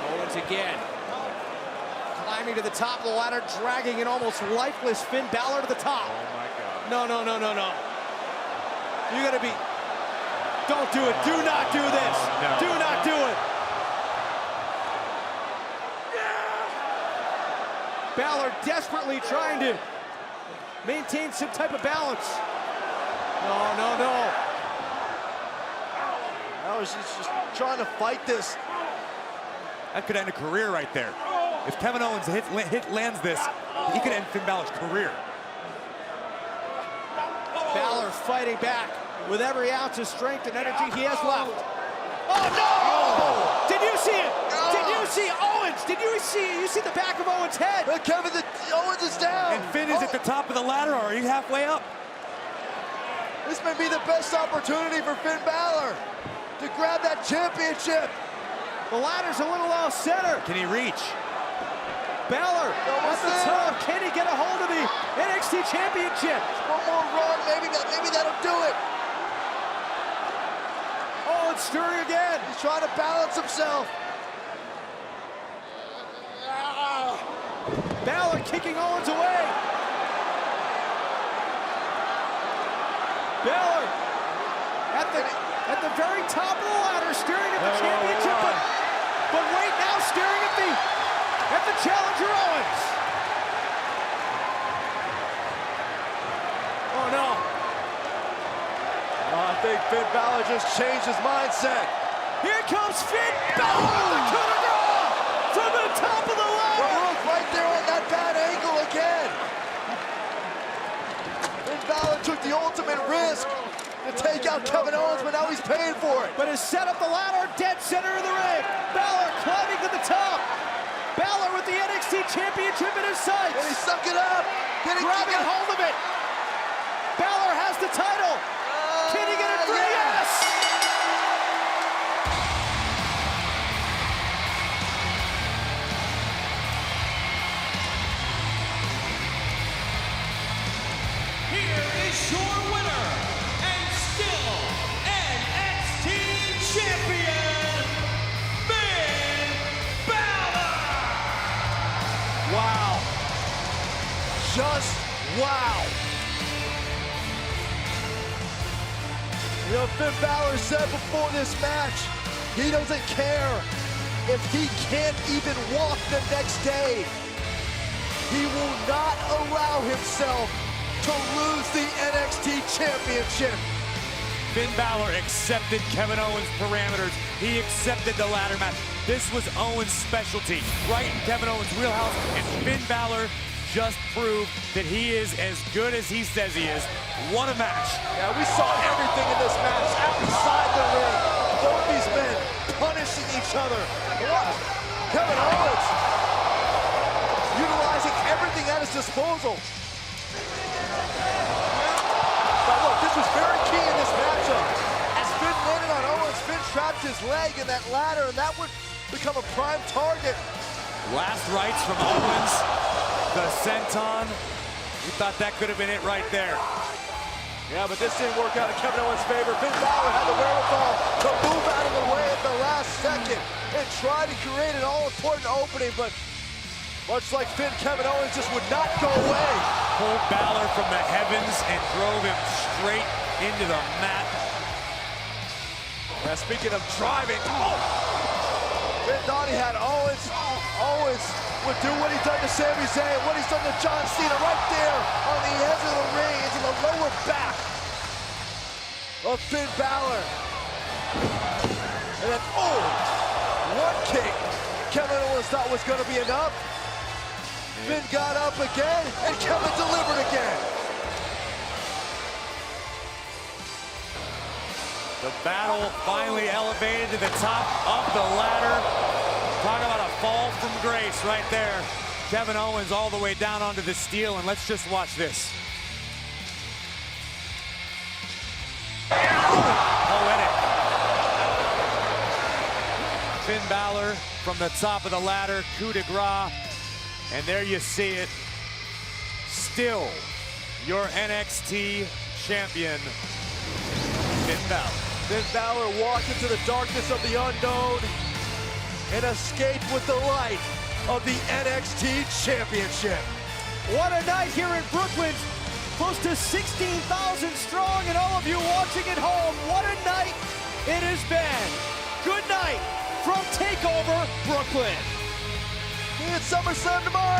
Owens again. Climbing to the top of the ladder, dragging an almost lifeless Finn Balor to the top. Oh my God. No, no, no, no, no. You gotta be. Don't do it. Do not do this. No. Do not do it. Balor desperately trying to maintain some type of balance. No, no, no. Balor's just trying to fight this. That could end a career right there. If Kevin Owens lands this, he could end Finn Balor's career. Balor fighting back with every ounce of strength and energy he has left. Oh no! Did you see it? Did you see Owens? Did you see the back of Owens' head? But Kevin, Owens is down. And Finn is at the top of the ladder, or he's halfway up. This may be the best opportunity for Finn Balor to grab that championship. The ladder's a little off center. Can he reach? Balor at the top. Can he get a hold of the NXT Championship? One more run, maybe that'll do it. Oh, it's stirring again. He's trying to balance himself. Balor kicking Owens away. Balor at the very top of the ladder, staring at the championship, but wait now, staring at the challenger Owens. Oh no. I think Finn Balor just changed his mindset. Here comes Finn Balor with the coup de grace from the top of the ladder. Well, look, right there on that bad angle again. Finn Balor took the ultimate risk to take out Kevin Owens, but now he's paying for it. But has set up the ladder, dead center of the ring. Balor climbing to the top. Balor with the NXT Championship in his sights. And he's sucking up. Grabbing hold of it. Balor has the title. Can he get it free? Yes! Here is your winner, and still NXT Champion, Finn Balor! Wow. Just wow. You know, Finn Balor said before this match, he doesn't care if he can't even walk the next day. He will not allow himself to lose the NXT Championship. Finn Balor accepted Kevin Owens' parameters. He accepted the ladder match. This was Owens' specialty, right in Kevin Owens' wheelhouse, and Finn Balor just proved that he is as good as he says he is. What a match. Yeah, we saw everything in this match outside the ring. Both these men punishing each other. Kevin Owens utilizing everything at his disposal. But look, this was very key in this matchup. As Finn landed on Owens, Finn trapped his leg in that ladder, and that would become a prime target. Last rites from Owens, the senton. We thought that could have been it right there. Yeah, but this didn't work out in Kevin Owens' favor. Finn Balor had the wherewithal to move out of tried to create an all-important opening, but much like Finn, Kevin Owens just would not go away. Pulled Balor from the heavens and drove him straight into the mat. Now speaking of driving, Finn thought he had Owens. Owens would do what he done to Sami Zayn, what he's done to John Cena right there on the edge of the ring into the lower back of Finn Balor. And then, one kick Kevin Owens thought was going to be enough. Finn got up again, and Kevin delivered again. The battle finally elevated to the top of the ladder. Talk about a fall from grace right there. Kevin Owens all the way down onto the steel, and let's just watch this. Poetic. Finn Balor from the top of the ladder, coup de grace. And there you see it. Still your NXT champion, Finn Balor. Finn Balor walked into the darkness of the unknown and escaped with the light of the NXT Championship. What a night here in Brooklyn. Close to 16,000 strong, and all of you watching at home, what a night it has been. Good night from TakeOver Brooklyn. It's SummerSlam tomorrow.